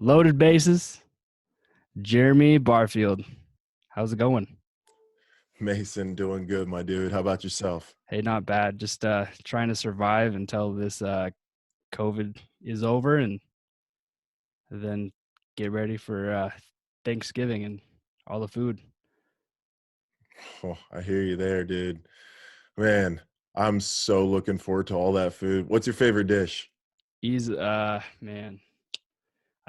Loaded bases, Jeremy Barfield. How's it going? Mason, doing good, my dude. How about yourself? Hey, not bad. Just trying to survive until this COVID is over and then get ready for Thanksgiving and all the food. Oh, I hear you there, dude. Man, I'm so looking forward to all that food. What's your favorite dish? He's man,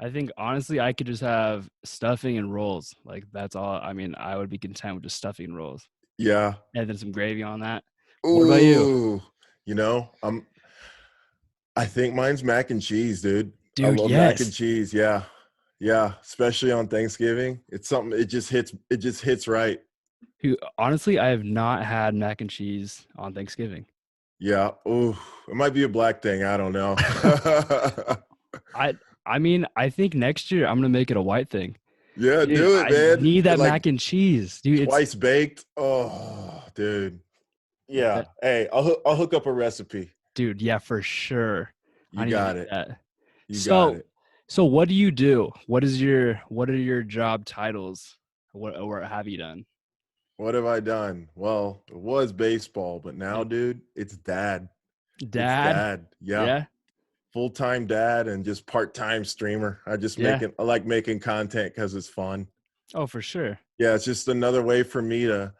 I think honestly I could just have stuffing and rolls. Like that's all. I mean, I would be content with just stuffing and rolls. Yeah. And then some gravy on that. What about you? Ooh, you know, I think mine's mac and cheese, dude. I Dude, love mac and yes. cheese. Yeah. Yeah, especially on Thanksgiving. It's something it just hits right. Dude, honestly, I have not had mac and cheese on Thanksgiving. Yeah. Ooh, it might be a black thing. I don't know. I I mean, I think next year I'm gonna make it a white thing. Yeah, Dude, do it, I man. need that Like mac and cheese. Dude, it's twice baked. Oh, dude. Yeah. that Hey, I'll hook up a recipe. dude, yeah, for sure. I You need to got do it. that. You got So it. so what do you do? What are your job titles? What have you done? What have I done? Well, it was baseball, but now, Yeah. dude, it's dad. It's Dad? dad. Yeah. Yeah? Full-time dad and just part-time streamer. Yeah. I like making content because it's fun. Oh, for sure. Yeah, it's just another way for me to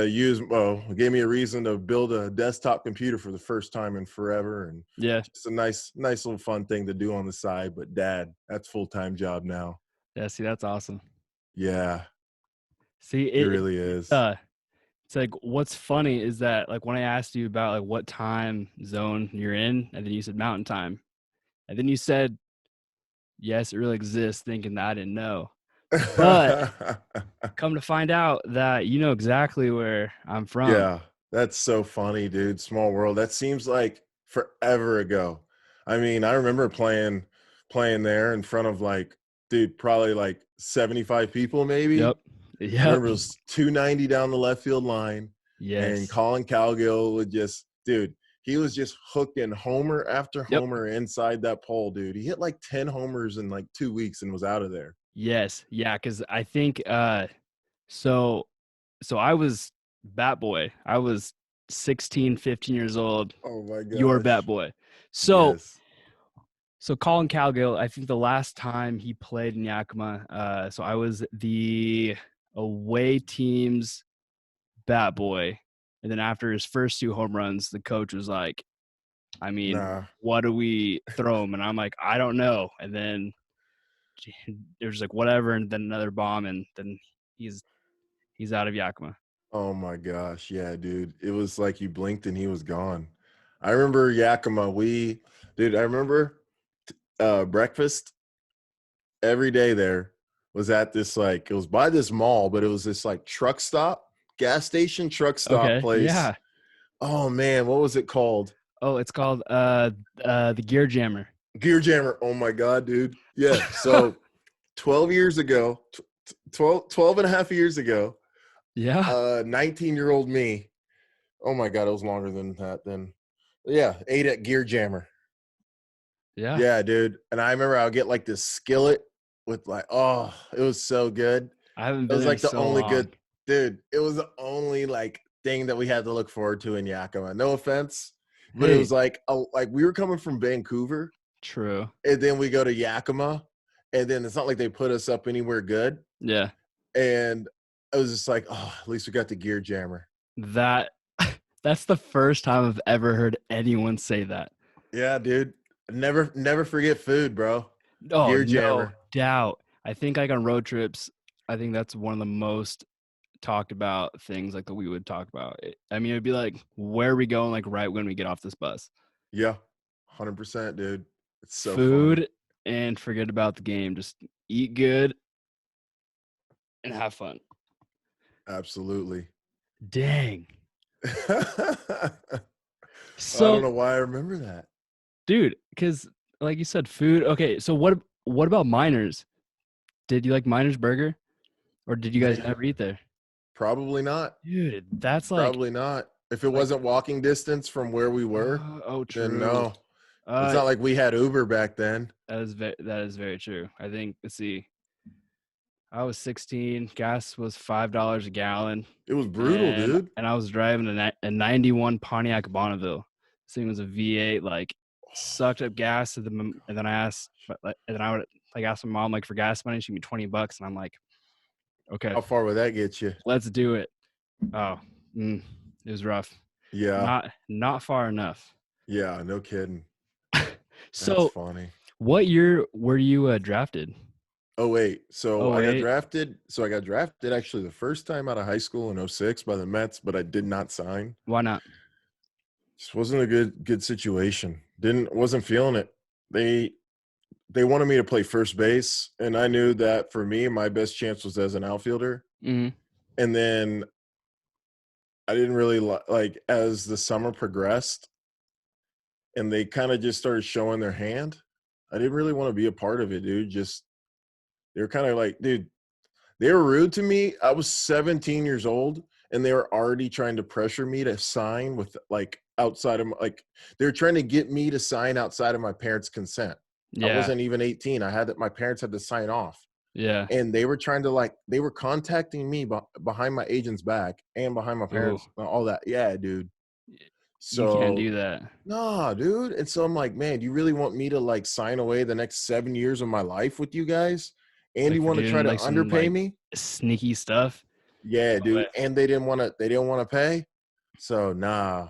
use, well, it gave me a reason to build a desktop computer for the first time in forever, and Yeah. just a nice little fun thing to do on the side. But dad, that's full-time job now. Yeah, see, that's awesome. Yeah, See, it really is. it's like what's funny is that like when I asked you about like what time zone you're in, and then you said mountain time, and then you said yes, it really exists, thinking that I didn't know. But come to find out that you know exactly where I'm from. Yeah, that's so funny, dude. Small world. That seems like forever ago. I mean, I remember playing there in front of like, dude, probably like 75 people maybe. Yep. I Yep. remember it was 290 down the left field line, and Yes. Colin Cowgill would just, dude, he was just hooking homer after Yep. homer inside that pole, dude. He hit like 10 homers in like 2 weeks and was out of there. Yes. Yeah. Cause I think so so I was bat boy. I was 16, 15 years old. Oh my Your bat gosh. boy. So Yes. so Colin Cowgill, I think the last time he played in Yakima, so I was the away team's bat boy. And then after his first two home runs, the coach was like, I mean, Nah. what do we throw him? And I'm like, I don't know. And then it was like whatever, and then another bomb, and then he's he's out of Yakima. Oh my gosh. Yeah, dude. It was like you blinked and he was gone. I remember Yakima. Dude, I remember breakfast every day there was at this, like, it was by this mall, but it was this like gas station truck stop Okay, place. yeah. Oh man, what was it called? Oh, it's called the Gear Jammer. Gear Jammer. Oh my God, dude. Yeah. So 12 years ago, 12 and a half years ago, Yeah, 19-year-old me. Oh my God, it was longer than that then. Yeah, ate at Gear Jammer. yeah. Yeah, dude. And I remember I would get like this skillet with like, oh, it was so good. I haven't It been was there in like the so only long. good, dude. It was the only like thing that we had to look forward to in Yakima. No offense, but it Hey, was like we were coming from Vancouver, true. and then we go to Yakima, and then it's not like they put us up anywhere good. Yeah, And I was just like, oh, at least we got the Gear Jammer. that that's the first time I've ever heard anyone say that. Yeah, dude. Never forget food, bro. Oh, Gear no Jammer. doubt. I think like on road trips, I think that's one of the most talked about things like that we would talk about. I mean, it'd be like, where are we going? Like right when we get off this bus, Yeah, 100%, dude. It's so fun. food and forget about the game. Just eat good and have fun. Absolutely. Dang. I don't So, know why I remember that. dude, because like you said, food. Okay, so what about Miners? Did you like Miners Burger, or did you guys Man, never eat there? probably not. Dude, that's Probably not. If it like wasn't walking distance from where we were, oh, then true. no. It's Uh, not like we had Uber back then. that is very true. I think, let's see, I was 16. Gas was $5 a gallon, It was brutal, and dude. I was driving a 91 Pontiac Bonneville. This thing was a V8, like sucked up gas. And then I asked, and then I would like ask my mom like for gas money. She gave me $20, and I'm like, okay, How far would that get you? let's do it. Oh, it was rough. Yeah. Not far enough. Yeah, no kidding. That's So, funny. what year were you drafted? Oh wait, so Oh I got wait, drafted. So I got drafted actually the first time out of high school in '06 by the Mets, but I did not sign. why not? Just wasn't a good situation. Wasn't feeling it. They they wanted me to play first base, and I knew that for me, my best chance was as an outfielder. Hmm. And then I didn't really like as the summer progressed, and they kind of just started showing their hand. I didn't really want to be a part of it, dude. Just they were kind of like, dude, they were rude to me. I was 17 years old, and they were already trying to pressure me to sign with like outside of like they were trying to get me to sign outside of my parents' consent. I Yeah, wasn't even 18. I had that my parents had to sign off. yeah. And they were trying to like they were contacting me behind my agent's back and behind my Ooh, parents, all that. Yeah, dude. you can't So do that. nah, dude. And so I'm like, man, do you really want me to like sign away the next 7 years of my life with you guys? And Like you for want to try doing to like some underpay like me? sneaky stuff. Yeah, No way. dude. And they didn't want to pay. So nah,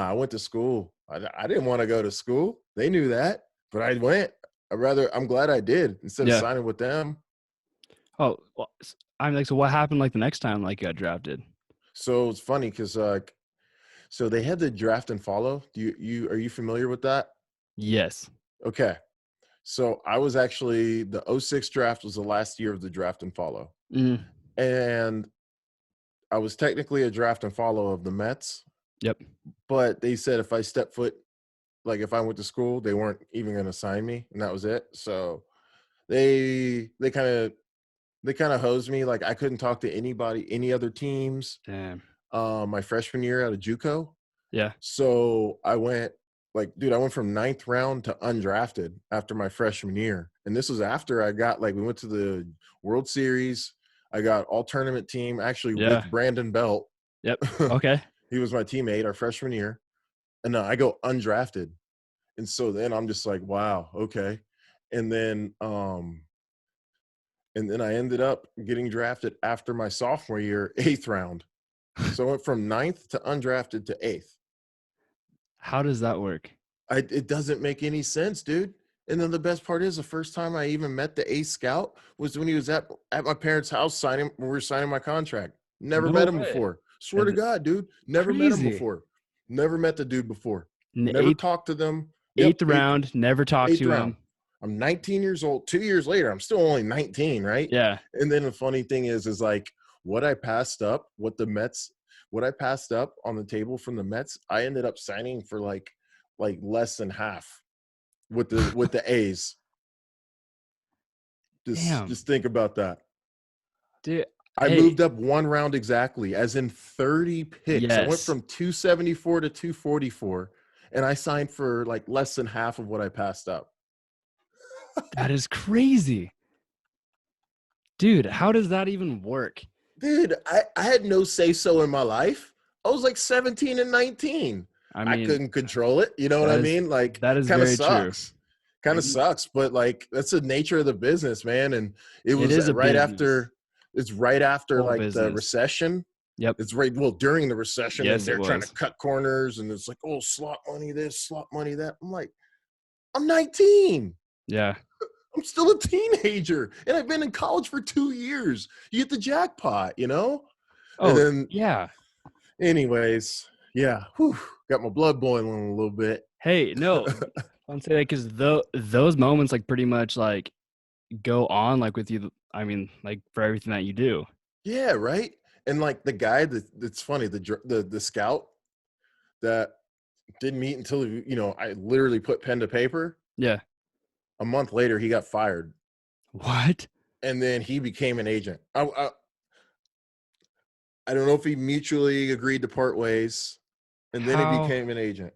I went to school. I didn't want to go to school. They knew that, but I went. I'm glad I did instead of Yeah. signing with them. Oh, well, I'm like, so what happened like the next time like you got drafted? So it's funny because so they had the draft and follow. Are you familiar with that? Yes. Okay. So I was actually the '06 draft was the last year of the draft and follow. Mm, And I was technically a draft and follow of the Mets, yep. but they said if I step foot, like if I went to school, they weren't even going to sign me, and that was it. So they they kind of they kind of hosed me. Like I couldn't talk to anybody, any other teams. Damn. My freshman year out of JUCO, Yeah. so I went like, dude, I went from ninth round to undrafted after my freshman year. And this was after I got like, we went to the World Series. I got all tournament team actually Yeah. with Brandon Belt. Yep. Okay. He was my teammate our freshman year. And I go undrafted. And so then I'm just like, wow, okay. And then, um, and then I ended up getting drafted after my sophomore year, eighth round. So I went from ninth to undrafted to eighth. How does that work? It doesn't make any sense, dude. And then the best part is the first time I even met the ace scout was when he was at my parents' house signing when we were signing my contract. Never met No him way. before. Swear to And God, dude. Never met him crazy. before. Never met the dude before. In the Never talked to them. Yep, eighth round, never talked eighth to round. him. I'm 19 years old. 2 years later, I'm still only 19, right? Yeah. And then the funny thing is like what I passed up, what I passed up on the table from the Mets, I ended up signing for like less than half with the A's. Just Damn. just think about that. Dude. I Hey. moved up one round exactly, as in 30 picks. I went Yes. from 274 to 244, and I signed for like less than half of what I passed up. That is crazy. Dude, how does that even work? Dude, I had no say so in my life. I was like 17 and 19. I I mean, couldn't control it. You know what I mean? Like, that is kind of very true. sucks. Kind Like of sucks, but like that's the nature of the business, man. And it it was is a business. it's right after Whole like the business. recession. Yep. It's right well during the recession, and Yes, it they're trying to was. cut corners, and it's like, oh, slot money this, slot money that. I'm like, I'm 19. Yeah. I'm still a teenager, and I've been in college for 2 years. You get the jackpot, you know? And Oh, then yeah. anyways, yeah, got my blood boiling a little bit. Hey, no. I'm saying that because those moments like pretty much like go on like with you. I mean, like for everything that you do. Yeah, right. And like the guy that's funny, the scout that didn't meet until I literally put pen to paper. Yeah. A month later, he got fired, What? and then he became an agent. I don't know if he mutually agreed to part ways, and then he How? became an agent.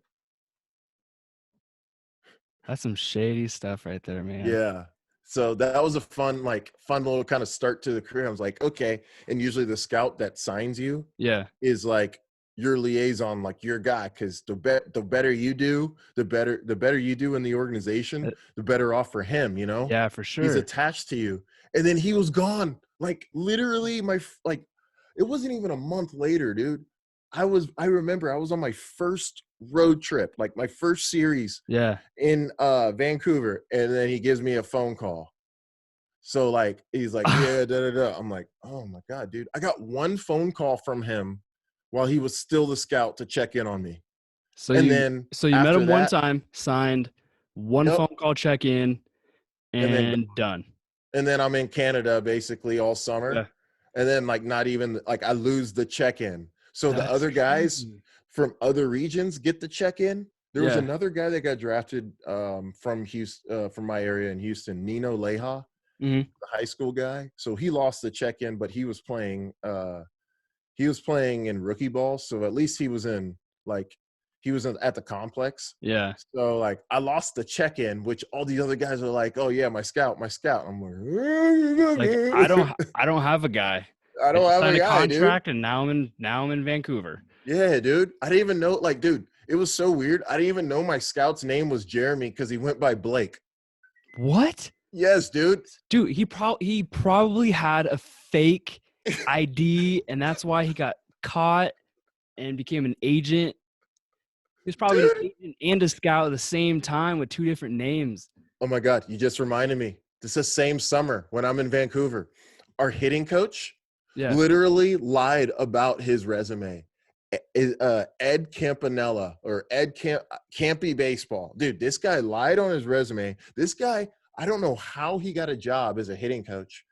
That's some shady stuff right there, man. Yeah. So that was a fun little kind of start to the career. I was like, okay. And usually the scout that signs you Yeah. is like your liaison, like your guy. Cause the better you do, the better you do in the organization, Uh, the better off for him, you know? yeah, for He's sure. attached to you. And then he was gone. Like literally like it wasn't even a month later, dude. I remember I was on my first road trip, like my first series Yeah. in Vancouver, and then he gives me a phone call. So like he's like, yeah, da da da. I'm like, oh my god, dude. I got one phone call from him while he was still the scout to check in on me. So And you then so you met after him one that, time, signed, one yep, phone call check in, and then and done. I'm in Canada basically all Yeah. summer. And then like not even like I lose the check-in. So the That's other guys crazy. from other regions get the check-in. There was Yeah. another guy that got drafted from Houston, from my area in Houston, Nino Leha, Mhm. the high school guy. So he lost the check-in, but he was playing in rookie ball. So at least he was in like he was at the complex. Yeah. So like I lost the check-in, which all the other guys are like, "Oh yeah, my scout, my scout." I'm Like I like, don't I don't have a guy. I I don't just have a signed a guy, dude. contract and now I'm in Vancouver. Yeah, dude. I didn't even know. Like, dude, it was so weird. I didn't even know my scout's name was Jeremy because he went by Blake. What? Yes, dude. Dude, he probably had a fake ID and that's why he got caught and became an agent. He was probably an Dude. agent and a scout at the same time with two different names. Oh my God, you just reminded me. This is same summer when I'm in Vancouver. Our hitting coach Yeah. literally lied about his resume. Ed Campanella or Campy Baseball. Dude, this guy lied on his resume. This guy, I don't know how he got a job as a hitting coach,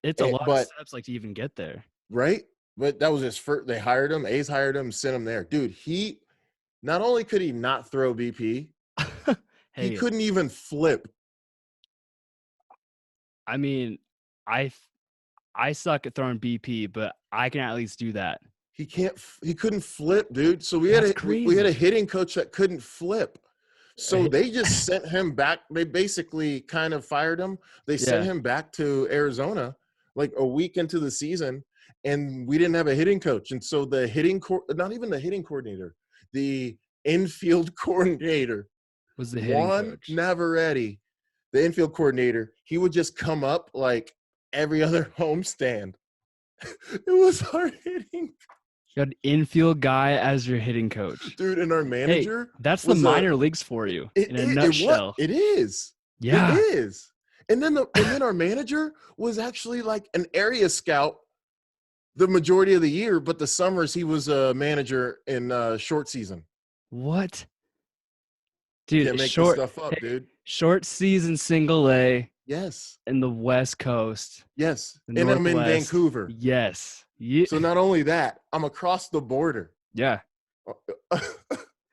It's a lot of but steps like to even get there. right? But that was his first. They hired him. A's hired him, sent him there. Dude, he not only could he not throw BP, he Hey, couldn't even flip. I mean, I I suck at throwing BP, but I can at least do that. He can't. He couldn't flip, dude. So That's we had a crazy. hitting coach that couldn't flip. So Uh, they just sent him back. They basically kind of fired him. They sent Yeah. him back to Arizona like a week into the season, and we didn't have a hitting coach. And so the not even the hitting coordinator, the infield coordinator, Was the hitting Juan coach. Navarrete, the infield coordinator, he would just come up like every other homestand. It was our hitting You had an infield guy as your hitting coach. dude, and our Hey, manager that's the was a minor leagues for you in a what nutshell. it is. It Yeah. is. And then our manager was actually like an area scout the majority of the year, but the summers he was a manager in short season. What? Can't Dude, make this short stuff up, hey, dude. short season single A Yes. in the West Coast, Yes. the And I'm in Northwest. Vancouver. Yes. Yeah. So not only that, I'm across the border. Yeah.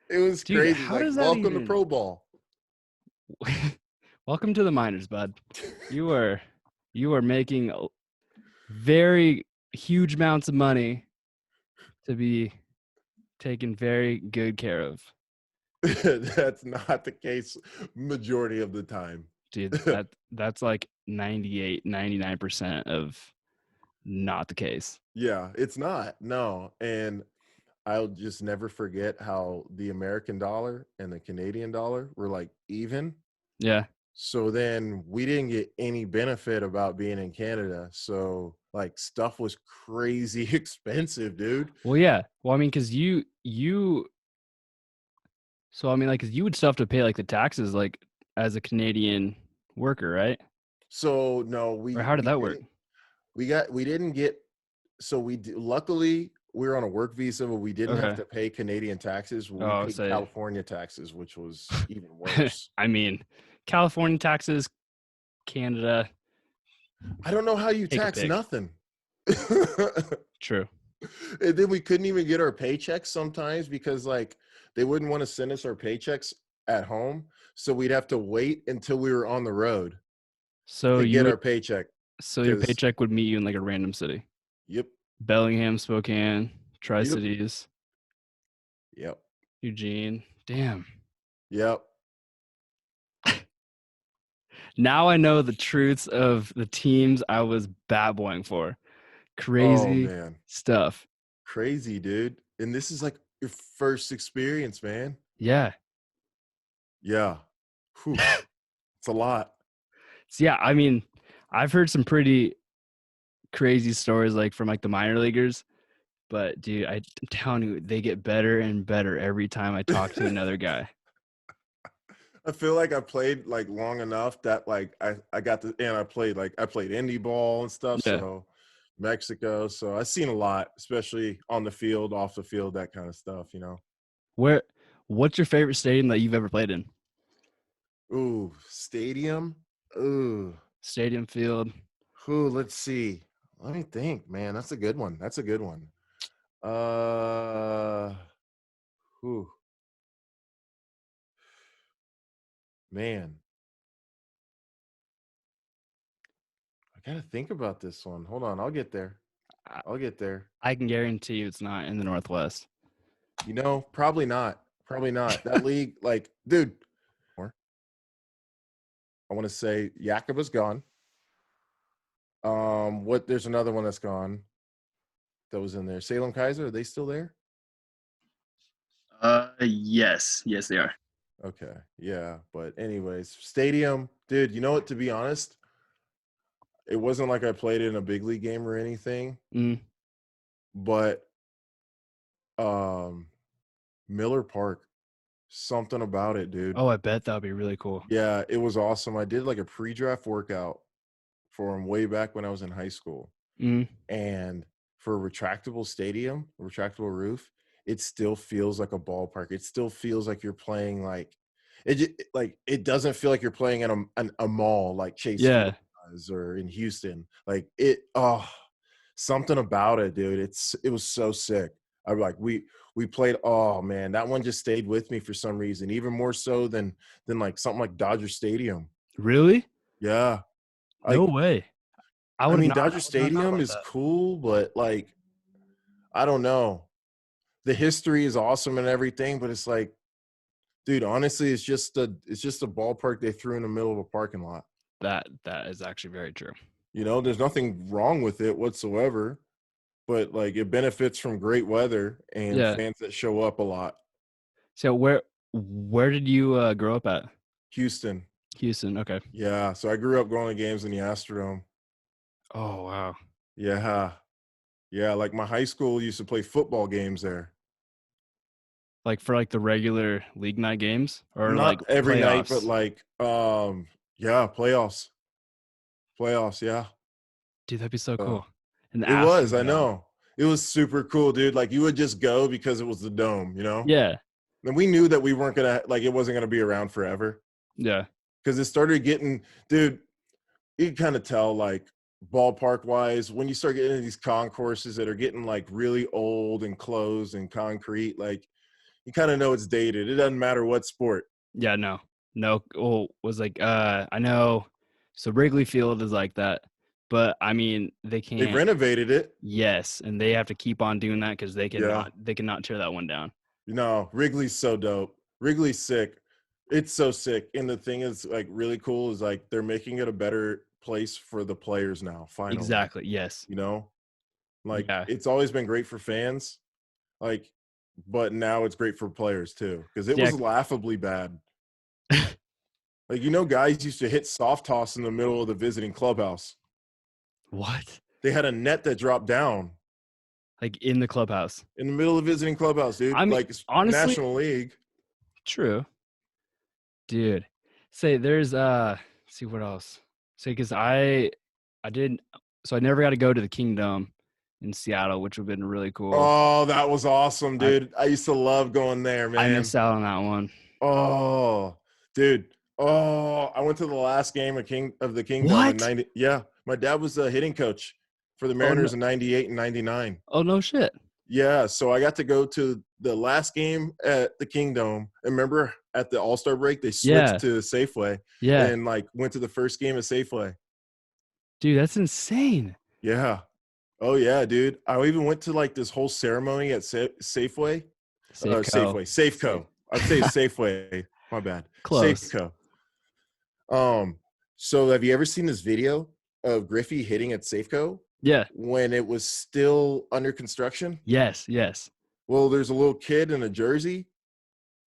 It was Dude, crazy. how Like, does that welcome to even pro ball. welcome to the minors, bud. You are making very huge amounts of money to be taken very good care of. That's not the case majority of the time. Dude, that's like 98, 99% of not the case. Yeah, it's not. No. And I'll just never forget how the American dollar and the Canadian dollar were like even. Yeah. So then we didn't get any benefit about being in Canada. So like stuff was crazy expensive, dude. Well, yeah. Well, I mean, because so I mean, like, 'cause you would still have to pay like the taxes, like as a Canadian worker, right? So no, Or how did that work? we didn't get so luckily we were on a work visa, but we didn't have Okay. to pay Canadian taxes. We Oh, paid say, California taxes, which was even worse. I mean, California taxes, Canada, I don't know how you take a tax pick. nothing. True. And then we couldn't even get our paychecks sometimes because like they wouldn't want to send us our paychecks at home. So we'd have to wait until we were on the road So to you get would, our paycheck. so your Because paycheck would meet you in like a random city. yep, Bellingham, Spokane, yep, Tri-Cities, yep, Eugene. Damn. yep. Now I know the truths of the teams I was bat boying for. Oh Crazy man, stuff. crazy, dude. And this is like your first experience, man. Yeah. Yeah. Whew. It's a lot. So yeah, I mean, I've heard some pretty crazy stories like from like the minor leaguers, but dude, I'm telling you, they get better and better every time I talk to another guy. I feel like I played like long enough that like I got the and I played indie ball and stuff, Yeah. so Mexico. So I've seen a lot, especially on the field, off the field, that kind of stuff, you know. Where what's your favorite stadium that you've ever played in? Ooh, stadium. Ooh, Stadium field. let's see. Let me think, man. That's a good one. That's a good one. Uh, ooh, man. I gotta think about this one. Hold on, I'll get there. I, I'll get there. I can guarantee you it's not in the Northwest. You know, probably not. Probably not. That league, like, dude, I want to say Yakima's gone. What there's another one that's gone that was in there. Salem Kaiser, are they still there? Yes. Yes, they are. Okay. Yeah. But anyways, stadium, dude, you know what, to be honest, it wasn't like I played in a big league game or anything, Mm. but um Miller Park, something about it, dude. Oh, I bet that would be really cool. Yeah, it was awesome. I did like a pre-draft workout for him way back when I was in high school. Mm. And for a retractable stadium, a retractable roof, it still feels like a ballpark. It still feels like you're playing like it doesn't feel like you're playing in a mall like Chase Field Yeah. does or in Houston. Like it, oh, something about it, dude. It was so sick. I like we played. Oh man, that one just stayed with me for some reason, even more so than like something like Dodger Stadium. Really? Yeah, No like way. I I would have mean, not Dodger I would not thought Stadium about is that. cool, but like I don't know. The history is awesome and everything, but it's like, dude, honestly, it's just a ballpark they threw in the middle of a parking lot. That is actually very true. You know, there's nothing wrong with it whatsoever, but like it benefits from great weather and Yeah. fans that show up a lot. So where did you grow up at? Houston. Houston. Okay. Yeah. So I grew up going to games in the Astrodome. Oh wow. Yeah. Yeah. Like my high school used to play football games there. Like for like the regular league night games or like Not every night, but playoffs? like yeah, playoffs. Playoffs, yeah. Dude, that'd be so So cool. And the it was, I Astrodome. know. It was super cool, dude. Like you would just go because it was the dome, you know? Yeah. And we knew that we weren't gonna like it wasn't gonna be around forever. Yeah. Because it started getting, dude, you can kind of tell like ballpark wise, when you start getting into these concourses that are getting like really old and closed and concrete, like you kind of know it's dated. It doesn't matter what sport. Yeah, no. No, well, was like I know so Wrigley Field is like that. But I mean, they They've can't. renovated it. Yes, and they have to keep on doing that because Yeah. they cannot tear that one down. No, Wrigley's so dope. Wrigley's sick. It's so sick. And the thing is like really cool is like they're making it a better place for the players now, finally. Exactly. Yes. You know? Like Yeah. it's always been great for fans, like, but now it's great for players too. Because it Yeah. was laughably bad. Like, you know, guys used to hit soft toss in the middle of the visiting clubhouse. What? They had a net that dropped down Like in the clubhouse. in the middle of visiting clubhouse, dude. I mean, Like honestly, National League. true. Dude. Say there's see what else. Say because I did so I never got to go to the Kingdom in Seattle, which would have been really cool. Oh, that was awesome, I dude. I used to love going there, I man. missed out on that one. Oh, dude. Oh, I went to the last game of the Kingdom in What? 90. Yeah. My dad was a hitting coach for the Oh no. Mariners in 98 and 99. Oh no shit. Yeah. So I got to go to the last game at the Kingdom. And remember at the All-Star break, they switched Yeah. to Safeway Yeah. and like went to the first game at Safeway. Dude, that's insane. Yeah. Oh yeah, dude. I even went to like this whole ceremony at Safeway. Safeco. Safeco. I'd say Safeway. My bad. Close. Safeco. So have you ever seen this video of Griffey hitting at Safeco Yeah. when it was still under construction? Yes. Yes. Well, there's a little kid in a jersey.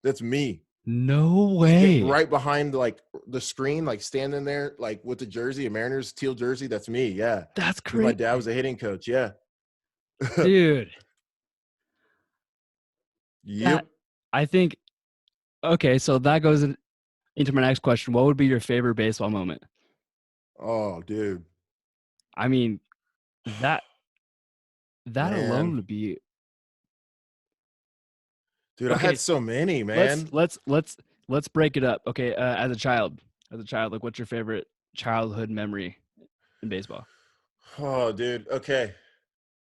That's me. No way. Right behind like the screen, like standing there, like with the jersey, a Mariners teal jersey. That's me. Yeah. That's Because my crazy, dad was a hitting coach. Yeah. dude. That Yep. I think. Okay, so that goes into my next question. What would be your favorite baseball moment? Oh, dude. I mean, that that alone Man. would be Dude, I okay. had so many, Let's man. let's let's let's break it up. Okay, as a child, like, what's your favorite childhood memory in baseball? Oh, dude. Okay.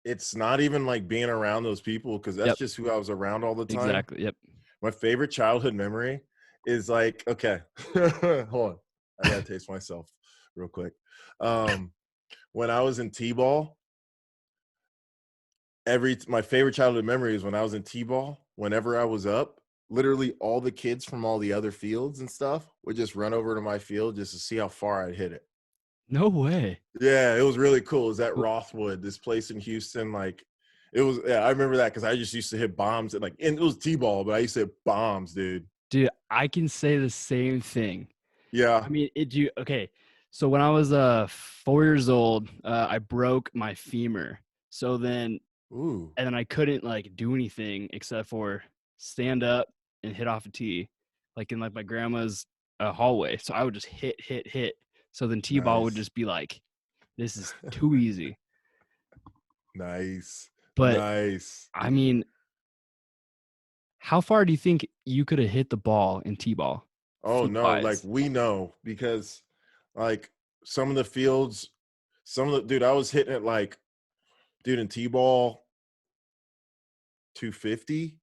It's not even like being around those people because that's Yep, just who I was around all the time. exactly. Yep. My favorite childhood memory is like, okay, hold on. I gotta taste myself real quick. Um, when I was in T-ball, my favorite childhood memory is when I was in T-ball, whenever I was up, literally all the kids from all the other fields and stuff would just run over to my field just to see how far I'd hit it. No way. Yeah, it was really cool. It was at Rothwood, this place in Houston. Like, it was. Yeah, I remember that because I just used to hit bombs and it was T-ball, but I used to hit bombs, dude. Dude, I can say the same thing. Yeah. I mean, okay. So when I was 4 years old, I broke my femur. So then Ooh. and then I couldn't like do anything except for stand up and hit off a tee, like in like my grandma's hallway. So I would just hit. So then T-ball would Nice. just be like, this is too easy. Nice. But Nice. I mean, how far do you think you could have hit the ball in T-ball, Oh feet no, like wise? we know because like some of the fields, dude, I was hitting it like, dude, in T-ball 250.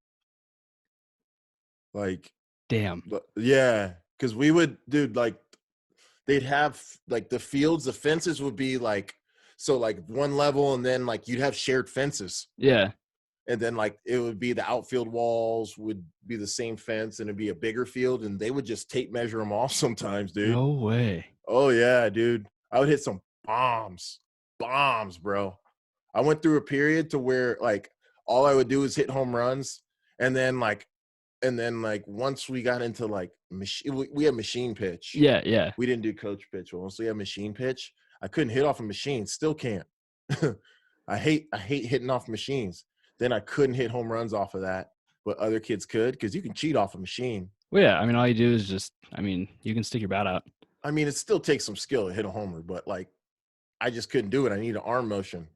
Like, Damn. yeah, because we would, dude, like they'd have like the fields, the fences would be like, so like one level, and then like you'd have shared fences. Yeah. And then like it would be the outfield walls would be the same fence and it'd be a bigger field and they would just tape measure them off sometimes, dude. No way. Oh yeah, dude. I would hit some bombs. Bombs, bro. I went through a period to where like all I would do is hit home runs and then once we got into like we had machine pitch. Yeah, yeah. We didn't do coach pitch. But once we had machine pitch, I couldn't hit off a machine. Still can't. I hate hitting off machines. Then I couldn't hit home runs off of that, but other kids could because you can cheat off a machine. Well, yeah. I mean, all you do is just, I mean, you can stick your bat out. I mean, it still takes some skill to hit a homer, but like I just couldn't do it. I need an arm motion.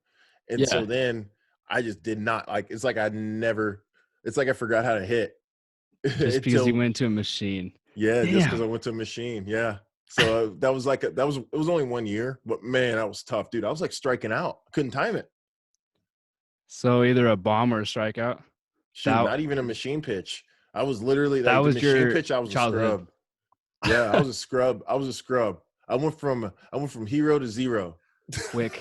And Yeah, so then I just did not like it's like it's like I forgot how to hit just because you until went to a machine. yeah, just because Damn. I went to a machine. Yeah. So that was like it was only 1 year, but man, that was tough, dude. I was like striking out. I couldn't time it. So either a bomb or a strikeout. Shoot, That not even a machine pitch. I was literally that like the was machine your pitch, I was a childhood. scrub. Yeah, I was a scrub. I was a scrub. I went from hero to zero. Quick,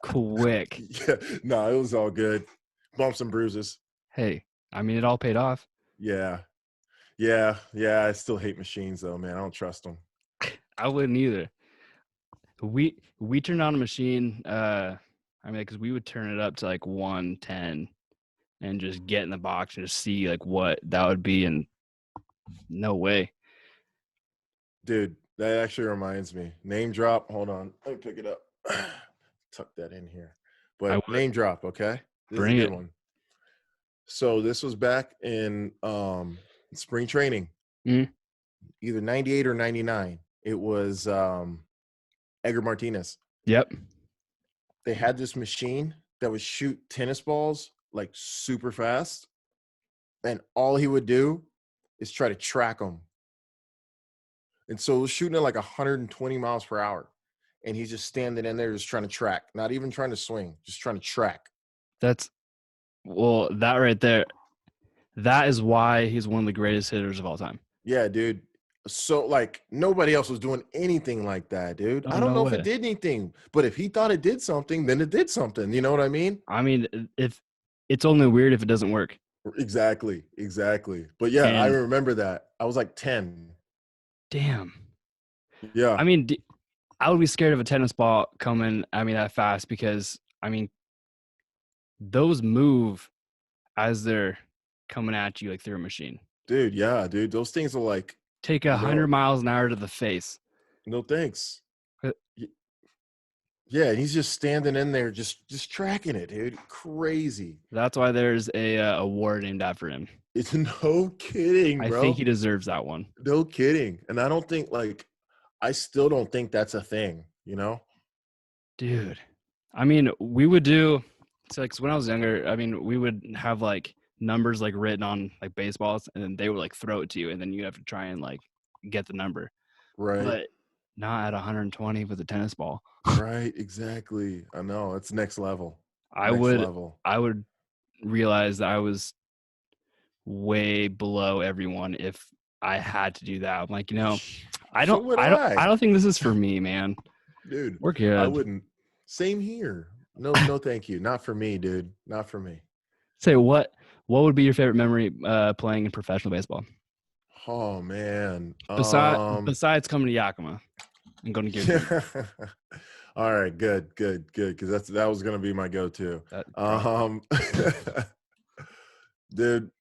quick. Yeah, no, it was all good. Bumps and bruises. Hey, I mean, it all paid off. Yeah. Yeah. I still hate machines though, man. I don't trust them. I wouldn't either. We turned on a machine. I mean, because we would turn it up to like 110 and just get in the box and just see like what that would be. And no way. Dude, that actually reminds me. Name drop. Hold on. Let me pick it up. Tuck that in here. I But would name drop, okay? This is a bring good it. one. So this was back in spring training, Mm, either 98 or 99. It was Edgar Martinez. yep. They had this machine that would shoot tennis balls like super fast. And all he would do is try to track them. And so it was shooting at like 120 miles per hour. And he's just standing in there just trying to track, not even trying to swing, just trying to track. That right there. That is why he's one of the greatest hitters of all time. Yeah, dude. So like nobody else was doing anything like that, dude. Oh, I don't no know if it way. did anything, but if he thought it did something, then it did something. You know what I mean? I mean, if it's only weird if it doesn't work. Exactly. But yeah, I And remember that. I was like 10. damn. Yeah. I mean, I would be scared of a tennis ball coming at me that fast because I mean those move as they're coming at you like through a machine. Dude, yeah, dude. Those things are like, Take you know, 100 miles an hour to the face. no thanks. Uh, Y- Yeah, and he's just standing in there, just tracking it, dude. Crazy. That's why there's a award named after him. It's no kidding, I think bro. he deserves that one. No kidding. And I don't think like I still don't think that's a thing, you know? Dude. I mean, we would do so like 'cause when I was younger, I mean, we would have like numbers like written on like baseballs and then they would like throw it to you and then you have to try and like get the number. Right. But not at 120 with a tennis ball. Right, exactly. I know. It's next level. I Next would level. I would realize that I was way below everyone if I had to do that. I'm like, I So don't would I don't I I. don't think this is for me, man. Dude, We're I good. wouldn't. Same here. No, thank you. Not for me, dude. Not for me. Say what would be your favorite memory playing in professional baseball? Oh man. Besides coming to Yakima and going to Gear Junior. All right, good. Because that was gonna be my go-to. That probably Um, dude,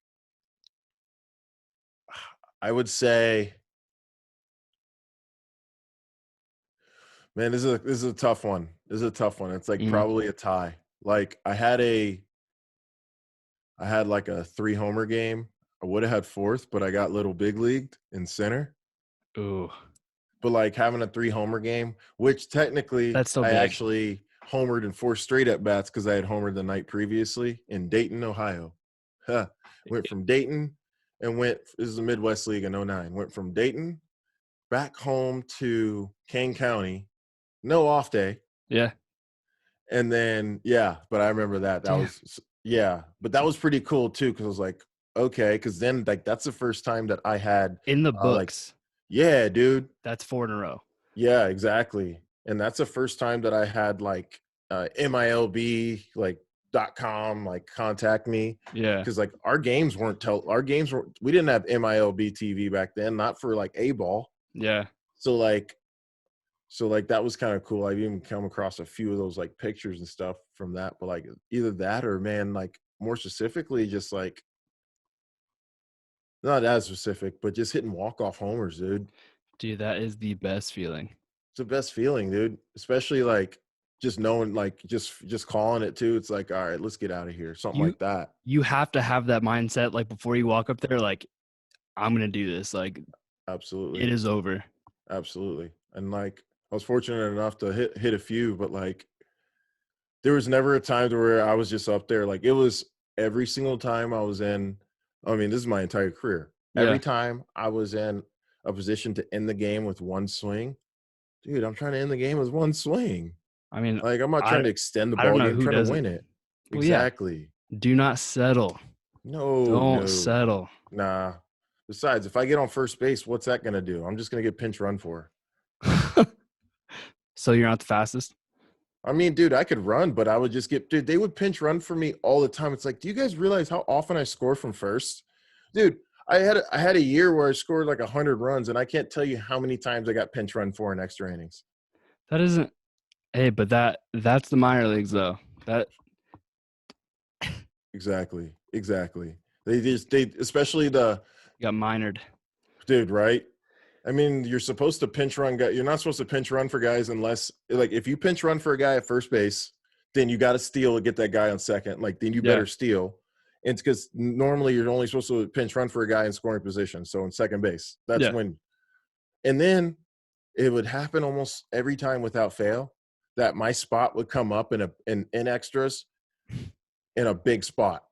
I would say, man, this is a tough one. This is a tough one. It's like mm, probably a tie. Like I had like a 3-homer game. I would have had fourth, but I got little big leagued in center. ooh, But like having a 3-homer game, which technically that's so I big. actually homered in 4 straight at bats because I had homered the night previously in Dayton, Ohio. Huh. Went from Dayton and this is the Midwest League in '09. Went from Dayton back home to Kane County, no off day. Yeah. And then, yeah, but I remember that. That Damn. was, yeah, but that was pretty cool too. Cause I was like, okay. Cause then, like, that's the first time that I had, In the like, books, yeah, dude. that's 4 in a row. Yeah, exactly. And that's the first time that I had like MiLB like .com like contact me Yeah. because like our games were we didn't have MiLB TV back then, not for like A ball. Yeah. So like that was kind of cool. I've even come across a few of those like pictures and stuff from that, but like either that or man, like more specifically, just like not as specific, but just hitting walk-off homers, dude. Dude, that is the best feeling. It's the best feeling, dude. Especially like just knowing, like just calling it too. It's like, all right, let's get out of here, something You like that. you have to have that mindset like before you walk up there like I'm going to do this. Like it Absolutely, is over. absolutely. And like I was fortunate enough to hit a few, but like there was never a time to where I was just up there. Like it was every single time I was in. I mean, this is my entire career. Every Yeah. time I was in a position to end the game with one swing, dude, I'm trying to end the game with one swing. I mean, Like I'm not trying I to extend the I don't ball know game, I'm who trying to does it. win it. Well, yeah. Exactly. Do not settle. No, Don't no, settle. nah. Besides, if I get on first base, what's that gonna do? I'm just gonna get pinch run for. So you're not the fastest? I mean, dude, I could run, but I would just get, dude, they would pinch run for me all the time. It's like, do you guys realize how often I score from first? Dude, I had a year where I scored like 100 runs, and I can't tell you how many times I got pinch run for in extra innings. That isn't Hey, but that's the minor leagues though. That Exactly, exactly. They especially got minored. dude, right? I mean, you're supposed to pinch run guy. You're not supposed to pinch run for guys unless, like, if you pinch run for a guy at first base, then you got to steal to get that guy on second. Like, then you Yeah. better steal. And it's because normally you're only supposed to pinch run for a guy in scoring position. So in second base, that's Yeah. when. And then it would happen almost every time without fail that my spot would come up in extras in a big spot.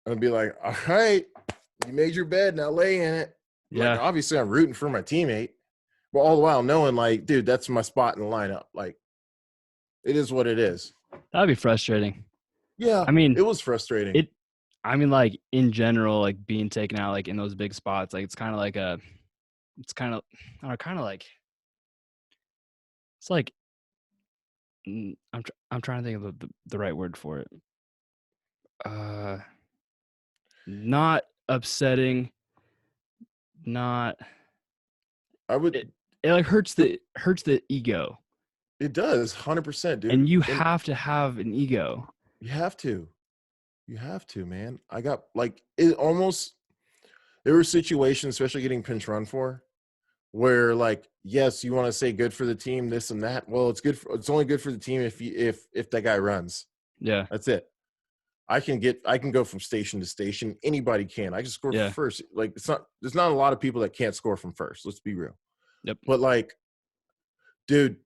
I'd be like, all right, you made your bed, now lay in it. Like, Yeah. obviously, I'm rooting for my teammate, but all the while knowing, like, dude, that's my spot in the lineup. Like, it is what it is. That'd be frustrating. Yeah, I mean, it was frustrating. it I mean like in general like being taken out like in those big spots like it's kind of like it's kind of I don't know, kind of like it's like I'm trying to think of the right word for it. Uh not upsetting, not I would, it like hurts the ego. It does, 100%, dude. And you And have to have an ego. you have to. You have to, man. I got like it almost there were situations, especially getting pinch run for, where like, yes, you want to say good for the team, this and that. Well, it's only good for the team if that guy runs. Yeah. That's it. I can go from station to station. Anybody can. I can score Yeah. first. Like there's not a lot of people that can't score from first. Let's be real. Yep. But like, dude,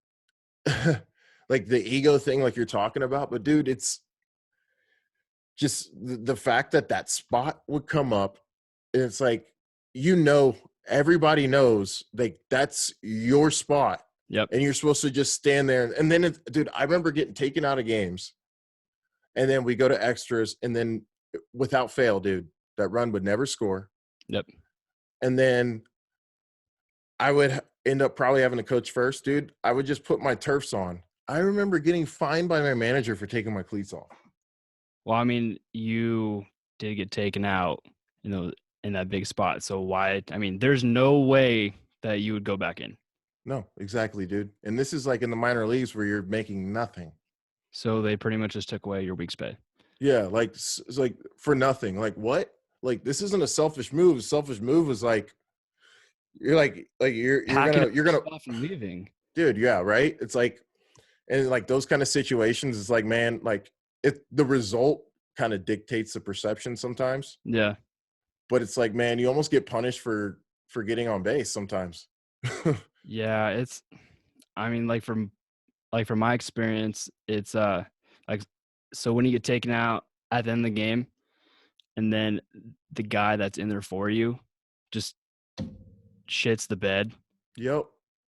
like the ego thing, like you're talking about, but dude, it's just the fact that that spot would come up, and it's like, everybody knows like that's your spot, Yep. and you're supposed to just stand there. And then, dude, I remember getting taken out of games, and then we go to extras, and then without fail, dude, that run would never score, Yep. and then I would end up probably having to coach first, dude. I would just put my turfs on. I remember getting fined by my manager for taking my cleats off. Well, I mean, you did get taken out, in that big spot. So why? I mean, there's no way that you would go back in. No, exactly, dude. And this is like in the minor leagues where you're making nothing. So they pretty much just took away your week's pay. Yeah, like it's like for nothing. Like what? Like this isn't a selfish move. A selfish move is like you're Packing up you're your gonna stuff and leaving. dude, yeah, right? It's like, and like those kind of situations, it's like, man, like the result kind of dictates the perception sometimes. Yeah. But it's like, man, you almost get punished for getting on base sometimes. Yeah. I mean, from my experience, it's like, so when you get taken out at the end of the game, and then the guy that's in there for you just shits the bed, Yep.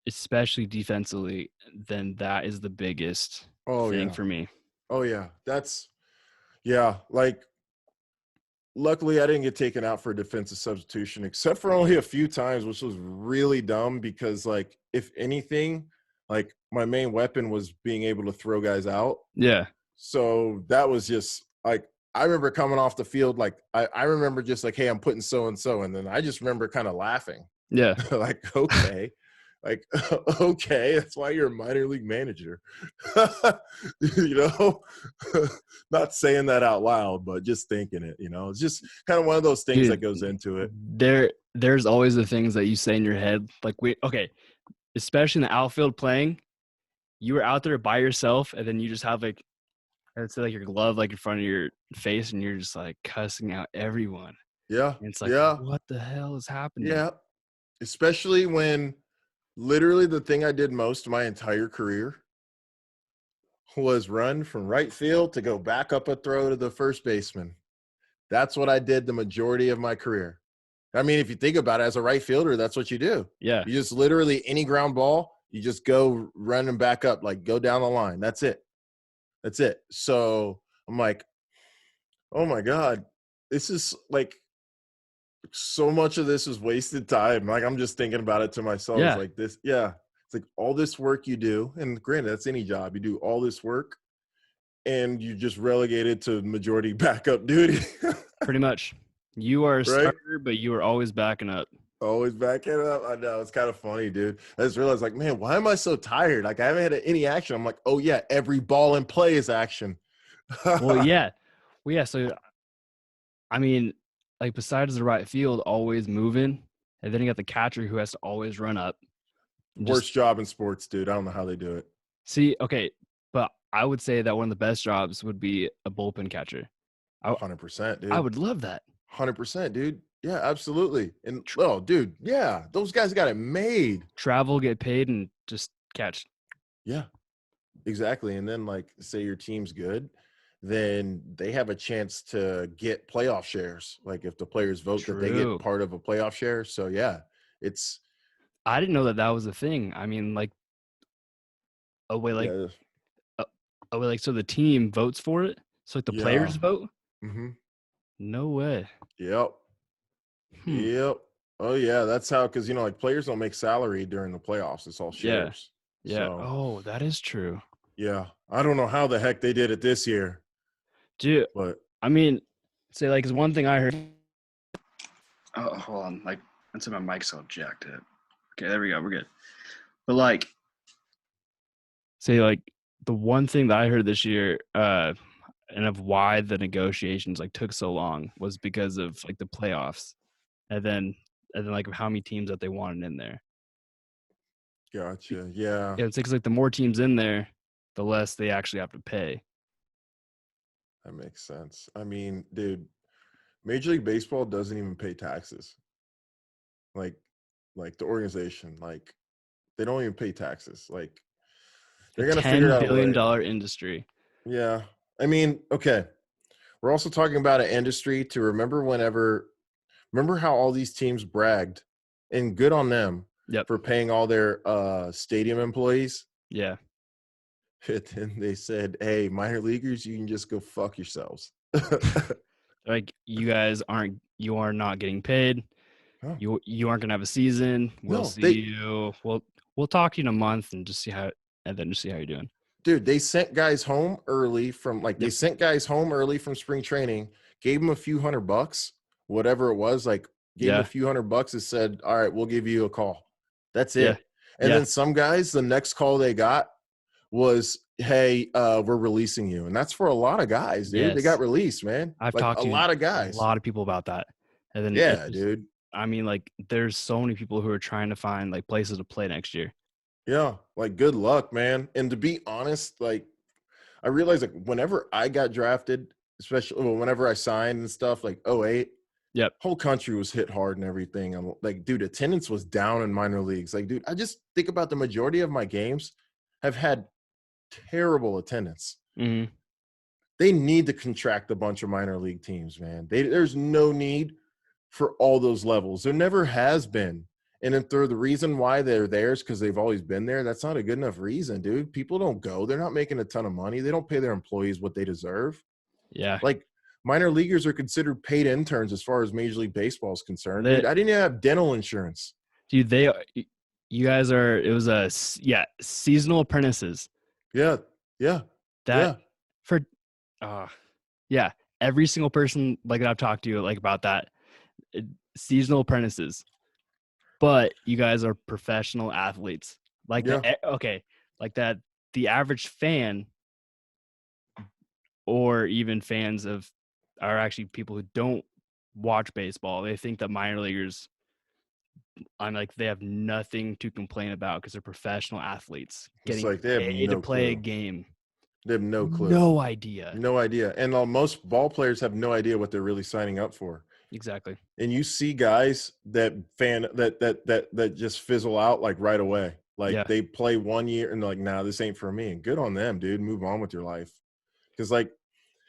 especially defensively, then that is the biggest Oh thing yeah. for me. Oh yeah. Yeah. Like luckily I didn't get taken out for a defensive substitution, except for only a few times, which was really dumb because like if anything, like my main weapon was being able to throw guys out. Yeah. So that was just like I remember coming off the field, like I remember just like, hey, I'm putting so and so, and then I just remember kind of laughing. Yeah. Like, okay. Like, okay, that's why you're a minor league manager. you know, not saying that out loud, but just thinking it, it's just kind of one of those things that Dude, goes into it. there's always the things that you say in your head. Like especially in the outfield playing, you were out there by yourself, and then you just have like, let's say like your glove like in front of your face, and you're just like cussing out everyone. Yeah. And it's like, Yeah. what the hell is happening? Yeah. Especially when literally the thing I did most my entire career was run from right field to go back up a throw to the first baseman. That's what I did the majority of my career. I mean, if you think about it, as a right fielder, that's what you do. Yeah. You just literally any ground ball, you just go run and back up, like go down the line. That's it. That's it. So I'm like, oh my God, this is like so much of this is wasted time. Like I'm just thinking about it to myself. It's Yeah. like this, yeah. It's like all this work you do, and granted, that's any job. You do all this work, and you just relegated to majority backup duty. Pretty much. You are a Right? starter, but you are always backing up. Always backing up. I know it's kind of funny, dude. I just realized, like, man, why am I so tired? Like, I haven't had any action. I'm like, oh yeah, every ball in play is action. Well, yeah. Well, yeah. So, I mean, like besides the right field always moving, and then you got the catcher who has to always run up. Worst job in sports, dude. I don't know how they do it. See, okay, but I would say that one of the best jobs would be a bullpen catcher. 100%, dude. I would love that. 100%, dude. Yeah, absolutely. And oh, dude, yeah, those guys got it made. Travel, get paid, and just catch. Yeah, exactly. And then, like, say your team's good, then they have a chance to get playoff shares. Like, if the players vote that they True. get part of a playoff share. So, yeah, it's I didn't know that that was a thing. I mean, like, oh wait, like, yeah, oh wait, like, so the team votes for it. So like the yeah. players vote. Mm-hmm. No way. Yep. Hmm. Yep. Oh yeah, that's how because like players don't make salary during the playoffs. It's all Yeah. shares. Yeah. So Oh, that is true. yeah, I don't know how the heck they did it this year, Dude, but I mean, say like, 'cause one thing I heard. Oh, hold on. Like, let's say my mic's all jacked up. Okay, there we go. We're good. But like, say like the one thing that I heard this year, and of why the negotiations like took so long was because of like the playoffs, and then like how many teams that they wanted in there. Gotcha. Yeah, Yeah, it's 'cause, like the more teams in there, the less they actually have to pay. that makes sense. I mean, dude, Major League Baseball doesn't even pay taxes. Like, the organization, like they don't even pay taxes. Like A they're gonna figure out a way. $10 billion industry. Yeah. I mean, okay. We're also talking about an industry to remember how all these teams bragged, and good on them Yep. for paying all their stadium employees. Yeah. And then they said, "Hey, minor leaguers, you can just go fuck yourselves." Like you are not getting paid. Oh, You aren't gonna have a season. We'll no, see they you. We'll talk to you in a month and just see how and then just see how you're doing. dude, they sent guys home early from Yep. spring training, gave them a few $100, whatever it was, like gave them a Yeah. few $100 and said, "All right, we'll give you a call." That's Yeah. it. And Yeah. then some guys, the next call they got was, "Hey, we're releasing you." And that's for a lot of guys, dude. They got Yes. released, man. I've Like talked a to lot of a guys. lot of people about that. And then it Yeah, just dude. I mean, like, there's so many people who are trying to find like places to play next year. Yeah, like good luck, man. And to be honest, like I realized like whenever I got drafted, especially whenever I signed and stuff, like '08, Yep. whole country was hit hard and everything. I'm like, dude, attendance was down in minor leagues. Like, dude, I just think about the majority of my games have had terrible attendance. Mhm. They need to contract a bunch of minor league teams, man. There's no need for all those levels. There never has been. And if they're the reason why they're there is because they've always been there, that's not a good enough reason, dude. People don't go. They're not making a ton of money. They don't pay their employees what they deserve. Yeah. Like minor leaguers are considered paid interns as far as Major League Baseball is concerned, dude. The I didn't even have dental insurance. dude, you guys are it was seasonal apprentices. Yeah, yeah, That yeah, for uh yeah, every single person like that I've talked to like about that it, seasonal apprentices. But you guys are professional athletes. Like yeah. okay, like that the average fan or even fans of are actually people who don't watch baseball. They think that minor leaguers I'm like they have nothing to complain about because they're professional athletes It's getting like they have paid to no play a clue. game. They have no clue. No idea. No idea. And most ball players have no idea what they're really signing up for. Exactly. And you see guys that just fizzle out like right away. Like Yeah. they play 1 year and they're like, nah, this ain't for me. And good on them, dude. Move on with your life. Cause like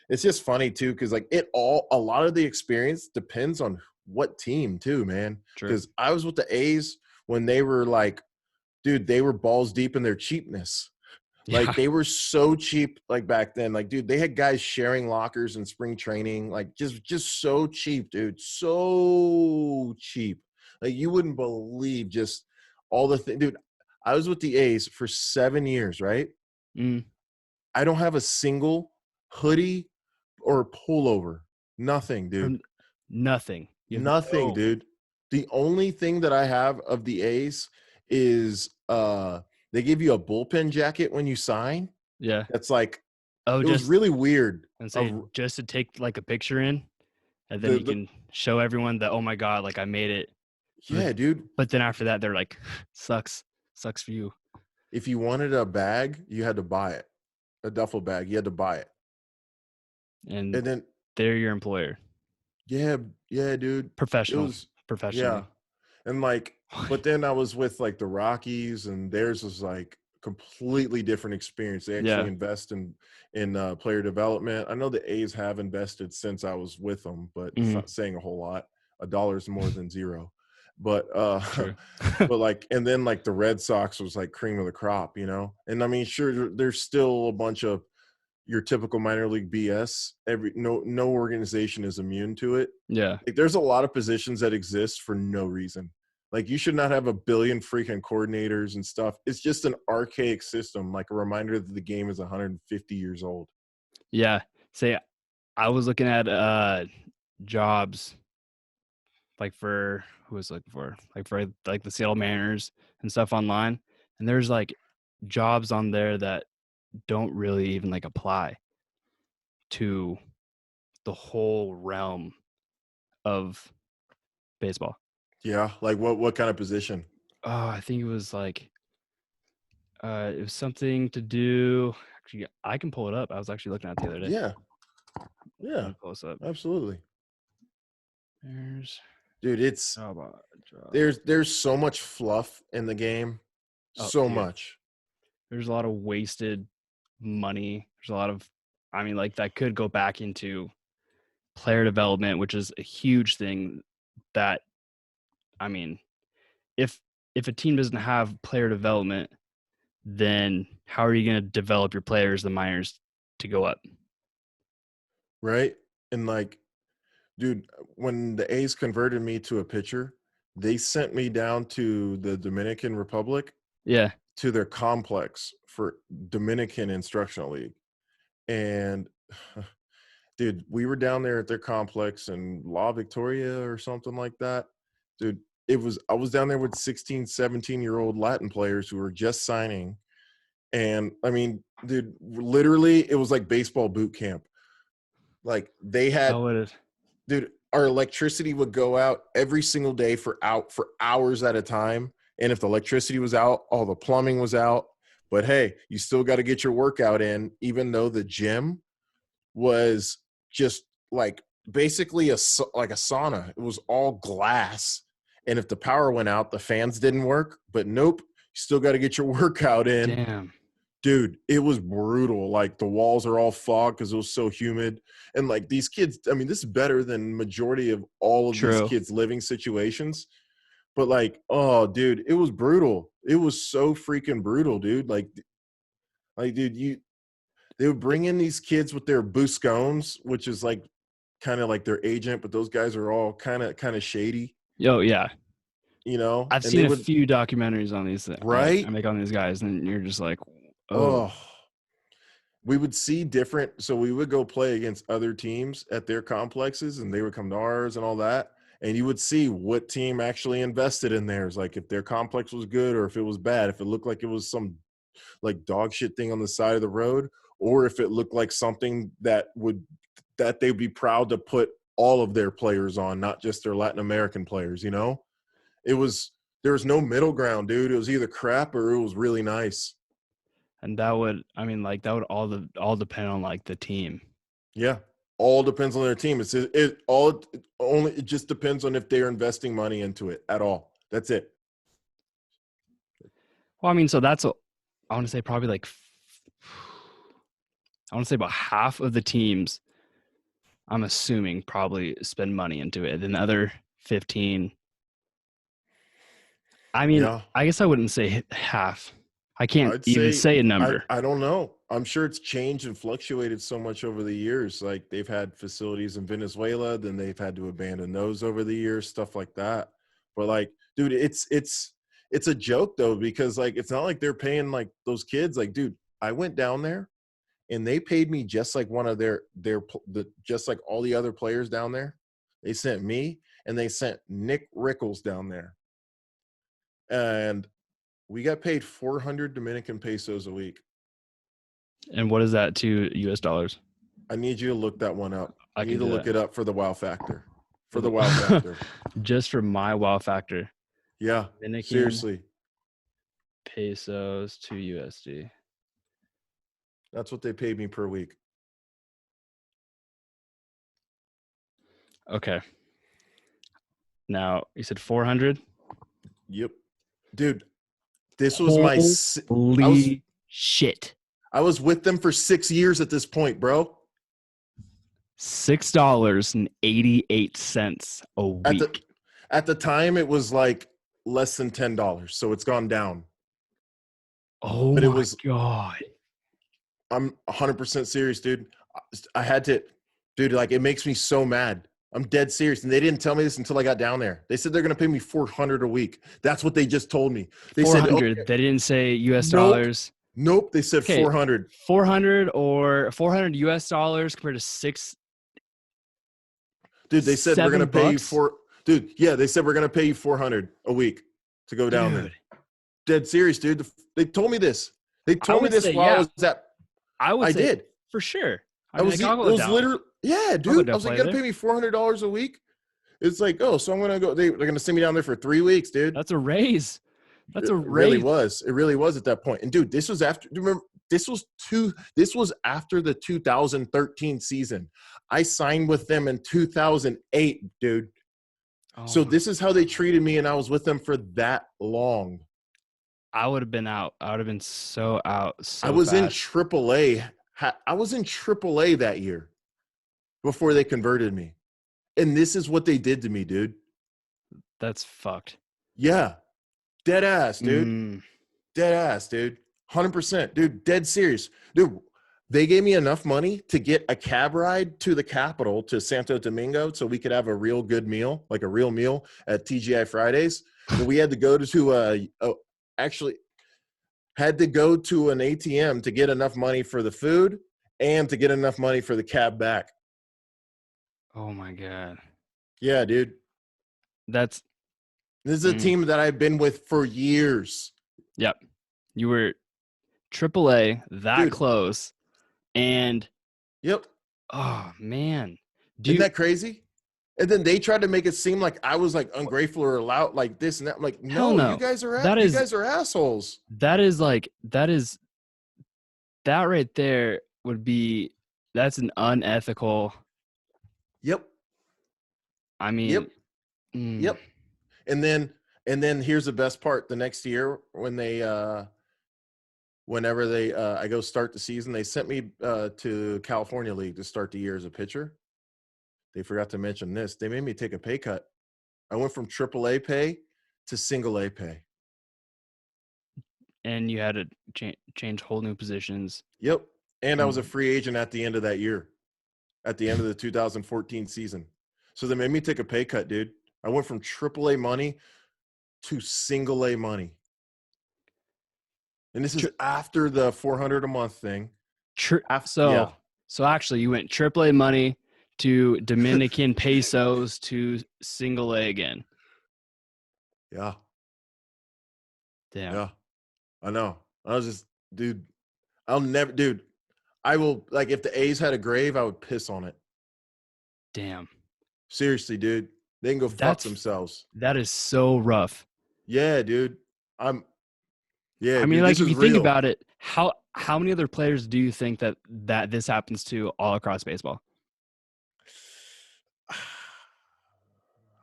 it's just funny too, because like a lot of the experience depends on what team too, man. True. Because I was with the A's when they were like, dude, they were balls deep in their cheapness. Yeah. Like they were so cheap, like back then. Like, dude, they had guys sharing lockers in spring training, like just so cheap, dude. So cheap. Like you wouldn't believe just all the thing, dude. I was with the A's for 7 years, right? Mm. I don't have a single hoodie or pullover. Nothing, dude. From nothing. You have Nothing, no dude. The only thing that I have of the A's is they give you a bullpen jacket when you sign. yeah. That's like Oh, it was just really weird. and say Of just to take like a picture in and then you the can show everyone that oh my god, like I made it. But yeah, dude. but then after that they're like sucks. Sucks for you. If you wanted a bag, you had to buy it. A duffel bag, you had to buy it. And And then they're your employer. yeah, yeah, dude. It Professional. was yeah. Professionally. And like, but then I was with like the Rockies, and theirs was like completely different experience. They actually Yeah. invest in player development. I know the A's have invested since I was with them, but it's Mhm. not saying a whole lot. A dollar's more than zero. But True. but like, and then like the Red Sox was like cream of the crop, you know. And I mean, sure, there's still a bunch of your typical minor league BS. No organization is immune to it. Yeah. Like, there's a lot of positions that exist for no reason. Like you should not have a billion freaking coordinators and stuff. It's just an archaic system, like a reminder that the game is 150 years old. Yeah. Say I was looking at jobs like for who was I looking for? Like for like the Seattle Mariners and stuff online. And there's like jobs on there that don't really even like apply to the whole realm of baseball. Yeah, like what kind of position? Oh, I think it was like it was something to do. Actually, I can pull it up. I was actually looking at it the other day. Yeah, Let yeah, me pull this up. absolutely. There's Dude, it's job. Job. there's so much fluff in the game. Oh, So dude, much. there's a lot of wasted money. There's a lot of, I mean, like that could go back into player development, which is a huge thing. That, I mean, if a team doesn't have player development, then how are you going to develop your players, the minors, to go up? Right? And like, dude, when the A's converted me to a pitcher, they sent me down to the Dominican Republic Yeah. to their complex for Dominican Instructional League. And dude, we were down there at their complex in La Victoria or something like that. Dude, I was down there with 16, 17-year-old Latin players who were just signing. And I mean, dude, literally it was like baseball boot camp. Like they That had, would, dude, our electricity would go out every single day for hours at a time. And if the electricity was out, all the plumbing was out. But hey, you still got to get your workout in, even though the gym was just like basically like a sauna. It was all glass. And if the power went out, the fans didn't work. But nope, you still got to get your workout in. damn. Dude, it was brutal. Like the walls are all fog because it was so humid. And like these kids, I mean, this is better than majority of all of these True. kids' living situations. But like, oh, dude, it was brutal. It was so freaking brutal, dude. Like, dude, they would bring in these kids with their buscones, which is like kind of like their agent, but those guys are all kind of shady, Yo, yeah. you know. I've And seen they a would, few documentaries on these, like I right? make on these guys, and you're just like, oh, Oh, we would see different. So we would go play against other teams at their complexes, and they would come to ours and all that. And you would see what team actually invested in theirs, like if their complex was good or if it was bad, if it looked like it was some like dog shit thing on the side of the road, or if it looked like something that they'd be proud to put all of their players on, not just their Latin American players, you know? There was no middle ground, dude. It was either crap or it was really nice. and that would, I mean, like that would all depend on like the team. Yeah. All depends on their team. It just depends on if they're investing money into it at all. That's it. Well, I mean, so that's, I want to say probably like, I want to say about half of the teams, I'm assuming, probably spend money into it. Then the other 15, I mean, Yeah. I guess I wouldn't say half. I can't I'd even say say a number. I don't know. I'm sure it's changed and fluctuated so much over the years. Like they've had facilities in Venezuela, then they've had to abandon those over the years, stuff like that. But like, dude, it's a joke though, because like it's not like they're paying like those kids. Like, dude, I went down there and they paid me just like one of just like all the other players down there. They sent me and they sent Nick Rickles down there. And we got paid 400 Dominican pesos a week. And what is that to US dollars? I need you to look that one up. I You need can to do look that. it up for the wow factor. For For the wow factor. just for my wow factor. Yeah, Dominican seriously. pesos to USD. That's what they paid me per week. Okay. Now you said 400. Yep. Dude, this was my Holy shit. I was with them for 6 years at this point, bro. $6.88 a week. At the time it was like less than $10, so it's gone down. Oh But it my was god. I'm 100% serious, dude. I had to, dude, like it makes me so mad. I'm dead serious. And they didn't tell me this until I got down there. They said they're going to pay me 400 a week. That's what they just told me. They said, 400. okay, They didn't say US nope. dollars. Nope. They said Okay. 400. 400 or 400 US dollars compared to six. Dude, they said we're going to pay you $7. dude. Yeah. They said we're going to pay you 400 a week to go down there. Dude. Dead serious, dude. They told me this. They I told me would this say, while I yeah. was at. I would I say did. for sure. I I mean, was. like, I'll It go was down. literally. Yeah, I'll go dude. I down was like, play you gotta there. pay me $400 a week. It's like, oh, so I'm gonna go. They're gonna send me down there for 3 weeks, dude. That's a raise. That's It a really raise. was. It really was at that point. And dude, this was after. Remember, This was after the 2013 season. I signed with them in 2008, dude. Oh So my this is how they treated me, and I was with them for that long. I would have been out. I would have been so out I so was in fast. AAA. I was in AAA that year before they converted me. And this is what they did to me, dude. That's fucked. Yeah. Dead ass, dude. Mm. Dead ass, dude. 100%. Dude, dead serious. Dude, they gave me enough money to get a cab ride to the Capitol, to Santo Domingo, so we could have a real good meal, like a real meal at TGI Fridays. But we had to go actually had to go to an ATM to get enough money for the food and to get enough money for the cab back. Oh my god. Yeah, dude. That's This is a team that I've been with for years. Yep. You were AAA that Dude. close, and Yep. oh man, Isn't that crazy? And then they tried to make it seem like I was like ungrateful or loud, like this and that. I'm like, hell no, no. you guys are That assholes. that right there would be that's an unethical. Yep. I mean, Yep. Yep. And then here's the best part. The next year when whenever they I go start the season, they sent me to California League to start the year as a pitcher. They forgot to mention this. They made me take a pay cut. I went from AAA pay to single A pay. And you had to change whole new positions. Yep. And I was a free agent at the end of that year, at the end of the 2014 season. So they made me take a pay cut, dude. I went from AAA money to single A money. And this is after the $400 a month thing. So actually you went AAA money to Dominican pesos to single A again. Yeah. Damn. Yeah. I know. I was just, dude, I will, like, if the A's had a grave, I would piss on it. Damn. Seriously, dude. They can go fuck themselves. That is so rough. Yeah, dude. I mean, dude, like, this if is you real. think about it, how many other players do you think that this happens to all across baseball?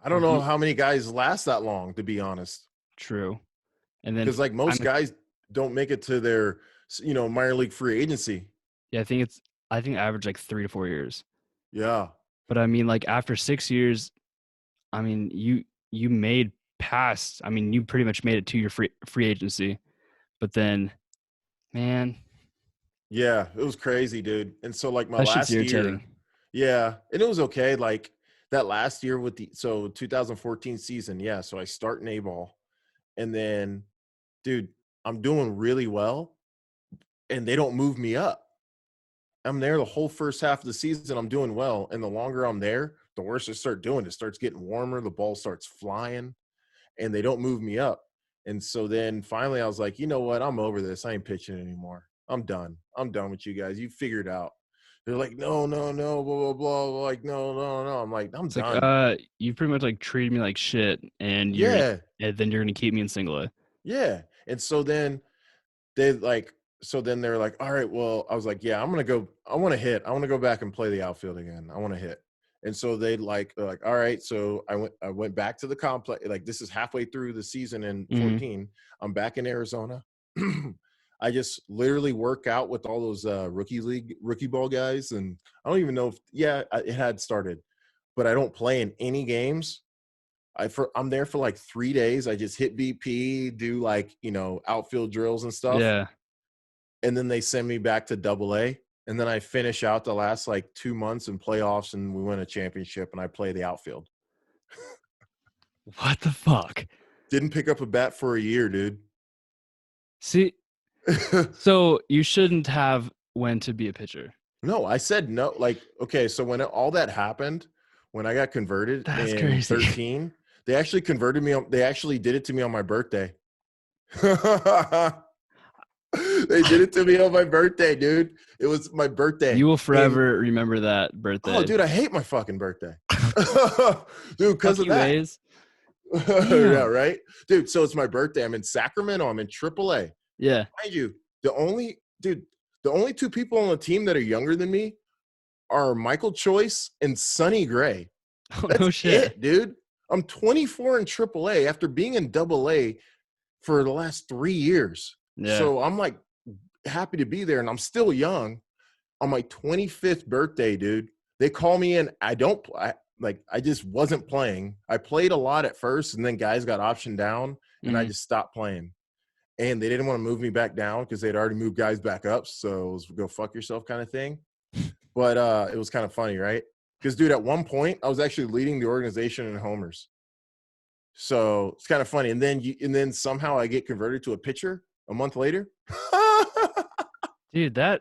I don't know how many guys last that long, to be honest. True. And then because like most guys don't make it to their minor league free agency. Yeah, I think average like 3 to 4 years. Yeah. But I mean, like, after 6 years, I mean, you made past. I mean, you pretty much made it to your free agency. But then, man, yeah, it was crazy, dude. And so like my that shit's last year, irritating. yeah, and it was okay. Like that last year with 2014 season, yeah. So I start in A-ball, and then, dude, I'm doing really well, and they don't move me up. I'm there the whole first half of the season. I'm doing well, and the longer I'm there, the worse I start doing. It starts getting warmer. The ball starts flying, and they don't move me up. And so then finally I was like, you know what? I'm over this. I ain't pitching anymore. I'm done. I'm done with you guys. You figured it out. They're like, no, blah, blah, blah. Like, no. I'm like, I'm done. Like, you pretty much like treated me like shit, and Yeah. and then you're gonna keep me in single A. Yeah. And so then they're like, all right, well, I was like, yeah, I want to hit. I want to go back and play the outfield again. I want to hit. And so they're like, all right. So I went back to the complex. Like, this is halfway through the season in 14. I'm back in Arizona. I just literally work out with all those rookie ball guys. And I don't even know if, it had started, but I don't play in any games. I'm there for like 3 days. I just hit BP, do like, outfield drills and stuff. Yeah. And then they send me back to AA. And then I finish out the last like 2 months in playoffs, and we win a championship, and I play the outfield. What the fuck? Didn't pick up a bat for a year, dude. See, so you shouldn't have went to be a pitcher. No, I said no. Like, okay, so when all that happened, when I got converted in crazy. 13, they actually converted me. They actually did it to me on my birthday. They did it to me on my birthday, dude. It was my birthday. You will And forever remember that oh, birthday. dude, I hate my fucking birthday. Dude, because Fuck of you, that. A's. Yeah, Damn. right? Dude, so it's my birthday. I'm in Sacramento. I'm in AAA. Yeah. Mind you, the only two people on the team that are younger than me are Michael Choice and Sonny Gray. Oh, That's no shit. it, dude. I'm 24 in AAA after being in AA for the last 3 years. Yeah. So I'm like happy to be there, and I'm still young. On my 25th birthday, dude, they call me in. I just wasn't playing. I played a lot at first, and then guys got optioned down, and I Mhm. just stopped playing. And they didn't want to move me back down because they'd already moved guys back up. So it was go fuck yourself kind of thing. But it was kind of funny, right? Because, dude, at one point, I was actually leading the organization in homers. So it's kind of funny. And then somehow I get converted to a pitcher a month later. Dude, there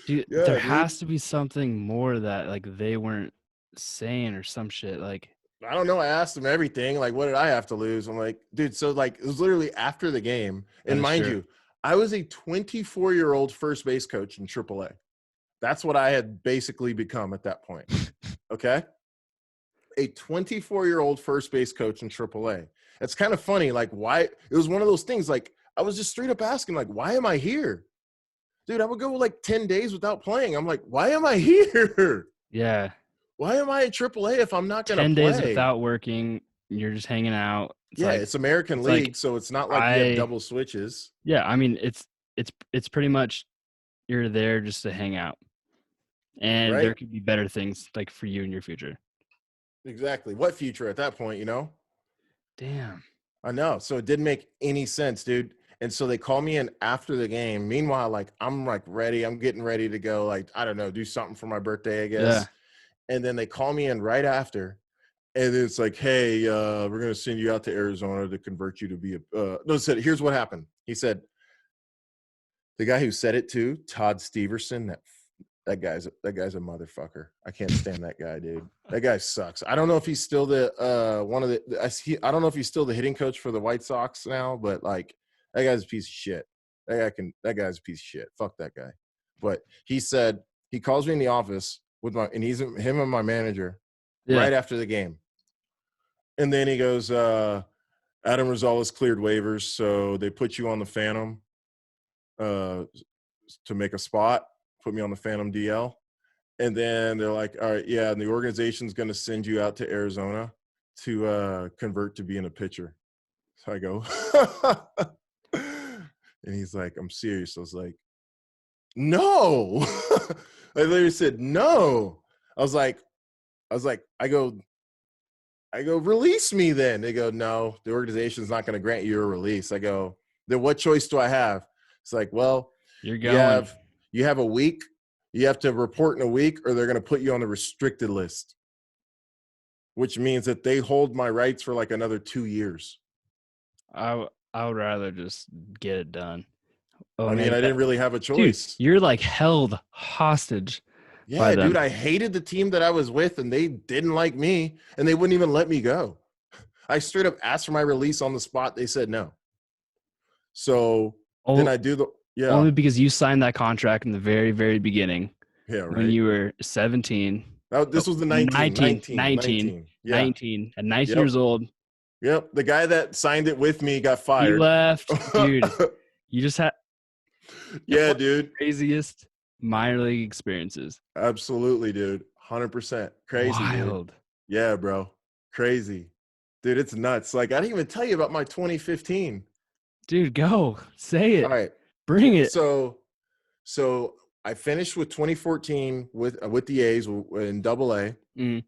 Yeah, dude. has to be something more that like they weren't saying or some shit. Like, I don't know. I asked him everything. Like, what did I have to lose? I'm like, dude, so like it was literally after the game. that And is mind true. you, I was a 24-year-old first base coach in AAA. That's what I had basically become at that point. Okay. A 24-year-old first base coach in AAA. It's kind of funny. Like, why? It was one of those things. Like, I was just straight up asking, like, why am I here? Dude, I would go like 10 days without playing. I'm like, why am I here? Yeah. Why am I in AAA if I'm not going to 10 days play? without working, you're just hanging out. Yeah, it's American It's like League, so it's not like you have I double switches. yeah, I mean it's pretty much you're there just to hang out. And there Right? could be better things like for you in your future. Exactly. What future at that point, Damn. I know. So it didn't make any sense, dude. And so they call me in after the game. Meanwhile, like I'm like ready. I'm getting ready to go, like, I don't know, do something for my birthday, I Yeah. guess. And then they call me in right after. And it's like, hey, we're gonna send you out to Arizona to convert you to be a no, said here's what happened. He said, the guy who said it to, Todd Steverson, that guy's a motherfucker. I can't stand that guy, dude. That guy sucks. I don't know if he's still the one of the I don't know if he's still the hitting coach for the White Sox now, but like that guy's a piece of shit. That guy's a piece of shit. Fuck that guy. But he said he calls me in the office and he's him and my manager Yeah. right after the game. And then he goes, Adam Rosales cleared waivers, so they put you on the Phantom to make a spot, put me on the Phantom DL. And then they're like, all right, yeah, and the organization's going to send you out to Arizona to convert to being a pitcher. So I go, and he's like, I'm serious. I was like, no. I literally said, no. I was like, I go, release me then. They go, no, the organization's not going to grant you a release. I go, then what choice do I have? It's like, well, You're you going. have a week. You have to report in a week or they're going to put you on the restricted list, which means that they hold my rights for like another 2 years. I would rather just get it done. Oh I man, mean, I didn't really have a dude, choice. you're like held hostage by Yeah, dude, them. I hated the team that I was with and they didn't like me and they wouldn't even let me go. I straight up asked for my release on the spot. They said no. So then Oh, I do yeah, only because you signed that contract in the very, very beginning when right. you were 17. This was the 19. Yeah. 19. At 19 Yep. years old, Yep. The guy that signed it with me got he fired. left. Dude, you just had Yeah, one of the dude. craziest minor league experiences. Absolutely, dude. 100%. Crazy, dude. Wild. Yeah, bro. Crazy. Dude, it's nuts. Like, I didn't even tell you about my 2015. Dude, go. Say All it. right. Bring it. So I finished with 2014 with the A's in AA, Mm.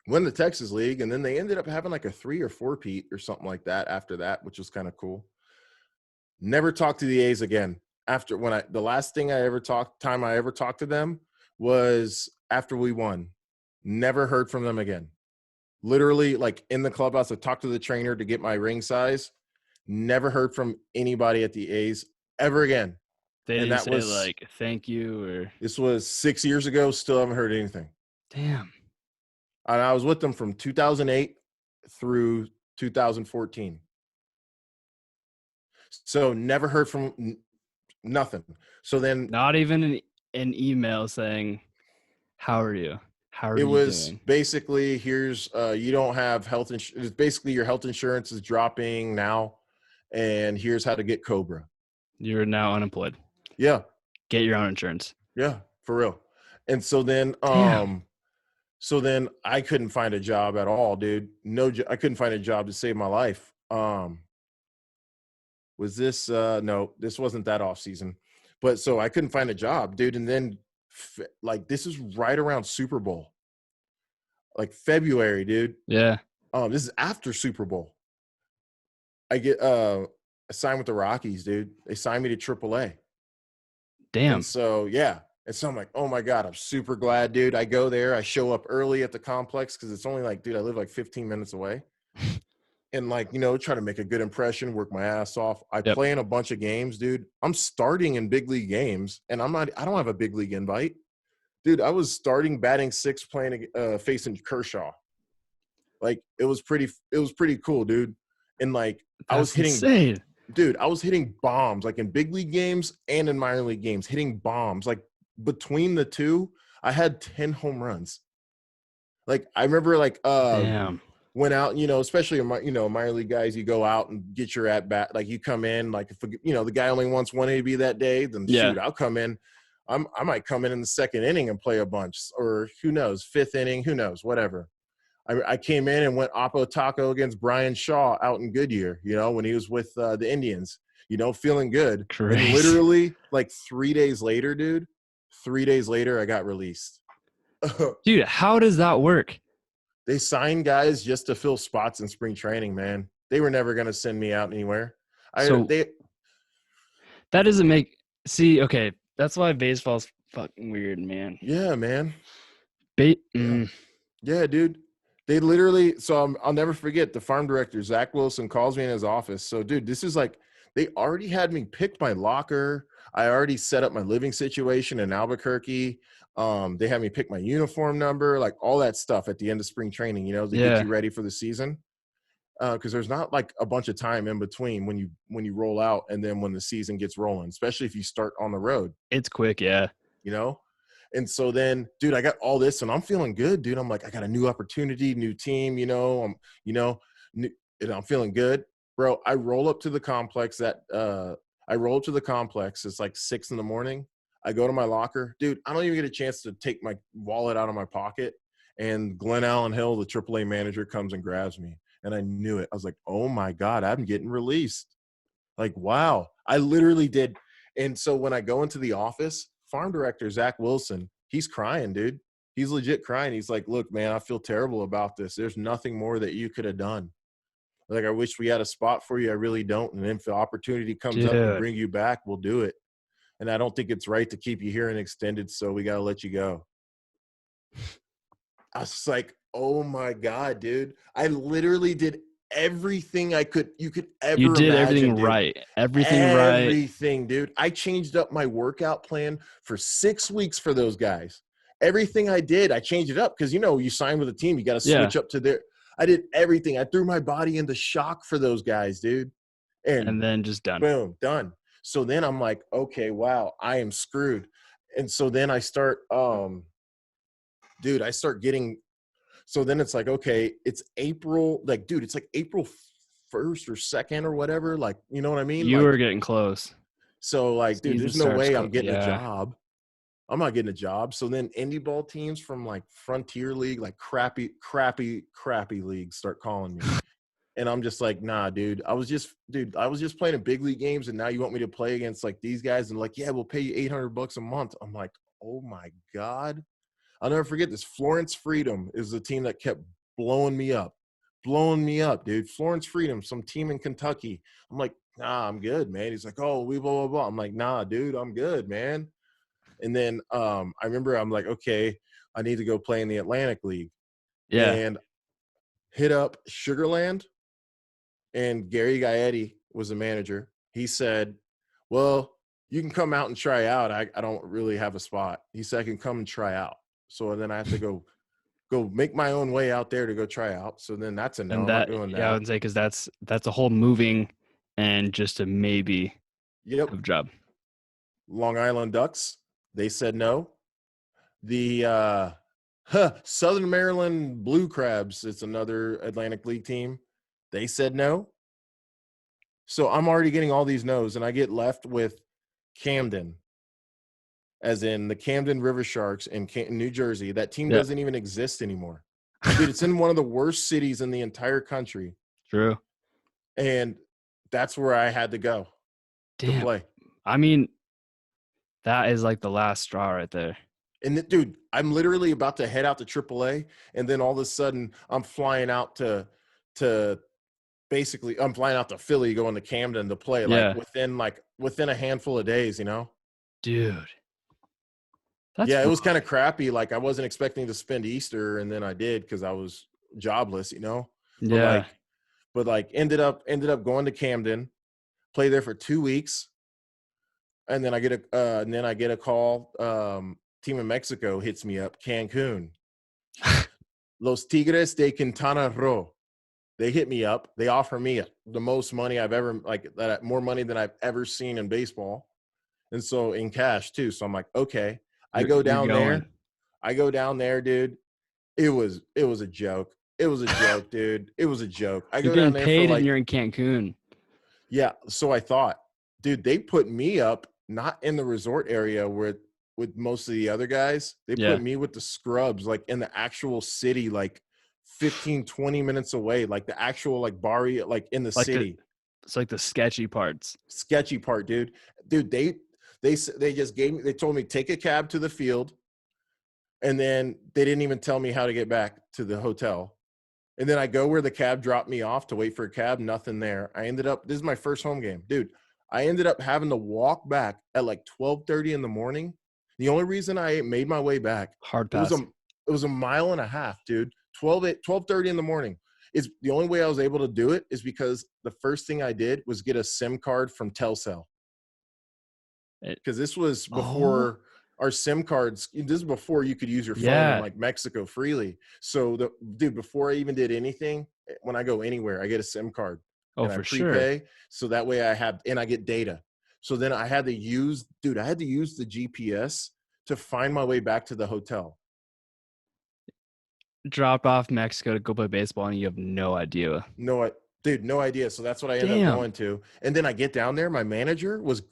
won the Texas League, and then they ended up having like a 3 or 4-peat or something like that after that, which was kind of cool. Never talked to the A's again. After the last time I ever talked to them was after we won. Never heard from them again. Literally, like in the clubhouse, I talked to the trainer to get my ring size. Never heard from anybody at the A's ever again. They And didn't say like thank you or this was 6 years ago. Still haven't heard anything. damn. And I was with them from 2008 through 2014. So never heard from nothing. So then Not even an email saying, "How are you? How are it you was doing?" basically, here's you don't have health insurance. Basically, your health insurance is dropping now, and here's how to get Cobra. You're now unemployed. Yeah, Get your own insurance. yeah, for real. And Damn. so then I couldn't find a job at all, dude. No, I couldn't find a job to save my life. Was this no, this wasn't that off season, but so I couldn't find a job, dude. And then like this is right around Super Bowl, like February, dude. Yeah. This is after Super Bowl. I get signed with the Rockies, dude. They signed me to AAA. And Damn. so yeah. And so I'm like, oh my God, I'm super glad, dude. I go there, I show up early at the complex because it's only like, dude, I live like 15 minutes away. And like, try to make a good impression, work my ass off. I Yep. play in a bunch of games, dude. I'm starting in big league games, and I don't have a big league invite. Dude, I was starting batting sixth playing facing Kershaw. Like it was pretty cool, dude. And like I was That's hitting insane. dude, I was hitting bombs like in big league games and in minor league games, hitting bombs. Like between the two, I had 10 home runs. Like I remember like Damn. went out, especially minor league guys, you go out and get your at bat. Like you come in, like if the guy only wants one AB that day, then Yeah. shoot, I'll come in. I might come in the second inning and play a bunch, or who knows, fifth inning, who knows, whatever. I came in and went Oppo Taco against Brian Shaw out in Goodyear, when he was with the Indians, feeling good. And Crazy. literally like 3 days later, dude, 3 days later, I got released. Dude, how does that work? They signed guys just to fill spots in spring training, man. They were never going to send me out anywhere. So that doesn't make okay. That's why baseball's fucking weird, man. Yeah, man. Yeah. Yeah, dude. They literally, so I'll never forget the farm director, Zach Wilson, calls me in his office. So, dude, this is like, they already had me pick my locker. I already set up my living situation in Albuquerque. They had me pick my uniform number, like all that stuff at the end of spring training, to get you ready for the season. Because there's not like a bunch of time in between when you roll out and then when the season gets rolling, especially if you start on the road. It's quick, yeah. And so then, dude, I got all this and I'm feeling good, dude. I'm like, I got a new opportunity, new team, and I'm feeling good. Bro, I roll up to the complex It's like 6 a.m. I go to my locker. Dude, I don't even get a chance to take my wallet out of my pocket. And Glenn Allen Hill, the AAA manager, comes and grabs me. And I knew it. I was like, oh my God, I'm getting released. Like, wow. I literally did. And so when I go into the office, farm director Zach Wilson, he's crying, dude. He's legit crying. He's like, look, man, I feel terrible about this. There's nothing more that you could have done. Like, I wish we had a spot for you. I really don't. And if the opportunity comes up to bring you back, we'll do it. And I don't think it's right to keep you here and extended, so we got to let you go. I was just like, oh my God, dude. I literally did everything you could ever You did imagine, everything dude. right. Everything, dude. I changed up my workout plan for 6 weeks for those guys. Everything I did, I changed it up because you sign with a team, you got to switch up to their. I did everything. I threw my body into shock for those guys, dude. And then just done. Boom, done. So then I'm like, okay, wow, I am screwed. And so then I start getting. So then it's like, okay, it's April. Like, dude, it's like April 1st or 2nd or whatever. Like, you know what I mean? You like, were getting close. So like, dude, there's no way I'm getting a job. I'm not getting a job. So then indie ball teams from like Frontier League, like crappy leagues start calling me. And I'm just like, nah, dude. I was just playing in big league games, and now you want me to play against like these guys? And like, yeah, we'll pay you $800 a month. I'm like, oh my God. I'll never forget this. Florence Freedom is the team that kept blowing me up, dude. Florence Freedom, some team in Kentucky. I'm like, nah, I'm good, man. He's like, oh, we blah, blah, blah. I'm like, nah, dude, I'm good, man. And then I remember I'm like, okay, I need to go play in the Atlantic League. Yeah. And hit up Sugarland. And Gary Gaetti was the manager. He said, well, you can come out and try out. I don't really have a spot. He said, I can come and try out. So then I have to go make my own way out there to go try out. So then that's a no. I'm not doing that. Yeah, I would say because that's a whole moving and just a maybe Yep. have a job. Long Island Ducks, they said no. The Southern Maryland Blue Crabs, it's another Atlantic League team. They said no. So I'm already getting all these no's, and I get left with Camden, as in the Camden River Sharks in New Jersey. That team Yeah, doesn't even exist anymore. Dude, it's in one of the worst cities in the entire country. true. And that's where I had to go to Damn. play. I mean, that is like the last straw right there. And dude, I'm literally about to head out to AAA, and then all of a sudden I'm flying out to basically I'm flying out to Philly, going to Camden to play Yeah, within a handful of days, you know? dude, that's Yeah, it was rough. kind of crappy. Like I wasn't expecting to spend Easter, and then I did because I was jobless, you know? But Yeah, like ended up going to Camden, play there for 2 weeks, and then I get a call. Team in Mexico hits me up, Cancun, Los Tigres de Quintana Roo. They hit me up. They offer me the most money I've ever more money than I've ever seen in baseball, and so in cash too. So I'm like, okay. I go you're down going. there. I go down there, dude. It was a joke. It was a joke, dude. It was a joke. I You're go down getting there for paid and like, you're in Cancun. yeah. So I thought, dude, they put me up not in the resort area where with most of the other guys. They Yeah, put me with the scrubs, like in the actual city, like 15, 20 minutes away, like the actual like bar, like in the like city. it's like the sketchy parts. Sketchy part, dude. Dude, they just gave me. They told me take a cab to the field, and then they didn't even tell me how to get back to the hotel. And then I go where the cab dropped me off to wait for a cab. Nothing there. I ended up. This is my first home game, dude. I ended up having to walk back at like 12:30 in the morning. The only reason I made my way back, Hard it was a pass. it was a mile and a half, dude. 12:30 in the morning. Is the only way I was able to do it is because the first thing I did was get a SIM card from Telcel, It, because this was oh, before our SIM cards. This is before you could use your phone in yeah. like Mexico freely. So dude, before I even did anything, when I go anywhere, I get a SIM card Oh, and I for sure. prepay. So that way I get data. So then I had to use the GPS to find my way back to the hotel. Drop off Mexico to go play baseball and you have no idea. No idea. So that's what I ended up Damn. going to. And then I get down there. My manager was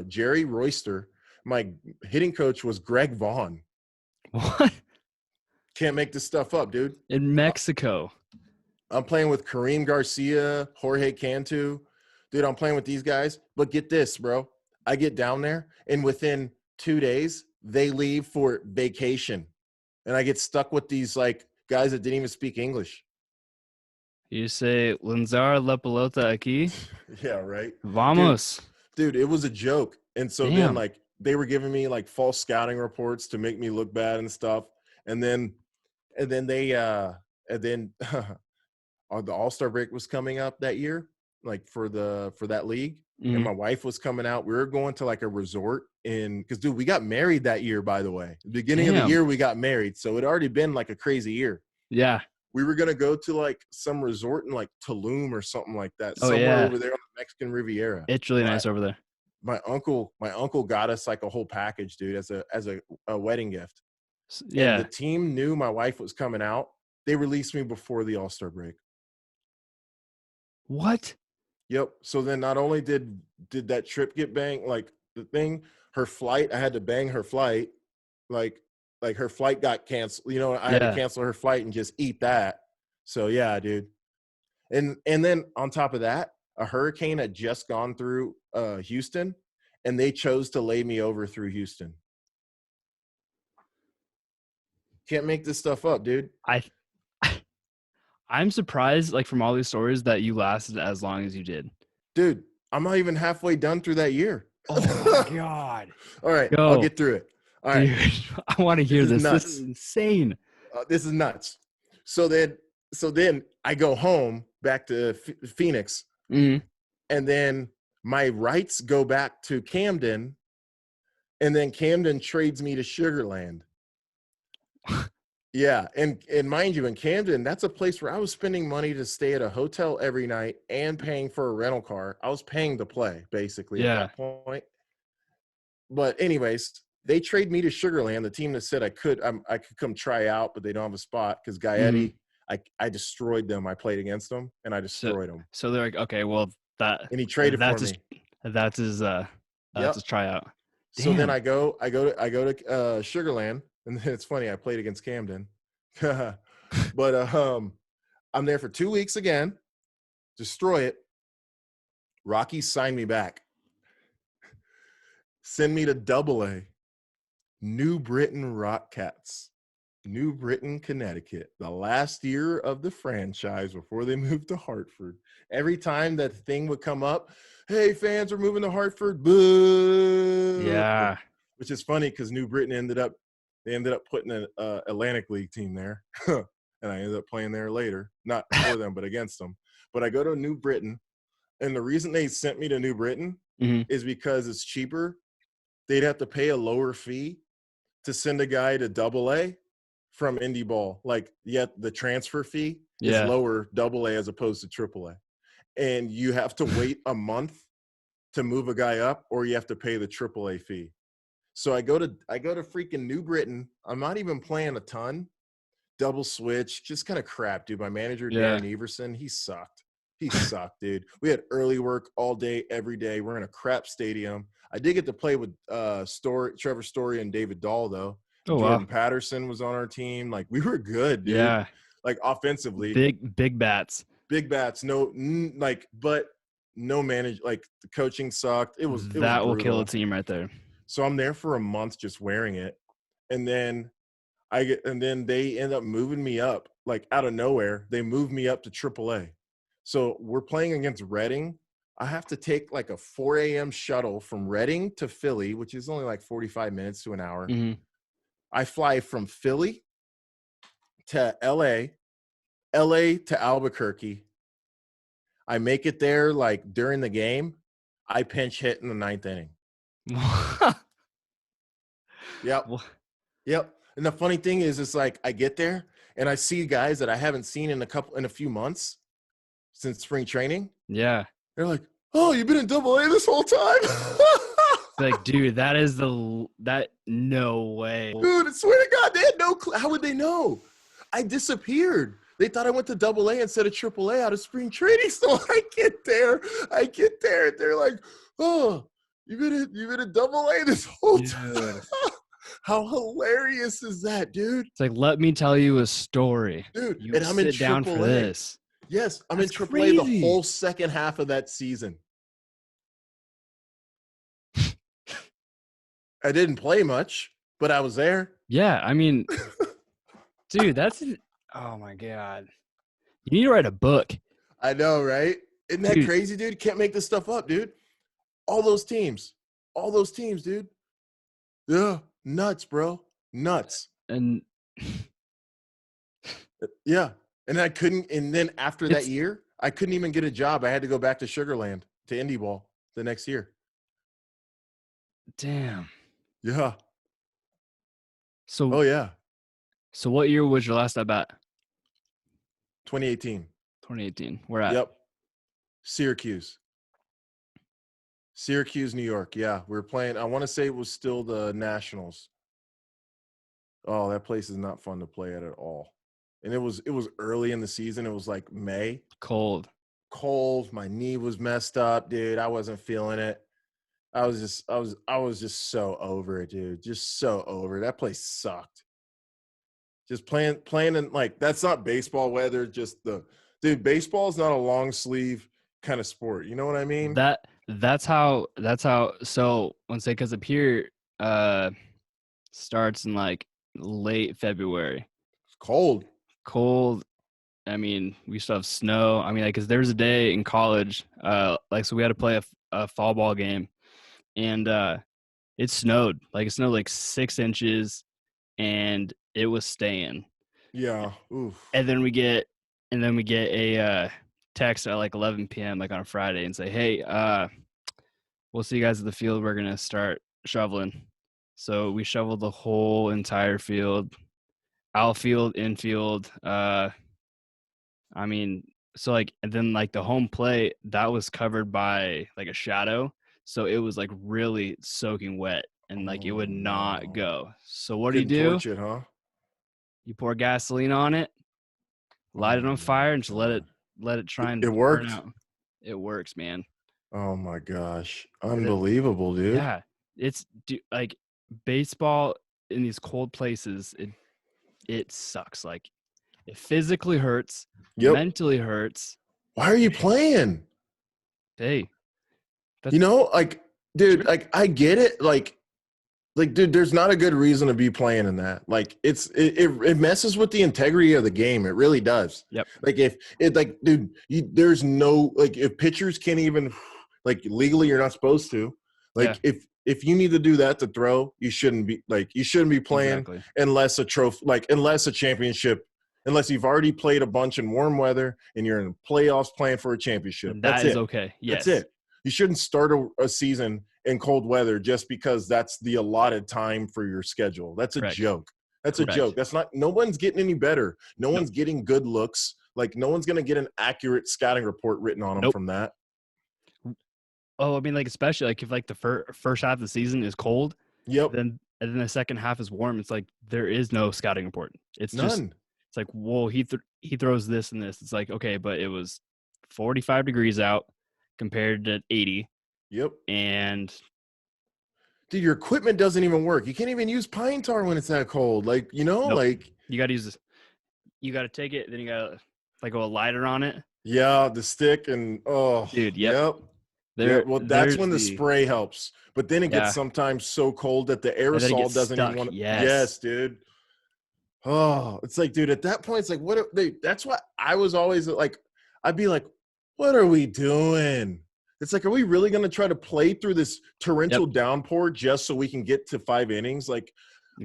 Jerry Royster. My hitting coach was Greg Vaughn. What? Can't make this stuff up, dude. In Mexico. I'm playing with Kareem Garcia, Jorge Cantu. Dude, I'm playing with these guys. But get this, bro. I get down there, and within 2 days, they leave for vacation. And I get stuck with these like guys that didn't even speak English. You say, Lanzar la pelota aquí. Yeah, right. Dude, Vamos. it was a joke. And so then Damn. like they were giving me like false scouting reports to make me look bad and stuff. And then and then they and then the All-Star break was coming up that year, like for that league. And Mm. my wife was coming out. We were going to like a resort because dude, we got married that year, by the way. The beginning of the Damn. year we got married. So it already been like a crazy year. Yeah. We were gonna go to like some resort in like Tulum or something like that, Oh, somewhere yeah. over there on the Mexican Riviera. It's really My nice over there. my uncle got us like a whole package, dude, as a wedding gift. And the Yeah. team knew my wife was coming out. They released me before the All-Star break. What? Yep. So then not only did that trip get banged, like the thing, her flight, I had to bang her flight. Like her flight got canceled. You know, I had to Yeah. cancel her flight and just eat that. So yeah, dude. And then on top of that, a hurricane had just gone through Houston, and they chose to lay me over through Houston. Can't make this stuff up, dude. I I'm surprised, like from all these stories, that you lasted as long as you did. Dude, I'm not even halfway done through that year. Oh my God. All right, I'll Go, get through it. All right, dude. I want to this hear is this. This is nuts. insane. This is nuts. So then I go home back to Phoenix, Mm. and then my rights go back to Camden, and then Camden trades me to Sugarland. Yeah, and mind you, in Camden, that's a place where I was spending money to stay at a hotel every night and paying for a rental car. I was paying to play basically at Yeah. that point. But anyways, they trade me to Sugarland, the team that said I could come try out, but they don't have a spot because Mhm. Gaetti, I destroyed them. I played against them and I So destroyed them. so they're like, "Okay, well, And he traded for that's his me. that's his, uh, that's Yep. his tryout." So then Damn. I go to Sugarland, and then it's funny. I played against Camden, but I'm there for 2 weeks again. Destroy it. Rockies signed me back. Send me to Double A, New Britain Rockcats, New Britain, Connecticut. The last year of the franchise before they moved to Hartford. Every time that thing would come up, hey fans, we're moving to Hartford. Boo! Yeah. Which is funny because New Britain ended up putting an Atlantic League team there, and I ended up playing there later, not for them but against them. But I go to New Britain, and the reason they sent me to New Britain Mhm. is because it's cheaper. They'd have to pay a lower fee to send a guy to Double A from indie ball. Like, yet the transfer fee is Yeah. lower Double A as opposed to Triple A, and you have to wait a month to move a guy up, or you have to pay the Triple A fee. So I go to freaking New Britain. I'm not even playing a ton. Double switch, just kind of crap, dude. My manager, Yeah. Darren Everson, he sucked. He sucked, dude. We had early work all day, every day. We're in a crap stadium. I did get to play with Trevor Story and David Dahl, though. Oh, wow. Jordan Patterson was on our team. Like, we were good, dude. Yeah. Like, offensively, Big bats. big bats, but no manage. Like, the coaching sucked. It was That will kill a brutal. team right there. So I'm there for a month just wearing it. And then they end up moving me up, like out of nowhere. They moved me up to AAA. So we're playing against Reading. I have to take like a 4 a.m. shuttle from Reading to Philly, which is only like 45 minutes to an hour. Mhm. I fly from Philly to LA to Albuquerque. I make it there like during the game. I pinch hit in the ninth inning. Yep. Wha Yep. And the funny thing is, it's like I get there and I see guys that I haven't seen in a few months since spring training. Yeah. They're like, "Oh, you've been in Double A this whole time." Like, dude, that is that no way. Dude, I swear to God, they had no clue. How would they know? I disappeared. They thought I went to Double A instead of Triple A out of spring training. So I get there, and they're like, "Oh, you've been in Double A this whole time." Dude. How hilarious is that, dude? It's like, let me tell you a story. Dude, You and I'm in sit down for Triple A. this. Yes, I'm in That's Triple A the crazy. whole second half of that season. I didn't play much, but I was there. Yeah, I mean, dude, oh my God. You need to write a book. I know, right? Isn't that Dude, crazy, dude? Can't make this stuff up, dude. All those teams, dude. Yeah, nuts, bro, nuts. and Yeah, and I couldn't. And then after that it's year, I couldn't even get a job. I had to go back to Sugarland to indie ball the next year. damn. Yeah. So Oh yeah. so what year was your last at bat? 2018. 2018. Where at? Yep. Syracuse, New York. Yeah, we were playing. I want to say it was still the Nationals. Oh, that place is not fun to play at all. And it was early in the season. It was like May. Cold. Cold. My knee was messed up, dude. I wasn't feeling it. I was just so over it, dude. Just so over it. That place sucked. Just playing in like that's not baseball weather. Just dude. Baseball is not a long sleeve kind of sport. You know what I mean? That's how so once because up here starts in like late February. It's cold. Cold. I mean, we still have snow. I mean, like, cause there was a day in college, like, so we had to play a fall ball game, and it snowed. Like, it snowed like 6 inches, and it was staying. Yeah. Oof. And then we get a text at like 11 p.m. like on a Friday and say, "Hey, we'll see you guys at the field. We're gonna start shoveling." So we shoveled the whole entire field. outfield, infield. I mean, so like, and then like the home plate that was covered by like a shadow, so it was like really soaking wet, and like it would Oh not no. go. So what Couldn't do? torch it, huh? You pour gasoline on it, light it Oh on my fire, and just god. let it try It and burn worked. out. It works, man. Oh my gosh. And then Unbelievable, dude. yeah, like baseball in these cold places. It sucks. Like it physically hurts, Yep. mentally hurts. Why are you playing? Hey, You that's know, like, dude, true. like I get it. Like, dude, there's not a good reason to be playing in that. Like, it messes with the integrity of the game. It really does. Yep. Like, if it, like, dude, there's no, like, if pitchers can't even, like, legally, you're not supposed to. Yeah. Like, if you need to do that to throw, you shouldn't be playing Exactly. unless a trophy, like, unless a championship, unless you've already played a bunch in warm weather and you're in the playoffs playing for a championship. And That's that is it. okay. That's Yes. it. You shouldn't start a season in cold weather just because that's the allotted time for your schedule. That's a Correct. joke. That's a Correct. joke. That's not, no one's getting any better. No Nope. one's getting good looks. Like, no one's going to get an accurate scouting report written on them Nope. from that. Oh, I mean, like especially like if like the first half of the season is cold, Yep. then and then the second half is warm. It's like there is no scouting report. It's just None. it's like, well, he throws this and this. It's like, okay, but it was 45 degrees out compared to 80, Yep. and Dude, your equipment doesn't even work. You can't even use pine tar when it's that cold. Like, nope. like, You got to use this. You got to take it, then you got to like go a lighter on it, yeah, the stick and, oh, dude. Yep. yep. Yeah, well, that's There's when the the spray helps. But then it gets yeah, sometimes so cold that the and then it aerosol gets doesn't even stuck. want to. Yes. Yes, dude. Oh, it's like, dude, at that point, it's like, that's what I was always like. I'd be like, what are we doing? It's like, are we really going to try to play through this Yep. torrential downpour just so we can get to 5 innings? Like,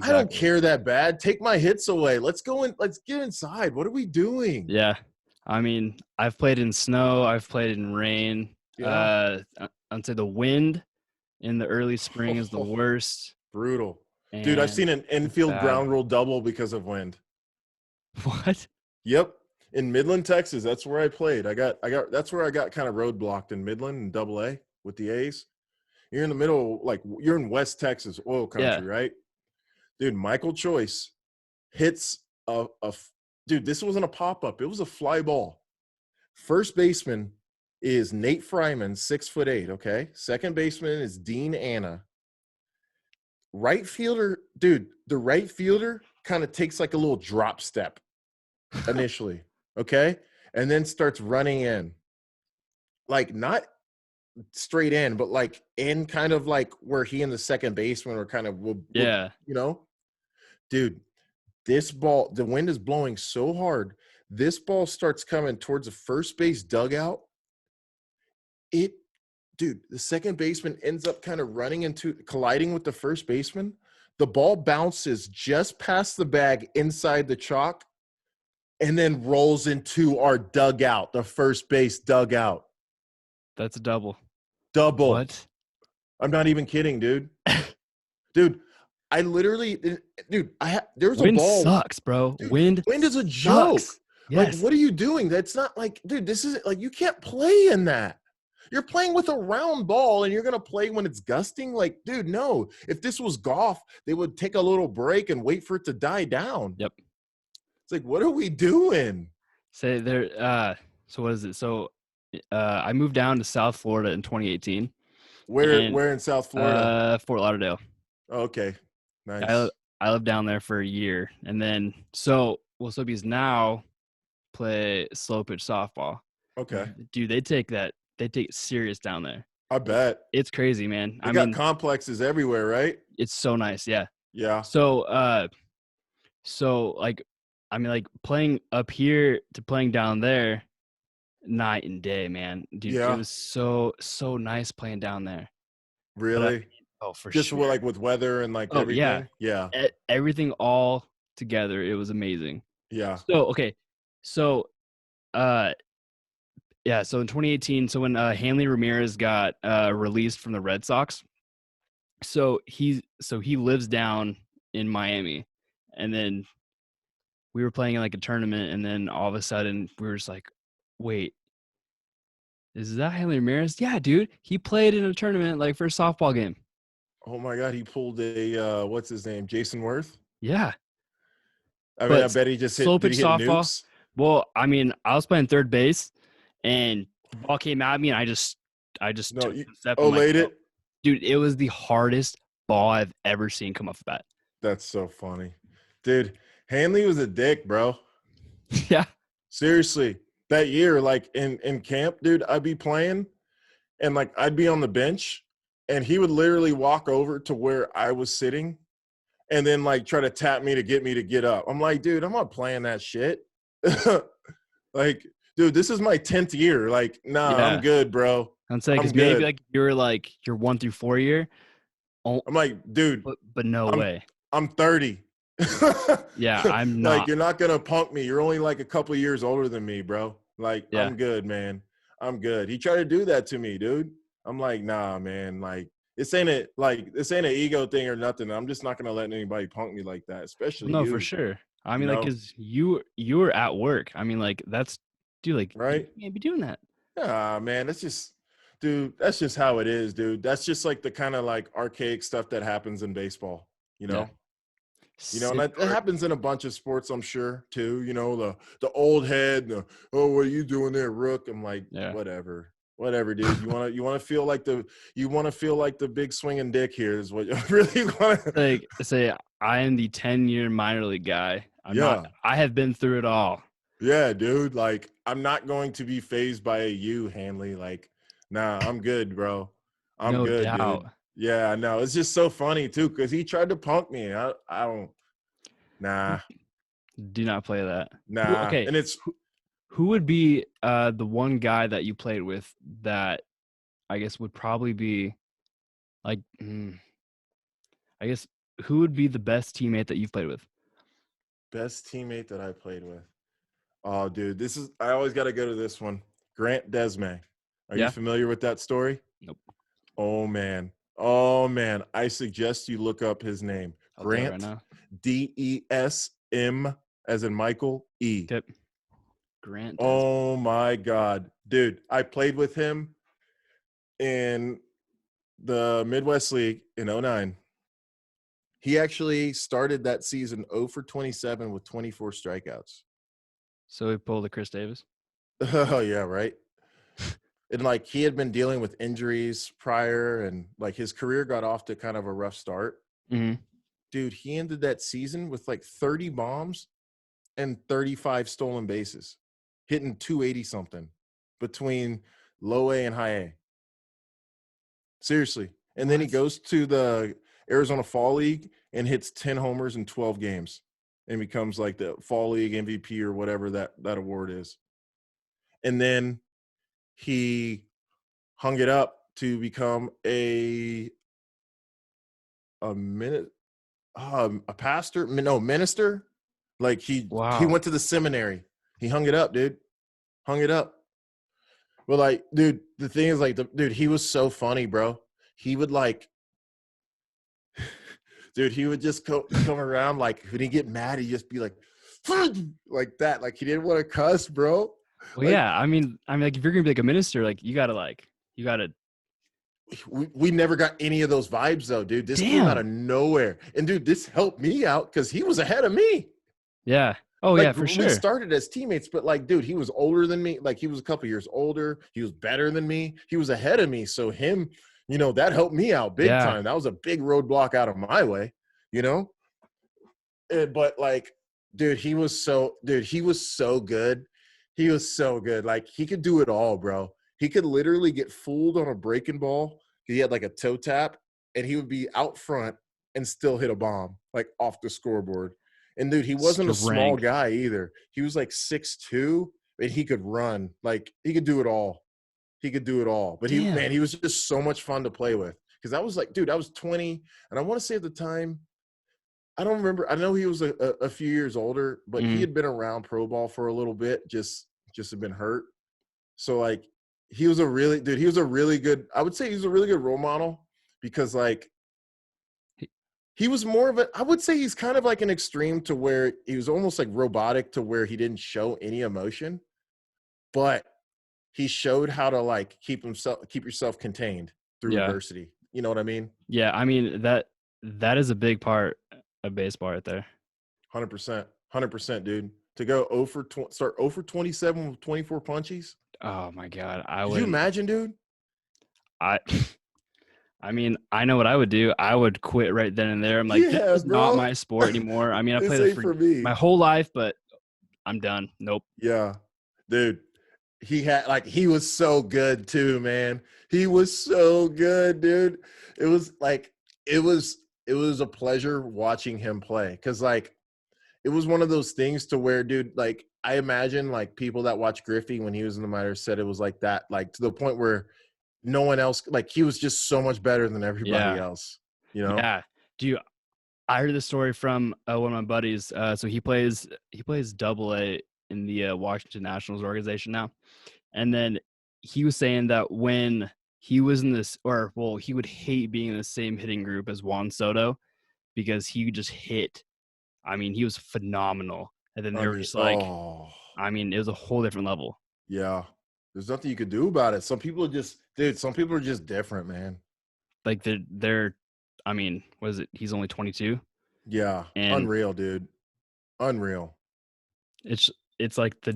I don't Exactly. care that bad. Take my hits away. Let's go in. Let's get inside. What are we doing? Yeah. I mean, I've played in snow, I've played in rain. Yeah. I'd say the wind in the early spring is the worst, Brutal. Dude, I've and seen an it's infield bad. ground rule double because of wind. What? Yep. In Midland, Texas, that's where I played. That's where I got kind of roadblocked in Midland and Double A with the A's. You're in the middle, like you're in West Texas, oil Yeah. country, right? Dude, Michael Choice hits dude, this wasn't a pop-up. It was a fly ball. First baseman is Nate Fryman, 6'8", okay? Second baseman is Dean Anna. Right fielder, dude, the right fielder kind of takes like a little drop step initially, okay? And then starts running in. Like not straight in, but like in kind of like where he and the second baseman are kind of will Yeah. you know? Dude, this ball, the wind is blowing so hard. This ball starts coming towards the first base dugout. Dude, the second baseman ends up kind of colliding with the first baseman. The ball bounces just past the bag inside the chalk and then rolls into our dugout, the first base dugout. That's a double. Double. What? I'm not even kidding, dude. Dude, I literally, dude, there's a Wind ball. sucks, bro. Dude, Wind wind is a joke. sucks. Like, Yes. what are you doing? That's not like, dude, this isn't like, you can't play in that. You're playing with a round ball and you're going to play when it's gusting? Like, dude, no. If this was golf, they would take a little break and wait for it to die down. Yep. It's like, what are we doing? Say there so what is it? So I moved down to South Florida in 2018, and Where in South Florida? Fort Lauderdale. Oh, okay. I Nice. I lived down there for a year, and then so Sobeys now play slow pitch softball. Okay. Dude, they take it serious down there. I bet. It's crazy, man. They I got mean, complexes everywhere, right? it's so nice. Yeah. Yeah. So like, I mean, like playing up here to playing down there, night and day, man. Dude, it Yeah. was so nice playing down there. But I Really? mean, oh, for Just sure. like with weather and like Oh yeah, everything? Yeah. everything all together. It was amazing. Yeah. So okay, so uh, yeah. So in 2018, so when Hanley Ramirez got released from the Red Sox, so he lives down in Miami, and then we were playing in like a tournament, and then all of a sudden we were just like, wait, is that Hanley Ramirez? Yeah, dude. He played in a tournament like for a softball game. Oh my God, he pulled a what's his name? Jason Worth? Yeah. I mean, I But bet he just slow did pitch he hit softball. nukes? Well, I mean, I was playing third base and the ball came at me and I just No, took you a step. I'm like, laid no. it. Dude, it was the hardest ball I've ever seen come off the bat. That's so funny. Dude, Hanley was a dick, bro. Yeah. Seriously. That year, like in camp, dude, I'd be playing and like I'd be on the bench and he would literally walk over to where I was sitting and then like try to tap me to get up. I'm like, dude, I'm not playing that shit. Like, dude, this is my 10th year. Like, nah, I'm Yeah. good, bro. I'm saying I'm because maybe good. like you're like your 1 through 4 year. Oh, I'm like, dude, but no I'm way. I'm 30. Yeah, I'm Like, not. you're not gonna punk me. You're only like a couple years older than me, bro. Like, Yeah. I'm good, man. I'm good. He tried to do that to me, dude. I'm like, nah, man. Like, this ain't an ego thing or nothing. I'm just not gonna let anybody punk me like that, Well, especially no, for you. sure. I You mean, like, know, cause you were at work. I mean, like that's dude, like you right? can't be doing that. Ah, man, that's just, dude. That's just how it is, dude. That's just like the kind of like archaic stuff that happens in baseball. You Yeah. know, and Sit that or happens in a bunch of sports, I'm sure, too. The old head, oh, what are you doing there, Rook? I'm like, yeah. whatever, dude. You want to feel like the big swinging dick here is what you really want. Like say I am the 10-year minor league guy. I'm not. Yeah, I have been through it all. yeah, dude. Like, I'm not going to be phased by you, Hanley. Like, nah, I'm good, bro. I'm No good, doubt. dude. Yeah, I know. It's just so funny too, because he tried to punk me. I don't. Nah, Do not play that. Who? nah. Okay. And it's Who would be the one guy that you played with that I guess would probably be like I guess who would be the best teammate that you've played with? best teammate that I played with. Oh, dude, I always got to go to this one. Grant Desmay. Are you Yeah. familiar with that story? Nope. Oh, man. Oh, man. I suggest you look up his name. I'll do that right Grant, now. DESM, as in Michael, E. Tip. Grant Des. Oh, my God. Dude, I played with him in the Midwest League in '09. He actually started that season 0 for 27 with 24 strikeouts. So we pulled the Chris Davis. Oh, yeah, right. And like he had been dealing with injuries prior and like his career got off to kind of a rough start. Mm-hmm. Dude, he ended that season with like 30 bombs and 35 stolen bases, hitting 280 something between low A and high A. Seriously. And then he What? goes to the Arizona Fall League and hits 10 homers in 12 games and becomes like the Fall League MVP or whatever that award is. And then he hung it up to become a minute a pastor, no, minister. Like he Wow. went to the seminary. He hung it up, dude. Hung it up. But like, dude, the thing is like dude, he was so funny, bro. He would like dude, he would just come around like when he get mad, he'd just be like like that. Like he didn't want to cuss, bro. Well, Like yeah. I mean, like if you're gonna be like a minister, like you gotta. we never got any of those vibes though, dude. This came out of Damn. nowhere. And dude, this helped me out because he was ahead of me. Yeah. Oh Like yeah, for we sure. started as teammates, but like, dude, he was older than me. Like he was a couple years older. He was better than me. He was ahead of me. So him, that helped me out big Yeah. time. That was a big roadblock out of my way, you know? But like, dude, he was so good. He was so good. Like he could do it all, bro. He could literally get fooled on a breaking ball. He had like a toe tap and he would be out front and still hit a bomb like off the scoreboard. And dude, he wasn't a small Strength. guy either. He was like 6'2", and he could run. Like he could do it all. He could do it all. But Damn. he was just so much fun to play with. Because I was like, dude, I was 20, and I want to say at the time, I don't remember. I know he was a few years older, but he Mm. had been around pro ball for a little bit, just had been hurt. So like he was a really good, I would say he was a really good role model because like He, he was more of a, I would say he's kind of like an extreme to where he was almost like robotic to where he didn't show any emotion, but he showed how to like keep yourself contained through Yeah. adversity. You know what I mean? Yeah, I mean, that is a big part of baseball right there. 100%. 100%, dude. To go 0 for start 0 for 27 with 24 punchies. Oh my god, Could you imagine, dude? I I mean, I know what I would do. I would quit right then and there. I'm like, this Yeah, is not bro. my sport anymore. I mean, I This played it ain't for for my me. whole life, but I'm done. Nope. Yeah. Dude, he was so good too, man. He was so good, dude. It was like it was it was a pleasure watching him play cuz like it was one of those things to where, dude, like I imagine like people that watch Griffey when he was in the minors said it was like that, like to the point where no one else, like he was just so much better than everybody Yeah. else, you know? Yeah. Do you I heard the story from one of my buddies. So he plays double A in the Washington Nationals organization now. And then he was saying that when he was in this, or well, he would hate being in the same hitting group as Juan Soto because he just hit. I mean, he was phenomenal. And then I they were mean, just like, oh, I mean, it was a whole different level. yeah. There's nothing you could do about it. Some people are just, dude, some people are just different, man. Like they're I mean, what is it? He's only 22, Yeah. and Unreal, dude. Unreal. it's it's like the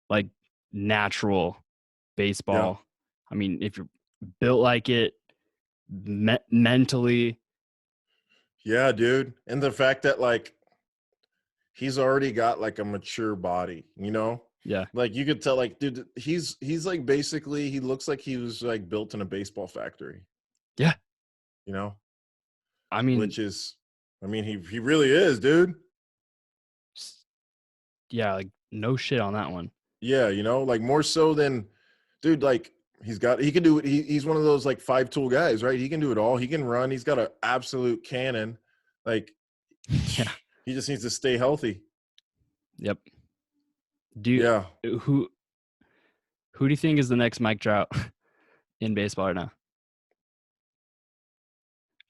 like natural Yeah. baseball. I mean, if you're built like it, mentally, Yeah, dude. And the fact that like he's already got like a mature body, you know? yeah, Like you could tell, like, dude, he's like basically he looks like he was like built in a baseball factory, yeah. you know, I mean, which is, I mean, he really is, dude. s- yeah, like no shit on that one. Yeah, you know, like more so than, dude, like he can do it. He's one of those like 5 tool guys, right? He can do it all. He can run. He's got an absolute cannon. Like Yeah, he just needs to stay healthy. yep. Do you, Yeah, who who do you think is the next Mike Trout in baseball right now?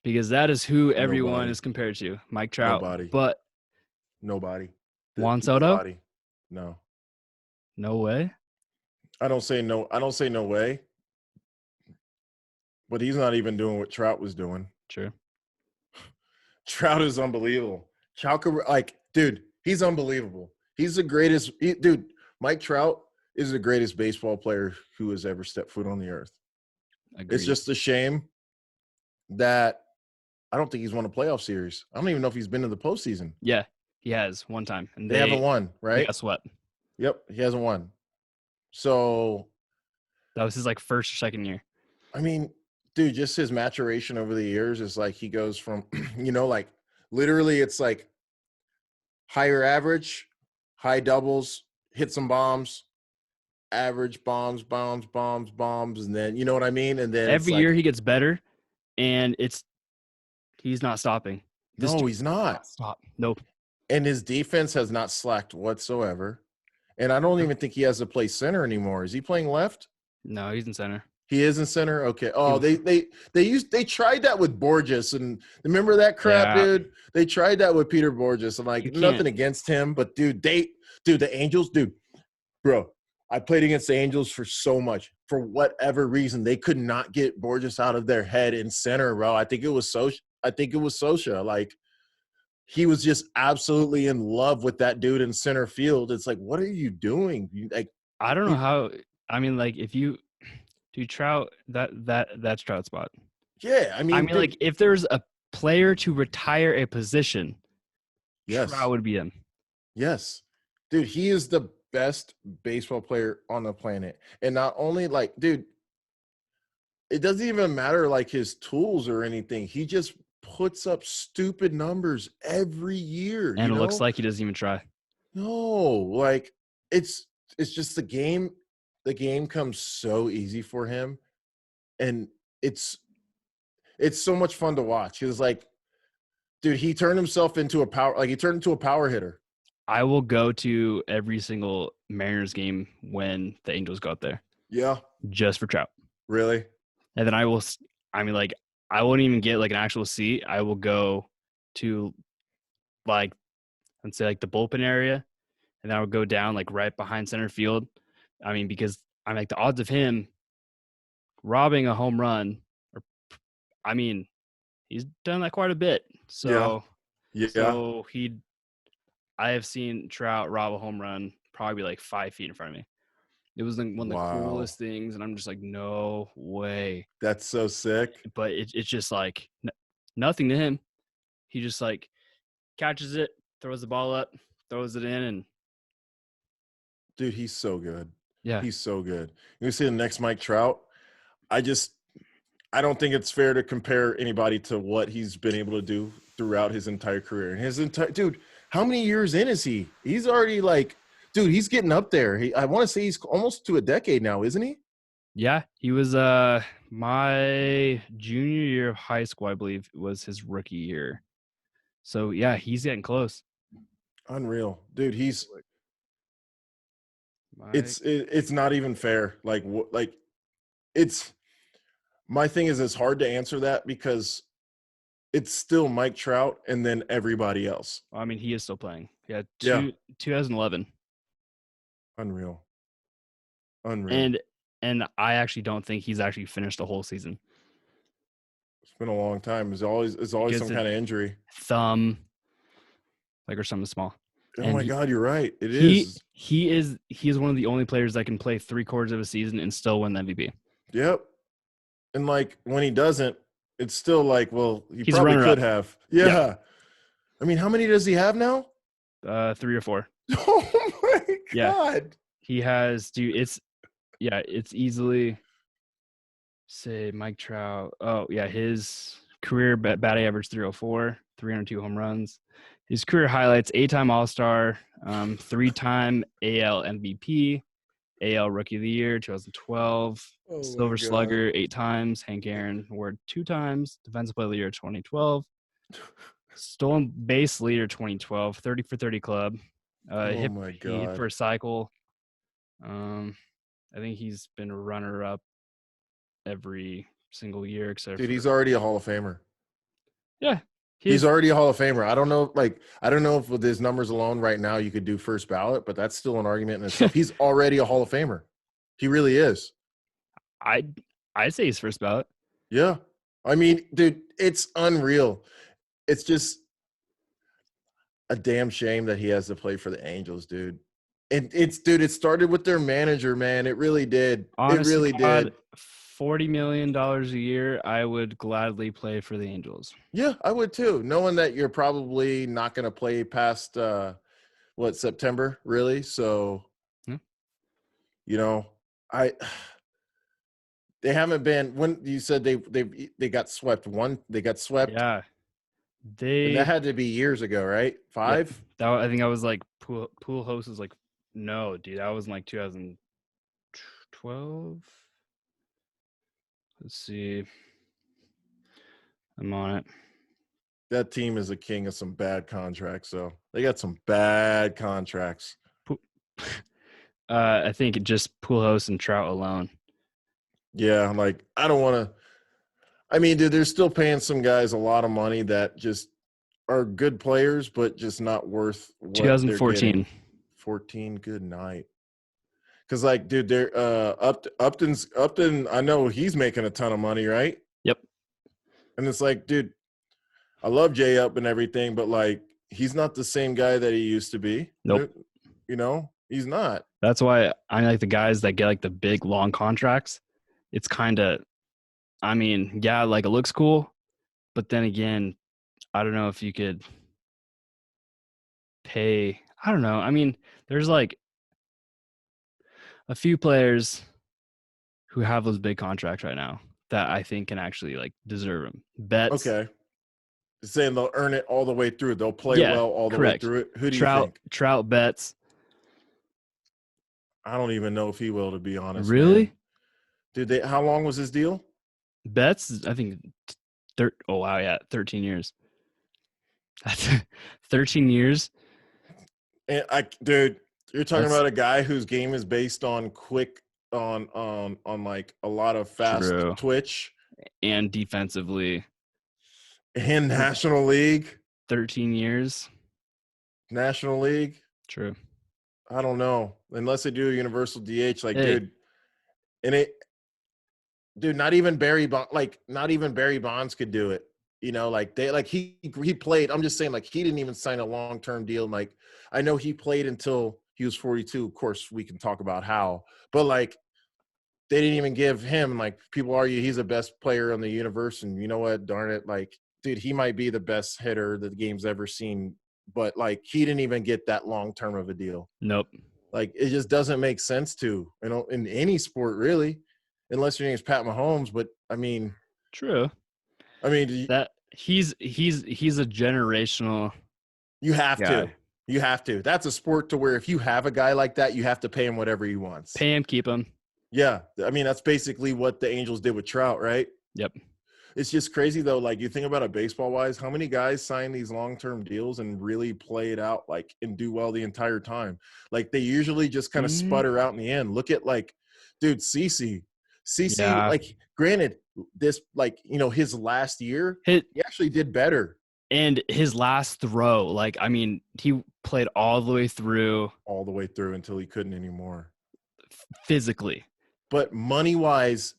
Because that is who everyone nobody, is compared to, Mike Trout. nobody, But nobody, Juan Soto, nobody. No, no way. I don't say no. I don't say no way. But he's not even doing what Trout was doing. Sure. Trout is unbelievable. Trout could, like, dude, he's unbelievable. He's the greatest. Dude, Mike Trout is the greatest baseball player who has ever stepped foot on the earth. It's Agreed. just a shame that I don't think he's won a playoff series. I don't even know if he's been to the postseason. Yeah, he has one time, and They haven't won, they right? got swept. Yep, he hasn't won. So, That was his like first or second year. I mean, dude, just his maturation over the years is like he goes from, like literally it's like higher average, high doubles, hit some bombs, average bombs, bombs, bombs, bombs, and then you know what I mean? And then it's Every year like, he gets better, and he's not stopping. This no, dude he's will not not. stop. Nope. And his defense has not slacked whatsoever. And I don't even think he has to play center anymore. Is he playing left? No, he's in center. He is in center. Okay. He Oh, will. they tried that with Borges, and remember that crap, Yeah, dude. They tried that with Peter Borges. I'm you like, can't. nothing against him, but dude, the Angels, dude, bro. I played against the Angels for so much. For whatever reason, they could not get Borges out of their head in center, bro. I think it was Socha. Like he was just absolutely in love with that dude in center field. It's like, what are you doing? Like, I don't know dude, how. I mean, like if you do Trout, that's Trout spot. yeah. I I mean, mean, like dude, if there's a player to retire a position, Trout yes. would be him. Yes. Dude, he is the best baseball player on the planet. And not only like, dude, it doesn't even matter like his tools or anything. He just puts up stupid numbers every year, And you it looks know? like he doesn't even try. No, like it's just the game. The game comes so easy for him. And it's so much fun to watch. He was like, dude, he turned himself into he turned into a power hitter. I will go to every single Mariners game when the Angels go out there Yeah. just for Trout. Really? And then I mean, like, I won't even get like an actual seat. I will go to like, let's say like the bullpen area, and then I would go down like right behind center field. I mean, because I'm like the odds of him robbing a home run, or I mean, he's done that quite a bit. Yeah. So, Yeah. so he, I have seen Trout rob a home run probably like 5 feet in front of me. It was like one of the Wow. coolest things, and I'm just like, no way. That's so sick. But it's just like nothing to him. He just like catches it, throws the ball up, throws it in, and Dude, he's so good. yeah, He's so good. You see the next Mike Trout? I just I don't think it's fair to compare anybody to what he's been able to do throughout his entire career. And his entire dude, how many years in is he? He's already like, dude, he's getting up there. I want to say he's almost to a decade now, isn't he? yeah. He was my junior year of high school, I believe, was his rookie year. So yeah, he's getting close. Unreal, dude. He's My it's not even fair. Like it's my thing is it's hard to answer that because it's still Mike Trout and then everybody else. I mean, he is still playing. Yeah, Yeah, 2011, unreal, unreal. and I actually don't think he's actually finished the whole season It's been a long time. It's always because some kind of injury. thumb, like or something small. Oh And my God, you're right. It he is. he is one of the only players that can play 3/4 of a season and still win the MVP. Yep. And like when he doesn't, it's still like, well, he He's a probably runner could up. have. Yeah, Yeah. I mean, how many does he have now? 3 or 4. Oh my Yeah, God. he has. Dude, it's easily say Mike Trout. Oh yeah, his career batting average 304, 302 home runs. His career highlights: 8-time All-Star, 3-time AL MVP, AL Rookie of the Year 2012, Oh my Silver God. Slugger 8 times, Hank Aaron Award 2 times, Defensive Player of the Year 2012, Stolen Base Leader 2012, 30 for 30 club, Oh my he hit for God. a cycle. Um, I think he's been a runner up every single year except Dude, for he's already a Hall of Famer. yeah. He's His already a Hall of Famer. I don't know if with his numbers alone right now you could do first ballot, but that's still an argument in itself. He's already a Hall of Famer. He really is. I'd say his first ballot. Yeah. I mean, dude, it's unreal. It's just a damn shame that he has to play for the Angels, dude. Dude, it started with their manager, man. It really did. It Honest to really God, did. $40 million a year, I would gladly play for the Angels. Yeah, I would too. Knowing that you're probably not going to play past September, really. So, Hmm? you know, I they haven't been when you said they got swept they got swept Yeah, and that they. had to be years ago, right? Yep. 5? I think I was like pool host was like, no, dude, that was in like 2012. Let's see, I'm on it. That team is a king of some bad contracts, so they got some bad contracts. I think it just pool host and Trout alone. Yeah, like I don't want to. I mean, dude, they're still paying some guys a lot of money that just are good players, but just not worth what they're 2014. getting. 14, good night. Because, like, dude, they're Upton. I know he's making a ton of money, right? Yep. And it's like, dude, I love Jay Up and everything, but like, he's not the same guy that he used to be. Nope. He's not. That's why I like the guys that get like the big long contracts. It's kind of, I mean, yeah, like it looks cool, but then again, I don't know if you could pay. I don't know. I mean, there's like a few players who have those big contracts right now that I think can actually like deserve them. Betts, Okay. Saying they'll earn it all the way through. They'll play yeah, well all the way correct. through it. Who do you think? Trout, Betts. I don't even know if he will, to be honest, man. Really? Dude, how long was his deal? Betts, I think. Oh wow, yeah, 13 years. That's 13 years. And dude, you're talking That's about a guy whose game is based on quick, on like a lot of fast true. twitch. and defensively. And For National League. 13 years. National League. True. I don't know. Unless they do a universal DH, like, Hey, dude, and dude, not even Barry Bonds could do it. Like he played. I'm just saying, like, he didn't even sign a long-term deal. And, like, I know he played until he was 42. Of course, we can talk about how, but, like, they didn't even give him, like, people argue he's the best player in the universe. And you know what? Darn it. Like, dude, he might be the best hitter that the game's ever seen. But, like, he didn't even get that long-term of a deal. nope. Like, it just doesn't make sense in any sport, really, unless your name's Pat Mahomes. But True. I mean, That he's a generational you have to. guy. You have to. That's a sport to where if you have a guy like that, you have to pay him whatever he wants. Pay him, keep him. Yeah. I mean, that's basically what the Angels did with Trout, right? Yep. It's just crazy, though. Like, you think about it baseball-wise, how many guys sign these long-term deals and really play it out, like, and do well the entire time? Like, they usually just kind of sputter out in the end. Look at, like, dude, CeCe, Yeah. like, granted, this, like, his last year, Hit he actually did better and his last throw, like, I mean, he played all the way through all the way through until he couldn't anymore. physically. But money-wise,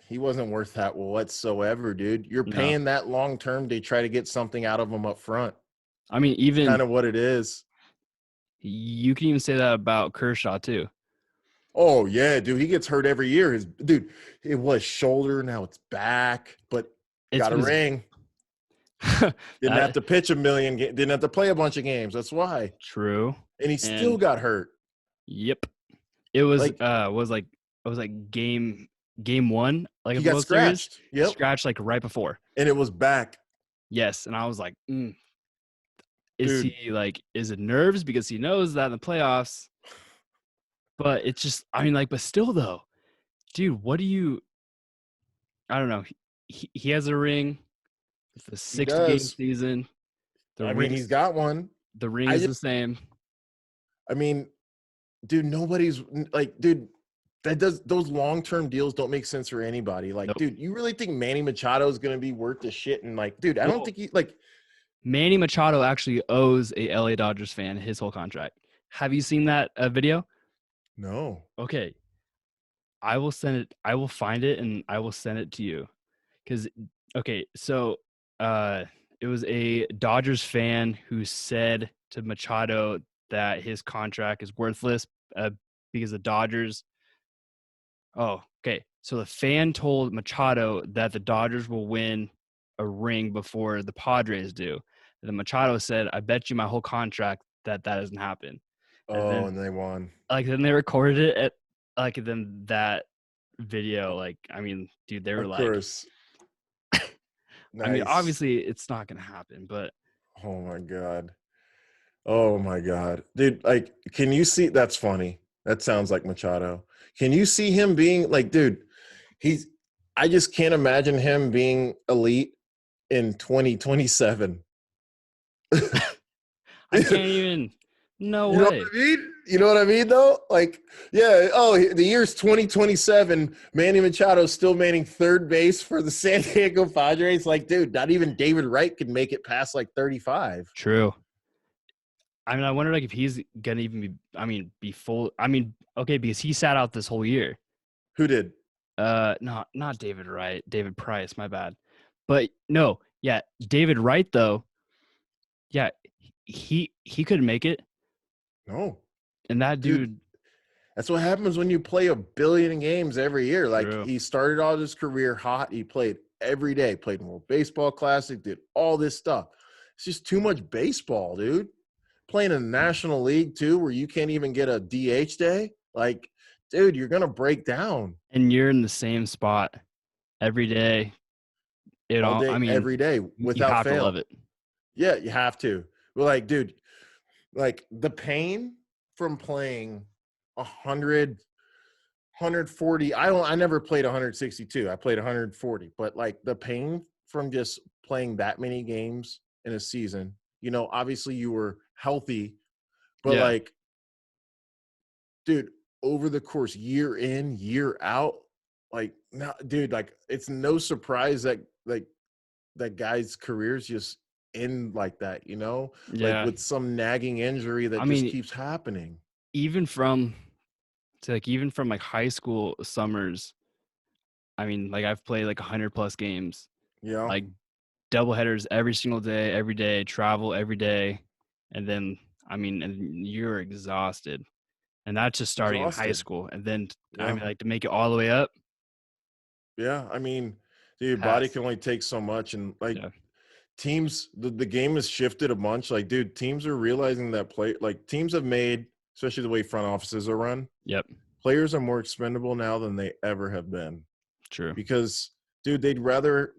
he wasn't worth that whatsoever, dude. You're No. paying that long-term to try to get something out of him up front. I mean, even Kind of what it is. you can even say that about Kershaw too. Oh, yeah, dude. He gets hurt every year. It was shoulder. Now it's back, but It's got a been ring. Didn't have that to pitch didn't have to play a bunch of games. That's why. true. And he still And got hurt. yep. It was Like, game one, like, he of the got World Series. scratched. Yep. Scratched like right before. And it was back. Yes. And I was like, is Dude, he like, is it nerves because he knows that in the playoffs? But it's just, I mean, like, but still though, dude, I don't know. He has a ring. It's a he 60-game does. season. I mean, he's got one. The ring I is just the same. I mean, dude, nobody's like, dude, those long-term deals don't make sense for anybody. Like, Nope. dude, you really think Manny Machado is going to be worth the shit? And, like, dude, I don't Well, think he, like, Manny Machado actually owes a LA Dodgers fan his whole contract. Have you seen that video? no. Okay, I will send it. I will find it and I will send it to you. Because okay, so it was a Dodgers fan who said to Machado that his contract is worthless because the Dodgers. Oh, okay. So the fan told Machado that the Dodgers will win a ring before the Padres do. And then Machado said, "I bet you my whole contract that doesn't happen." And Oh, then, and they won. like, then they recorded it at, like, then that video, like, I mean, dude, they were Of like, course. I mean, Nice. obviously it's not gonna happen, but Oh my God. Oh my God. Dude, like, can you see that's funny. That sounds like Machado. Can you see him being like, dude, he's I just can't imagine him being elite in 2027. I can't even. No You know what way. I mean? You know what I mean, though? Like, yeah. Oh, the year's 2027. Manny Machado still manning third base for the San Diego Padres. Like, dude, not even David Wright could make it past like 35. True. I mean, I wonder, like, if he's gonna even be. I mean, be full. I mean, okay, because he sat out this whole year. Who did? Not David Wright, David Price, my bad. But no, yeah, David Wright though, yeah, he couldn't make it. No, And that dude. dude, That's what happens when you play a billion games every year. Like, true. he started out his career hot. He played every day, played in World Baseball Classic, did all this stuff. It's just too much baseball, dude. Playing in the National League too, where you can't even get a DH day. Like, dude, you're gonna break down And you're in the same spot every day. It all all day, I mean, every day you without have to love fail. it. Yeah, you have to. But, like, dude, like, the pain from playing 100, 140. I never played 162. I played 140. But, like, the pain from just playing that many games in a season, obviously you were healthy, but, Yeah. like, dude, over the course, year in, year out, like, no, dude, like it's no surprise that that guy's careers just end like that, you know, like Yeah. with some nagging injury that I just mean, keeps happening. even from even from like high school summers, I mean, like I've played like 100 plus games, Yeah, like double headers every single day, every day, travel every day. And then, I mean, and you're exhausted. And that's just starting in high exhausted. school. And then, I Yeah, mean, like to make it all the way up, yeah. I mean, dude, body pass. can only take so much, and like Yeah. teams, the game has shifted a bunch. Like, dude, teams are realizing that teams have made, especially the way front offices are run, Yep. players are more expendable now than they ever have been. True. Because dude, they'd rather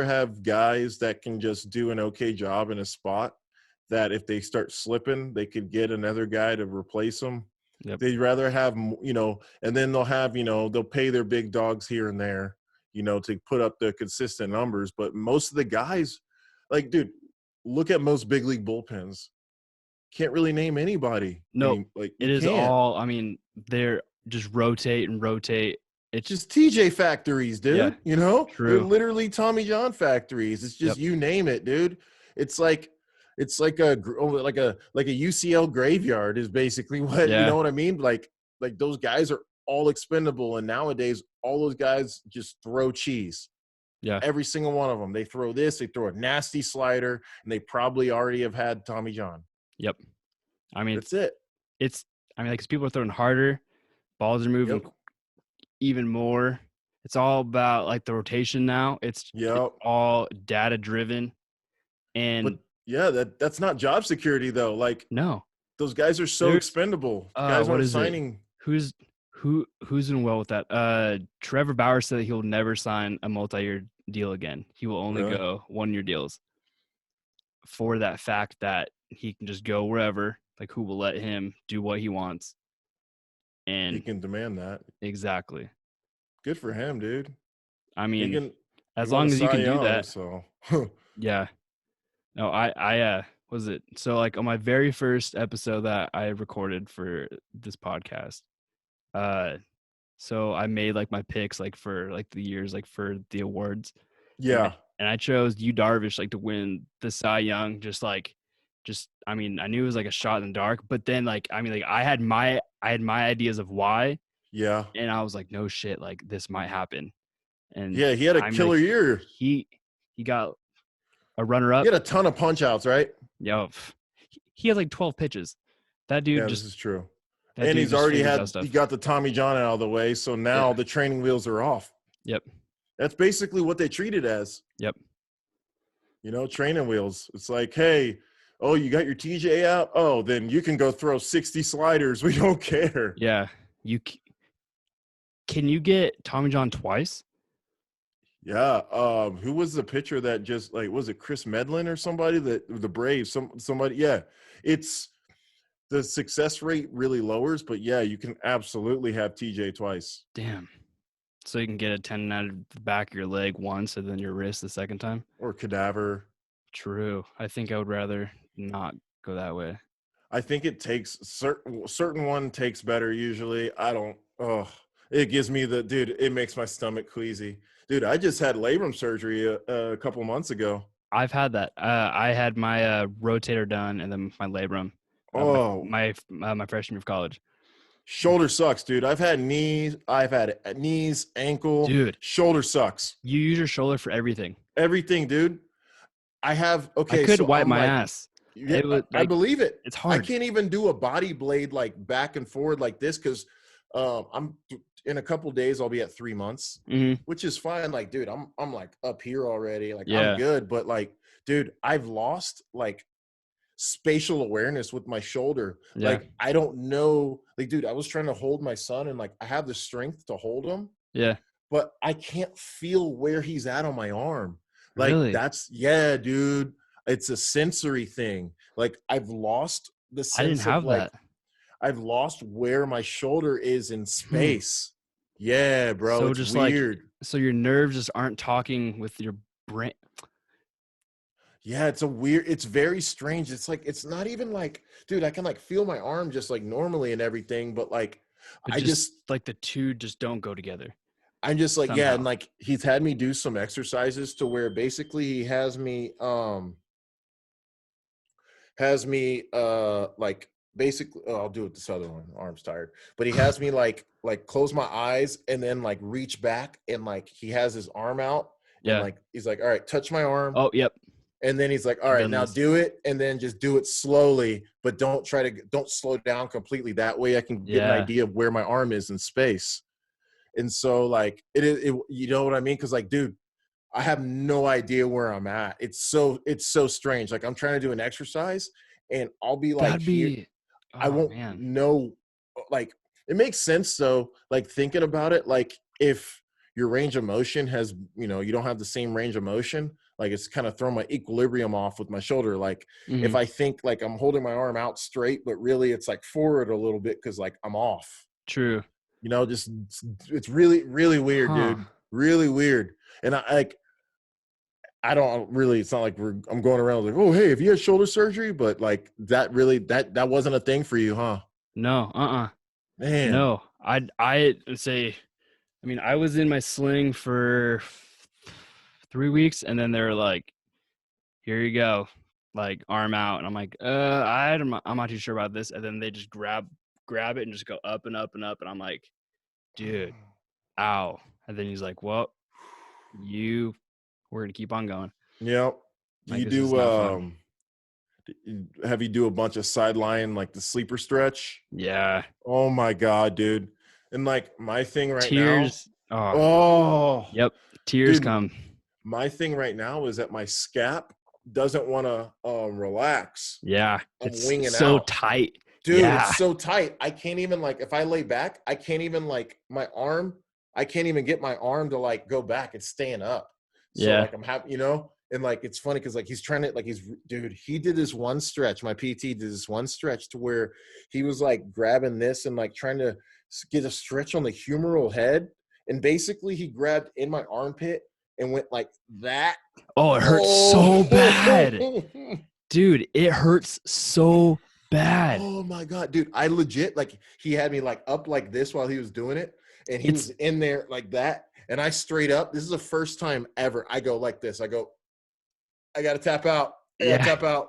have guys that can just do an okay job in a spot, that if they start slipping they could get another guy to replace them. Yep. They'd rather have, and then they'll have, they'll pay their big dogs here and there, to put up the consistent numbers. But most of the guys, like, dude, look at most big league bullpens. Can't really name anybody No, like, you it is can't. all, I mean, they're just rotate and rotate. It's, Just TJ factories, yeah, dude. They're true. literally Tommy John factories. It's just, Yep. you name it, dude. It's like like a UCL graveyard is basically what, you Yeah. know what I mean? Like those guys are all expendable, and nowadays all those guys just throw cheese. Yeah. Every single one of them, they throw this, they throw a nasty slider, and they probably already have had Tommy John. Yep. I mean, That's it. it's, I mean, like, 'cause people are throwing harder, balls are moving Yep. even more. It's all about like the rotation now. It's Yep. all data driven. But And yeah, that's not job security though. Like, no, those guys are so there's expendable. Guys what aren't is it? signing. Who's doing well with that? Trevor Bauer said that he'll never sign a multi-year deal again. He will only Really? go 1-year deals for that fact that he can just go wherever, like who will let him do what he wants. He And can demand that. exactly. Good for him, dude. I He mean, can. He as won long a as you Cy can do Young, that, so yeah. No, I was it so like on my very first episode that I recorded for this podcast, uh so I made like my picks like for like the years like for the awards, and yeah, I chose Yu Darvish like to win the Cy Young, just I mean I knew it was like a shot in the dark, but then like I mean like I had my ideas of why, yeah, and I was like no shit, like this might happen. And yeah. He had a I mean like killer year. he got a runner He up. had a ton of punch outs, right? Yo, he had like 12 pitches. That dude Yeah, just this is true. that And dude he's just already figures out he stuff. got the Tommy John out of the way, so now Yeah. the training wheels are off. Yep. That's basically what they treat it as. Yep. Training wheels. It's like, hey, oh, you got your TJ out? Oh, then you can go throw 60 sliders. We don't care. Yeah. Can you get Tommy John twice? Yeah. Who was the pitcher that just, like, was it Chris Medlin or somebody, that the Braves? Somebody. Yeah. It's the success rate really lowers, but yeah, you can absolutely have TJ twice. Damn. So you can get a tendon out of the back of your leg once and then your wrist the second time? Or cadaver. True. I think I would rather not go that way. I think it takes certain one takes better usually. I don't. Oh, it gives me dude. It makes my stomach queasy, dude. I just had labrum surgery a couple months ago. I've had that. I had my rotator done and then my labrum. Oh, My freshman year of college. shoulder sucks, dude. I've had knees, ankle, Dude, shoulder sucks. you use your shoulder for everything. Everything, dude. I have I okay, could so wipe I'm my like, ass. yeah, It was I like believe it. it's I hard. can't even do a body blade like back and forward like this because I'm in a couple days I'll be at 3 months, Mm-hmm. which is fine. Like, dude, I'm like up here already. Like, I'm Yeah. good, but like, dude, I've lost like spatial awareness with my shoulder. Yeah. Like, I don't know. Like, dude, I was trying to hold my son, and like I have the strength to hold him, Yeah. but I can't feel where he's at on my arm. Like, Really? yeah, dude. It's a sensory thing. Like, I've lost the I didn't sense of have like, that. I've lost where my shoulder is in Hmm. space. Yeah, bro. So It's just like weird. so your nerves just aren't talking with your brain. Yeah, it's very strange. It's like, it's not even like, dude, I can like feel my arm just like normally and everything, but like, But I just just, like the two just don't go together. I'm just like, yeah, and somehow. like he's had me do some exercises to where basically he has me like basically I'll do it this other one, arm's tired, but he has me like close my eyes and then like reach back, and like he has his arm out, and Yeah. like he's like, all right, touch my arm, Oh, yep. and then he's like, all I've right, done now this. do it, and then just do it slowly, but don't slow down completely, that way I can get an Yeah. idea of where my arm is in space. And so like it you know what I mean, because like, dude, I have no idea where I'm at. It's so strange. Like I'm trying to do an exercise and I'll be like That'd here. be I oh, won't man. know. Like it makes sense though. Like thinking about it, like if your range of motion has, you don't have the same range of motion. Like it's kind of thrown my equilibrium off with my shoulder. Like if Mhm. I think like I'm holding my arm out straight, but really it's like forward a little bit because like I'm off. True. Just it's really really weird, Huh. dude. Really weird. And I don't really, it's not like I'm going around like, oh, hey, have you had shoulder surgery? But like that really, that wasn't a thing for you, huh? No, Man. no. I'd say, I mean, I was in my sling for 3 weeks, and then they're like, "Here you go," like arm out, and I'm like, I'm not too sure about this." And then they just grab it and just go up and up and up, and I'm like, "Dude, ow!" And then he's like, "Well, we're gonna keep on going. Yep. Do Like you this is do, not fun." have you do a bunch of sideline, like the sleeper stretch? Yeah, Oh my God, dude. And like my thing right now, tears. Oh, oh, yep, tears dude, come. my thing right now is that my scap doesn't want to relax. Yeah, I'm it's winging so out. tight. Dude, it's Yeah, so tight. I can't even like if I lay back, I can't even like my arm, I can't even get my arm to like go back. It's staying up. So yeah, like I'm happy, and like it's funny because like he's trying to like dude, he did this one stretch. My PT did this one stretch to where he was like grabbing this and like trying to get a stretch on the humeral head. And basically he grabbed in my armpit and went like that. oh, it hurts so bad, Oh, dude. It hurts so bad. oh my God, dude. I legit like he had me like up like this while he was doing it. And he was It's in there like that. And I straight up, this is the first time ever I go like this. I go, I gotta tap out. I gotta Yeah. tap out.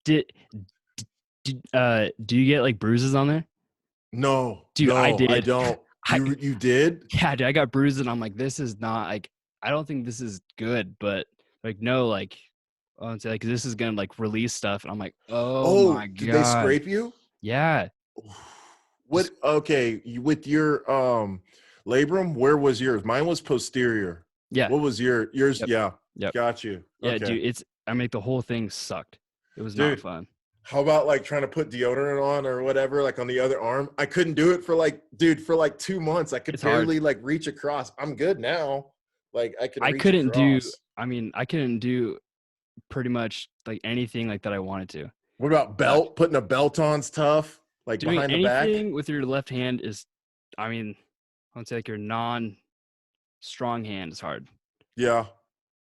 Did do you get like bruises on there? No, Dude, I no, I did. don't. I You did? Yeah, dude, I got bruises, and I'm like, this is not like, I don't think this is good, but like, no, like, I would say like this is gonna like release stuff, and I'm like, oh Oh, my did they god, scrape you? yeah, What just okay, with your labrum, where was yours? Mine was posterior. yeah, What was yours? yep, Yeah, yep, got you. yeah, Okay. dude. I mean, the whole thing sucked. It was not Dude, fun. how about like trying to put deodorant on or whatever, like on the other arm? I couldn't do it for like, dude, for like 2 months. I could It's hard. barely like reach across. I'm good now. Like I can I reach couldn't do. across. I mean, I couldn't do pretty much like anything like that I wanted to. What about Sucked. belt? Putting a belt on's tough, like Doing behind the back. anything with your left hand is, I mean, I would say like your non-strong hand is hard. Yeah.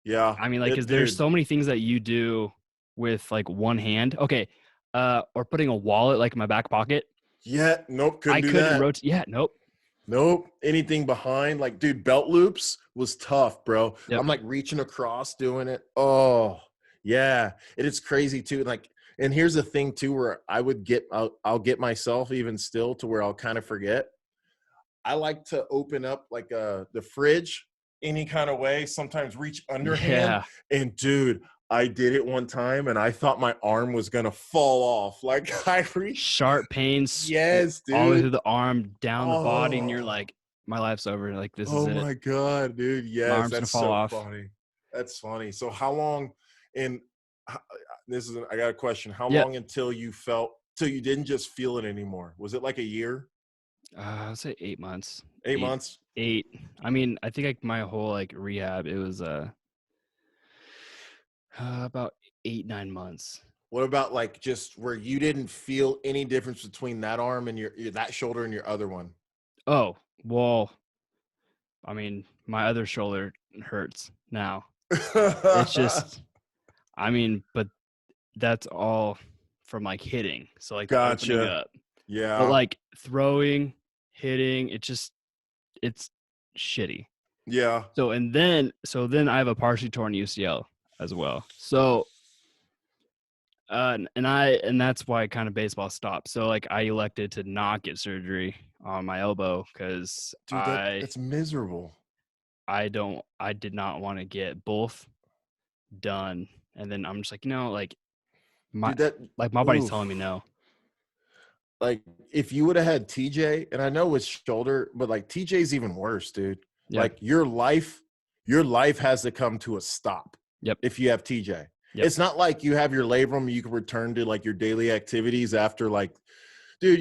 Yeah. I mean, like, 'cause It, there's dude. so many things that you do with like one hand. Okay, or putting a wallet like in my back pocket. Yeah. Nope. Couldn't I do couldn't that. rotate. Yeah, nope. Nope. Anything behind, like, dude, belt loops was tough, bro. Yep. I'm like reaching across doing it. Oh, yeah. And it's crazy too. Like, and here's the thing too, where I'll get myself even still to where I'll kind of forget. I like to open up like the fridge any kind of way, sometimes reach underhand. Yeah. And dude, I did it one time and I thought my arm was gonna fall off. Like I reached, Sharp pains yes, all the way dude. through the arm, down the body, and you're Oh, like, my life's over. Like, this is oh it. my God, dude. My Yes, arm's gonna that's fall so off. funny. That's funny. So how long and h- this is I got a question. How Yeah. long until till you didn't just feel it anymore? Was it like a year? I'd say 8 months. 8,8 months? 8. I mean, I think like my whole like rehab, it was about 8, 9 months. What about like just where you didn't feel any difference between that arm and your that shoulder and your other one? Oh, well, I mean, my other shoulder hurts now. It's just, I mean, but that's all from like hitting. So like the opening Gotcha. up, but Yeah. like throwing, hitting, it's shitty. Yeah. So then I have a partially torn UCL as well. So and that's why kind of baseball stopped. So like I elected to not get surgery on my elbow because Dude, that's miserable. I did not want to get both done. And then I'm just like, like my Dude, that my body's telling me oof. no. Like if you would have had TJ, and I know it's shoulder, but like TJ's even worse, dude. Yeah. Like your life has to come to a stop Yep. if you have TJ. Yep. It's not like you have your labrum, you can return to like your daily activities after like, dude,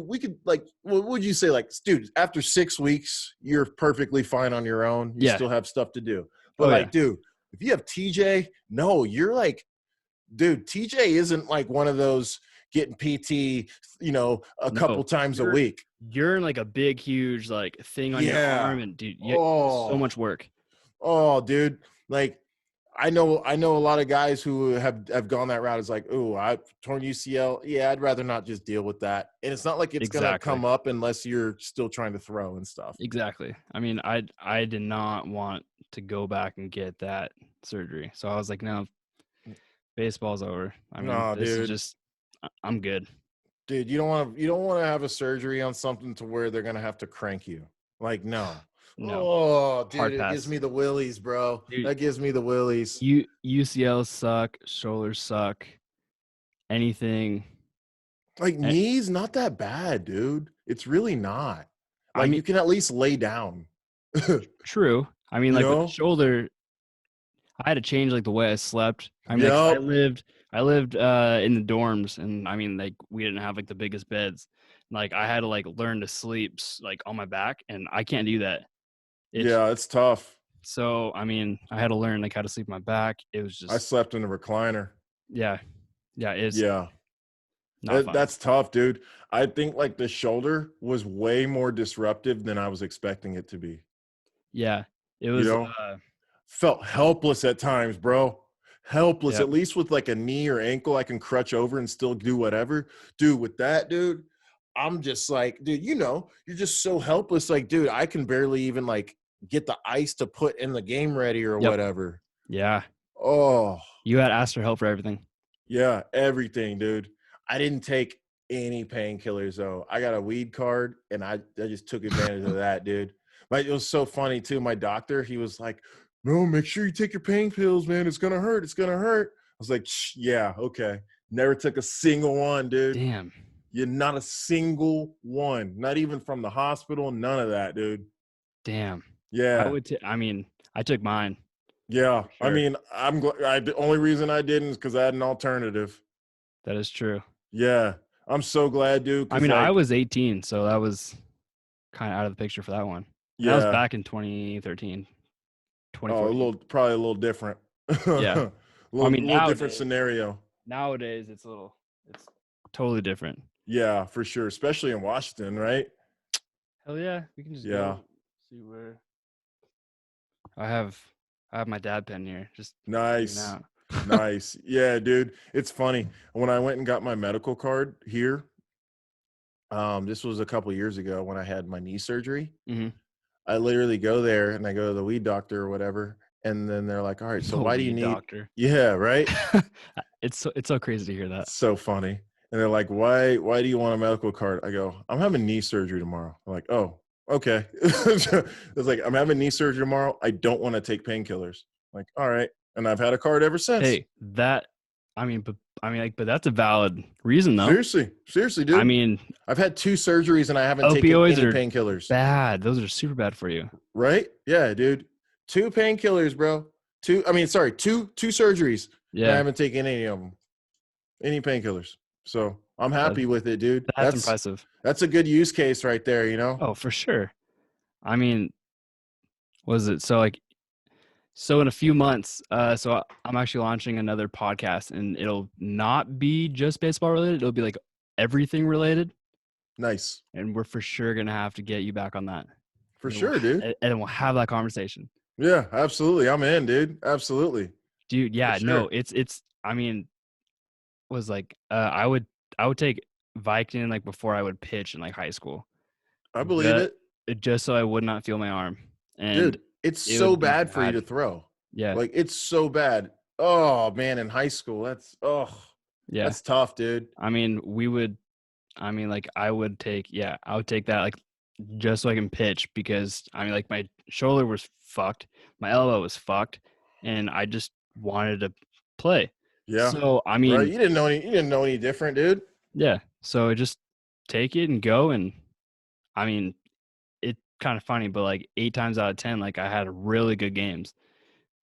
we could like, what would you say? Like, dude, after 6 weeks, you're perfectly fine on your own. You Yeah. still have stuff to do. But Oh like, yeah. dude, if you have TJ, no, you're like, dude, TJ isn't like one of those getting PT, a couple No. times a week. You're in like a big, huge like thing on your Yeah. arm, and dude, so Oh, much work. oh, dude. Like, I know a lot of guys who have gone that route. It's like, oh, I torn UCL. Yeah, I'd rather not just deal with that. And it's not like it's gonna Exactly. come up unless you're still trying to throw and stuff. Exactly. I mean, I did not want to go back and get that surgery. So I was like, no, baseball's over. I mean, No, this is dude. just I'm good. Dude, you don't want to have a surgery on something to where they're gonna have to crank you. Like, no. No. Oh, dude, Hard it gives pass. me the willies, bro. Dude, That gives me the willies. UCLs suck, shoulders suck. Anything. Like knees, not that bad, dude. It's really not. I Like mean, you can at least lay down. true. I mean, You like with the know? shoulder, I had to change like the way I slept. I mean, like 'cause Yep. I lived in the dorms, and I mean, like we didn't have like the biggest beds. Like I had to like learn to sleep like on my back, and I can't do that. It's Yeah, it's tough. so I mean, I had to learn like how to sleep on my back. It was I just slept in a recliner. yeah, it's Yeah. not fun. That's tough, dude. I think like the shoulder was way more disruptive than I was expecting it to be. Yeah, it You was. know? Felt helpless at times, bro. Helpless. Yeah, At least with like a knee or ankle, I can crutch over and still do whatever. Dude, with that, dude, I'm just like, dude, you're just so helpless. Like, dude, I can barely even like get the ice to put in the game ready or yep, whatever. yeah. Oh, You had asked for help for everything. yeah, everything, dude. I didn't take any painkillers though. I got a weed card and I just took advantage of that, dude. Like it was so funny too. My doctor, he was like, "No, make sure you take your pain pills, man. It's gonna hurt. It's gonna hurt." I was like, "Yeah, okay." Never took a single one, dude. Damn. You're not a single one. Not even from the hospital. None of that, dude. Damn. Yeah. I mean, I took mine Yeah. for I sure. mean, I'm glad. The only reason I didn't is because I had an alternative. That is true. Yeah. I'm so glad, dude. I Because mean, I like, was 18, so that was kind of out of the picture for that one. And that was yeah. back in 2013, Oh, 2014. probably a little different. Yeah. a I mean, little different scenario. nowadays it's totally different. Yeah, for sure. Especially in Washington, right? Hell yeah, we can just Yeah. go see where I have my dad pen here. Just hanging Nice. out. Nice. Yeah, dude. It's funny. When I went and got my medical card here, this was a couple years ago when I had my knee surgery. Mm-hmm. I literally go there and I go to the weed doctor or whatever, and then they're like, "All right, so The why do you weed need?" doctor. Yeah, right. It's so crazy to hear that. So funny. And they're like, "Why do you want a medical card?" I go, "I'm having knee surgery tomorrow." I'm like, "Oh, okay." It's like, "I'm having knee surgery tomorrow. I don't want to take painkillers." I'm like, "All right." And I've had a card ever since. Hey, but that's a valid reason though. Seriously, I dude. mean, I've had 2 surgeries and I haven't taken opioids any are painkillers. bad. Those are super bad for you. Right? Yeah, dude. 2 painkillers, bro. 2 surgeries. And I Yeah, haven't taken any of them. Any painkillers. So, I'm that's, happy with it, dude. that's impressive. That's a good use case right there, you know? Oh, for sure. I mean, was it so in a few months, I'm actually launching another podcast, and it'll not be just baseball related. It'll be like everything related, Nice. and we're for sure gonna have to get you back on that. For sure, dude. And then we'll have that conversation. Yeah, absolutely. I'm in, dude. Absolutely. Dude, For yeah, no, sure. it's I mean, was like I would take Vicodin like before I would pitch in like high school. I believe Just, it. just so I would not feel my arm. and Dude, it's it so would be bad for you bad. to throw. Yeah, Like, it's so bad. Oh, man, in high school, yeah. that's tough, dude. I mean, like I would take that like just so I can pitch because I mean, like my shoulder was fucked, my elbow was fucked, and I just wanted to play. Yeah. So I Right? mean, You didn't know any different, dude. yeah. So just take it and go, and I mean, it's kind of funny, but like 8 times out of 10, like I had really good games.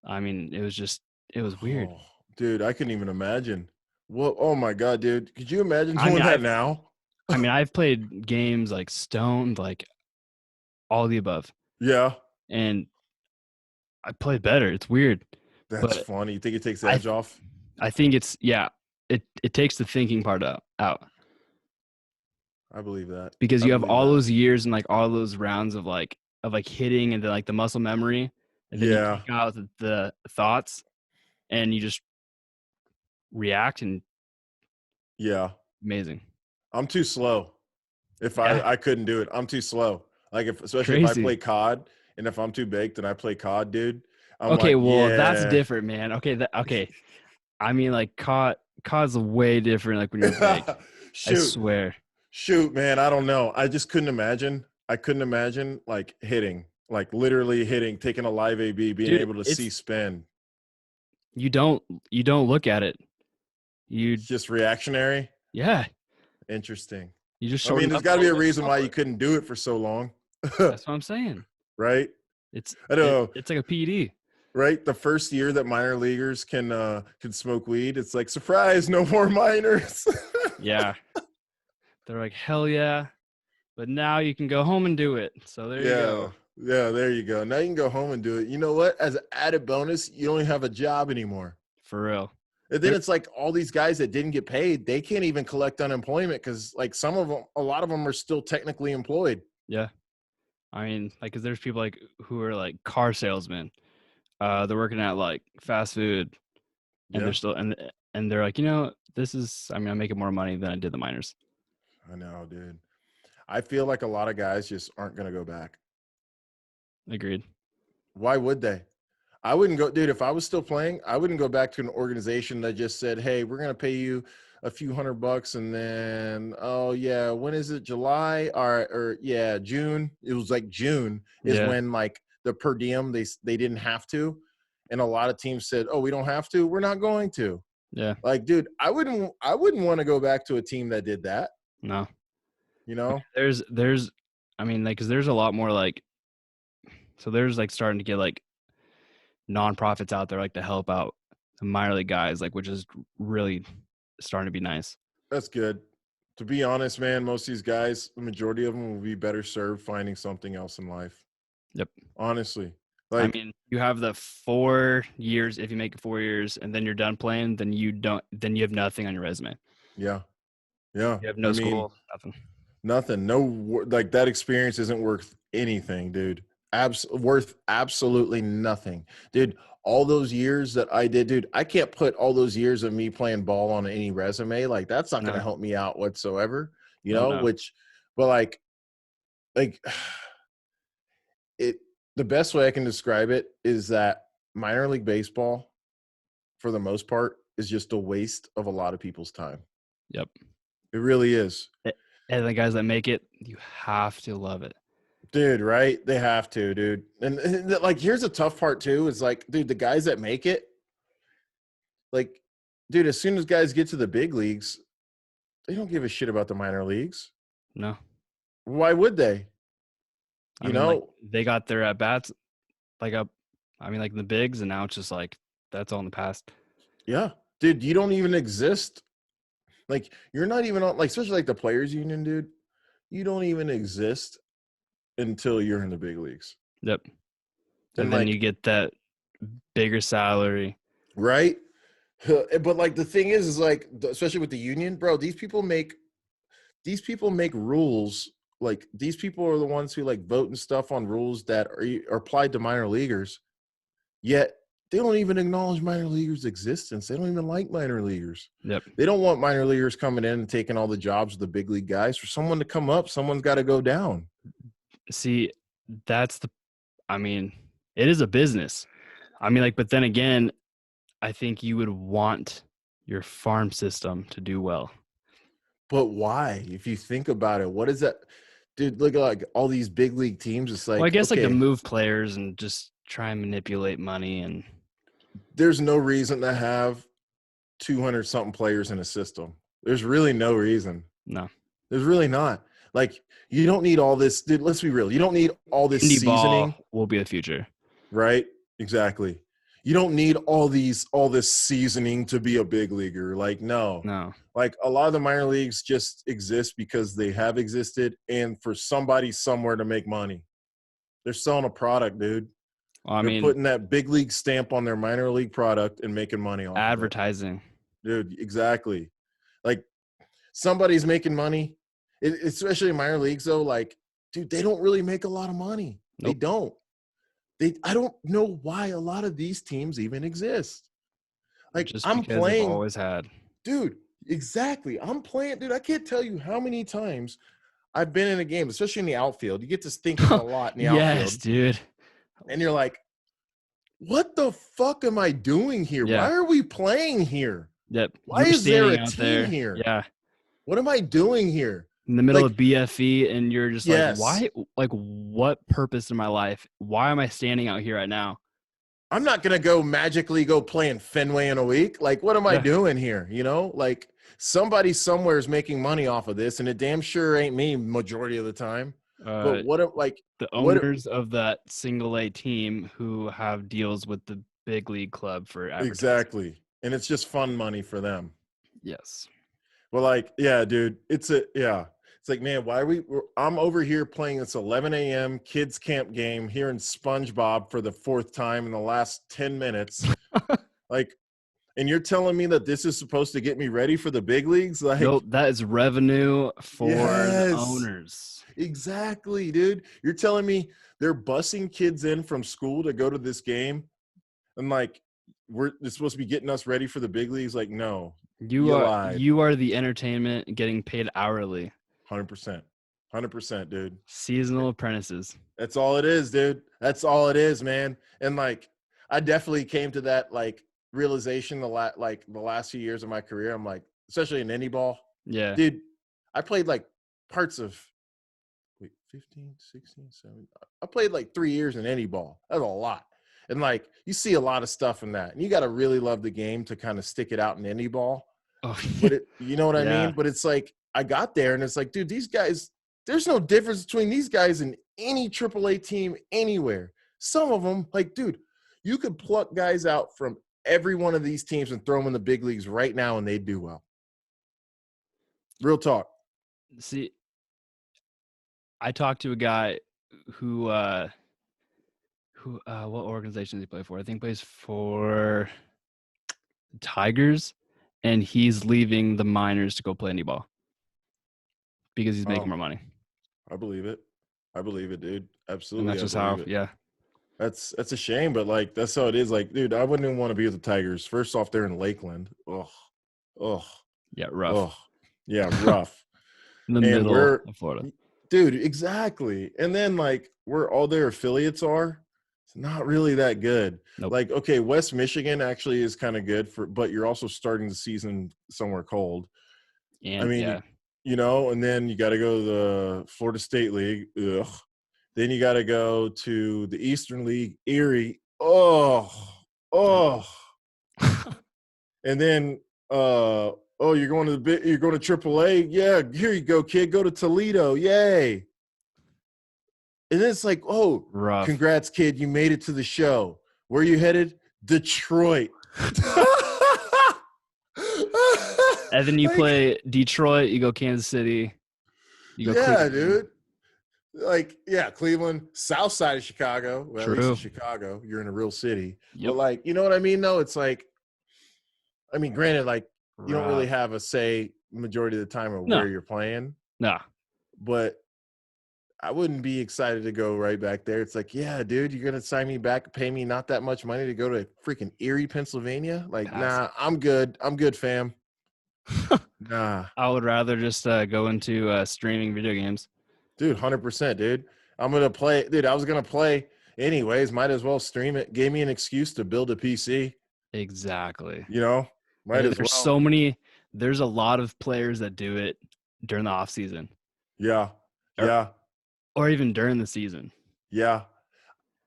I mean, it was weird. Oh, dude, I couldn't even imagine. Well, oh my God, dude. Could you imagine I mean, doing that now? I've played games like stoned, like all the above, Yeah. and I played better. It's weird, That's but funny. You think it takes the I edge off? I think it's yeah. It takes the thinking part out I believe that. because I you have believe all that. those years and like all those rounds of like hitting and then like the muscle memory, and then you Yeah. take out the thoughts and you just react and Yeah. amazing. I'm too slow. If Yeah, I couldn't do it, I'm too slow. Like if especially if I crazy. play COD and if I'm too baked and I play COD, dude, I'm Okay, like, well that's yeah. different, man. Okay. I mean, like COD's way different. Like when you're baked, I Shoot. swear, Shoot, man, I don't know. I just couldn't imagine. I couldn't imagine like hitting, like literally hitting, taking a live AB, being dude. able to see It's spin. you don't look at it. It's You just reactionary. yeah, Interesting. you just I mean, shorten there's up a got to be little a bit and reason go why for you it. couldn't do it for so long. That's what I'm saying. Right? It's I know. it's like a PED. Right? The first year that minor leaguers can smoke weed, it's like surprise, no more minors. Yeah, they're like hell yeah, but now you can go home and do it. So there you Yeah. go. Yeah, there you go. Now you can go home and do it. You know what? As an added bonus, you don't even have a job anymore. For real. And then There, it's like all these guys that didn't get paid, they can't even collect unemployment because like some of them, a lot of them are still technically employed. yeah. I mean, like, cause there's people like who are like car salesmen. They're working at like fast food, and they're Yeah, still and they're like, you know, this is. I mean, I'm making more money than I did the minors. I know, dude. I feel like a lot of guys just aren't going to go back. Agreed. Why would they? I wouldn't go, dude. If I was still playing, I wouldn't go back to an organization that just said, "Hey, we're gonna pay you a few $100,000," and then, oh yeah, when is it? July or yeah, June. It was like June is Yeah, when like the per diem they didn't have to, and a lot of teams said, "Oh, we don't have to. We're not going to." yeah. Like, dude, I wouldn't want to go back to a team that did that. No, You know? there's, I mean, like, cause there's a lot more like, so there's like starting to get like nonprofits out there like to help out the minor league guys, like, which is really starting to be nice. That's good. To be honest, man, most of these guys, the majority of them will be better served finding something else in life. Yep. Honestly. I Like, mean, you have the 4 years. If you make it 4 years and then you're done playing, then you have nothing on your resume. yeah. Yeah. You have I no mean, school, nothing. nothing. Like that experience isn't worth anything, dude. Worth absolutely nothing. Dude, all those years that I did, dude, I can't put all those years of me playing ball on any resume. Like that's not going to No. help me out whatsoever, Oh no. but like it, the best way I can describe it is that minor league baseball, for the most part, is just a waste of a lot of people's time. Yep. It really is. And the guys that make it, you have to love it. Dude, right? They have to, dude. And like, here's the tough part too is like, dude, the guys that make it, like, dude, as soon as guys get to the big leagues, they don't give a shit about the minor leagues. No. Why would they? I You mean, like know? they got their at bats like up. I mean, like in the bigs, and now it's just like that's all in the past. Yeah. Dude, you don't even exist. Like, you're not even on, like, especially like the players union, dude. You don't even exist until you're in the big leagues. Yep. And And then you like, get that bigger salary. right? But like the thing is like, especially with the union, bro, these people make rules. Like these people are the ones who like vote and stuff on rules that are applied to minor leaguers. Yet they don't even acknowledge minor leaguers' existence. They don't even like minor leaguers. Yep. They don't want minor leaguers coming in and taking all the jobs of the big league guys. For someone to come up, someone's got to go down. See, that's the I mean, it is a business. I mean, like, but then again, I think you would want your farm system to do well. But why? If you think about it, what is that? Dude, look at like all these big league teams. It's Well, I like, guess like to okay, move players and just try and manipulate money and there's no reason to have 200 something players in a system. There's really no reason. no. There's really not. Like, you don't need all this, dude. Let's be real. You don't need all this Indie seasoning, ball will be the future. right? Exactly. You don't need all this seasoning to be a big leaguer. Like, no. No. Like, a lot of the minor leagues just exist because they have existed and for somebody somewhere to make money. They're selling a product, dude. Well, I They're mean, putting that big league stamp on their minor league product and making money off of it. advertising. Dude, exactly. Like, somebody's making money, especially in minor leagues, though. Like, dude, they don't really make a lot of money. They Nope. don't. I don't know why a lot of these teams even exist. Like, Just I'm because they've playing, always had. dude, exactly. I'm playing, dude. I can't tell you how many times I've been in a game, especially in the outfield. You get to thinking a lot in the Yes, outfield. dude. And you're like, what the fuck am I doing here? Yeah. Why are we playing here? Yep. Why You're is there a standing out team there. here? Yeah. What am I doing here? In the middle Like, of BFE, and you're just yes. like, why? Like, what purpose in my life? Why am I standing out here right now? I'm not going to go magically go play in Fenway in a week. Like, what am I doing here? You know, like somebody somewhere is making money off of this and it damn sure ain't me majority of the time. But The owners of that single A team who have deals with the big league club for advertising. Exactly. And it's just fun money for them. Yes. Well, like, yeah, dude, it's like, man, I'm over here playing this 11 a.m. kids camp game here in SpongeBob for the fourth time in the last 10 minutes. Like, and you're telling me that this is supposed to get me ready for the big leagues? Like, nope, that is revenue for the owners. Exactly, dude. You're telling me they're busing kids in from school to go to this game? And like, it's supposed to be getting us ready for the big leagues? Like, no. You are the entertainment getting paid hourly. 100%. 100%, dude. Seasonal apprentices. That's all it is, dude. That's all it is, man. And like, I definitely came to that like realization the last few years of my career. I'm like, especially in indie ball. Yeah. Dude, I played like parts of 15, 16, 17. I played like 3 years in indie ball. That's a lot. And like, you see a lot of stuff in that. And you got to really love the game to kind of stick it out in indie ball. Oh, But you know what I yeah. mean? But it's like, I got there and it's like, dude, these guys, there's no difference between these guys and any AAA team anywhere. Some of them, like, dude, you could pluck guys out from every one of these teams and throw them in the big leagues right now and they'd do well. Real talk. See, I talked to a guy who what organization does he play for? I think he plays for Tigers, and he's leaving the minors to go play indie ball because he's making more money. I believe it. I believe it, dude. Absolutely. And that's just how, yeah. That's a shame, but like that's how it is. Like, dude, I wouldn't even want to be with the Tigers. First off, they're in Lakeland. Oh. Yeah, rough. Oh. Yeah, rough. In the middle of Florida. Dude, exactly. And then like where all their affiliates are, it's not really that good. Nope. Like, okay, West Michigan actually is kind of good but you're also starting the season somewhere cold. And I mean, yeah. you know, and then you got to go to the Florida State League. Ugh. Then you got to go to the Eastern League, Erie. Oh. And then, you're going to AAA. Yeah, here you go, kid. Go to Toledo. Yay. And then it's like, oh, rough. Congrats, kid. You made it to the show. Where are you headed? Detroit. And then you play Detroit, you go Kansas City. You go Cleveland. Dude. Like, yeah, Cleveland, south side of Chicago. Well, true. At least in Chicago, you're in a real city. Yep. But, like, you know what I mean, though? It's like, I mean, granted, like, you don't really have a say majority of the time of where you're playing. No. But I wouldn't be excited to go right back there. It's like, yeah, dude, you're going to sign me back, pay me not that much money to go to freaking Erie, Pennsylvania? Like, nah, I'm good. I'm good, fam. Nah. I would rather just go into streaming video games. Dude, 100%, dude. I'm going to play. Dude, I was going to play anyways, might as well stream it. Gave me an excuse to build a PC, Exactly. might as well. There's a lot of players that do it during the off season Yeah. or, Yeah. or even during the season. Yeah.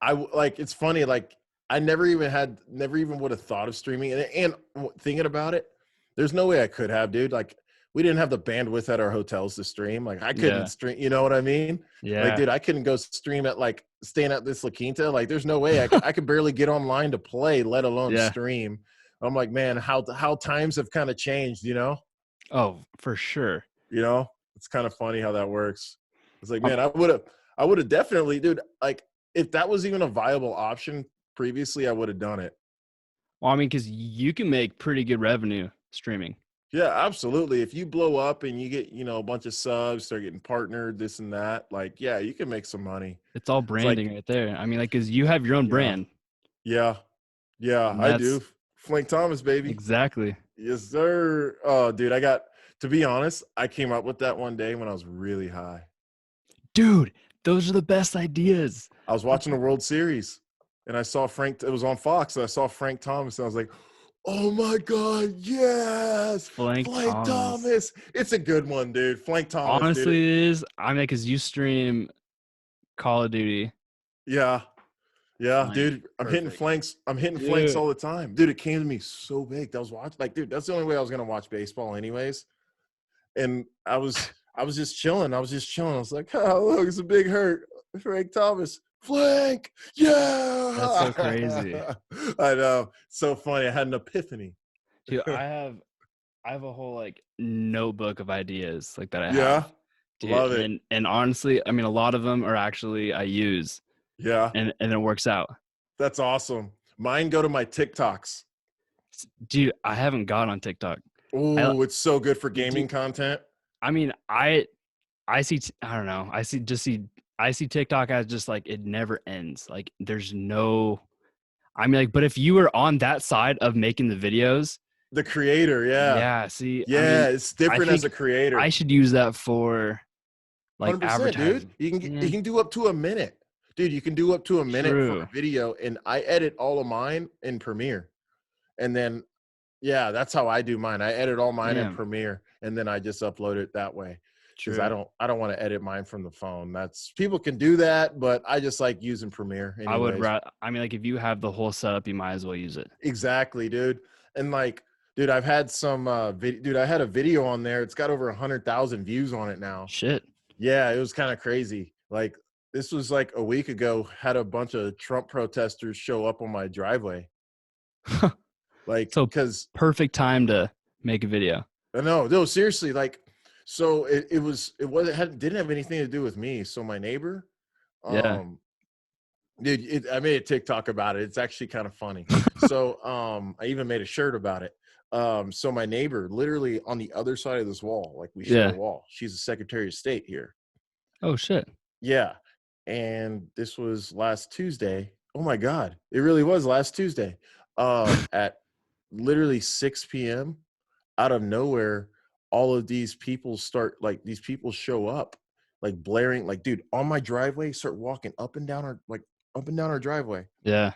It's funny, like I never even would have thought of streaming and thinking about it, there's no way I could have, dude. Like we didn't have the bandwidth at our hotels to stream. Like I couldn't Yeah. stream, you know what I mean? Like, Yeah. dude, I couldn't go stream at like staying at this La Quinta. Like there's no way I could barely get online to play, let alone Yeah. stream. I'm like, man, how times have kind of changed, Oh, for sure. It's kind of funny how that works. It's like, man, I would have definitely, dude, like if that was even a viable option previously, I would have done it. Well, I mean, because you can make pretty good revenue streaming. Yeah, absolutely. If you blow up and you get, a bunch of subs, start getting partnered, this and that, like, yeah, you can make some money. It's all It's like, branding right there. I mean, like, because you have your own brand. yeah, And I that's do. Flank Thomas, baby. exactly. Yes, sir. Oh, dude, to be honest, I came up with that one day when I was really high. Dude, those are the best ideas. I was watching the World Series and I saw it was on Fox, and I saw Frank Thomas, and I was like, oh my God, yes, Flank Thomas. It's a good one, dude. Flank Thomas, Honestly, dude. it is. I mean, because you stream Call of Duty. Yeah, Flank. dude. I'm hitting flanks all the time. Dude, it came to me so big. That was watching, like, dude, that's the only way I was gonna watch baseball anyways. And I was just chilling. I was like, oh, look, it's a big hurt. Frank Thomas. Flank, yeah. That's so crazy. I know, so funny. I had an epiphany. Dude, I have a whole like notebook of ideas like that I Yeah, have. Dude, love it. And honestly, I mean, a lot of them are actually I use. Yeah, and it works out. That's awesome. Mine go to my TikToks. Dude, I haven't got on TikTok. Oh, it's so good for gaming content. I mean, I see. I don't know. I see TikTok as just like it never ends. Like there's no. I mean, like, but if you were on that side of making the videos, the creator, yeah. Yeah. See. Yeah, I mean, it's different as a creator. I should use that for like 100%, advertising. Dude. You can do up to a minute. Dude, you can do up to a minute for a video, and I edit all of mine in Premiere. And then, yeah, that's how I do mine. I edit all mine in Premiere, and then I just upload it that way. Because I don't want to edit mine from the phone. People can do that, but I just like using Premiere. Anyways. I mean, like if you have the whole setup, you might as well use it. Exactly, dude. And like, dude, I've had some dude, I had a video on there. It's got over 100,000 views on it now. Shit. Yeah, it was kind of crazy. Like, this was like a week ago, had a bunch of Trump protesters show up on my driveway. Like, so because perfect time to make a video. No, seriously. Like, so it didn't have anything to do with me. So my neighbor, dude, I made a TikTok about it. It's actually kind of funny. So, I even made a shirt about it. So my neighbor, literally on the other side of this wall, like we share a wall. She's the Secretary of State here. Oh shit. Yeah. And this was last Tuesday. Oh my God. It really was last Tuesday. At literally 6 p.m. out of nowhere, all of these people show up, like blaring, like, dude, on my driveway, start walking up and down our driveway. Yeah.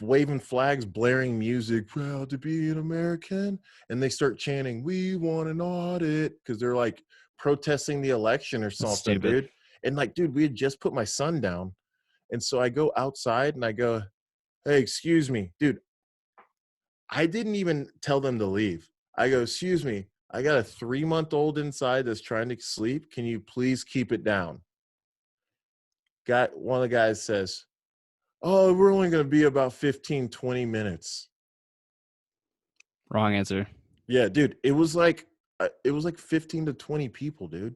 Waving flags, blaring music, proud to be an American. And they start chanting, we want an audit, because they're like protesting the election or something, dude. And like, dude, we had just put my son down. And so I go outside and I go, hey, excuse me, dude. I didn't even tell them to leave. I go, excuse me, I got a 3-month-old inside that's trying to sleep. Can you please keep it down? One of the guys says, oh, we're only going to be about 15, 20 minutes. Wrong answer. Yeah, dude, it was like 15 to 20 people, dude.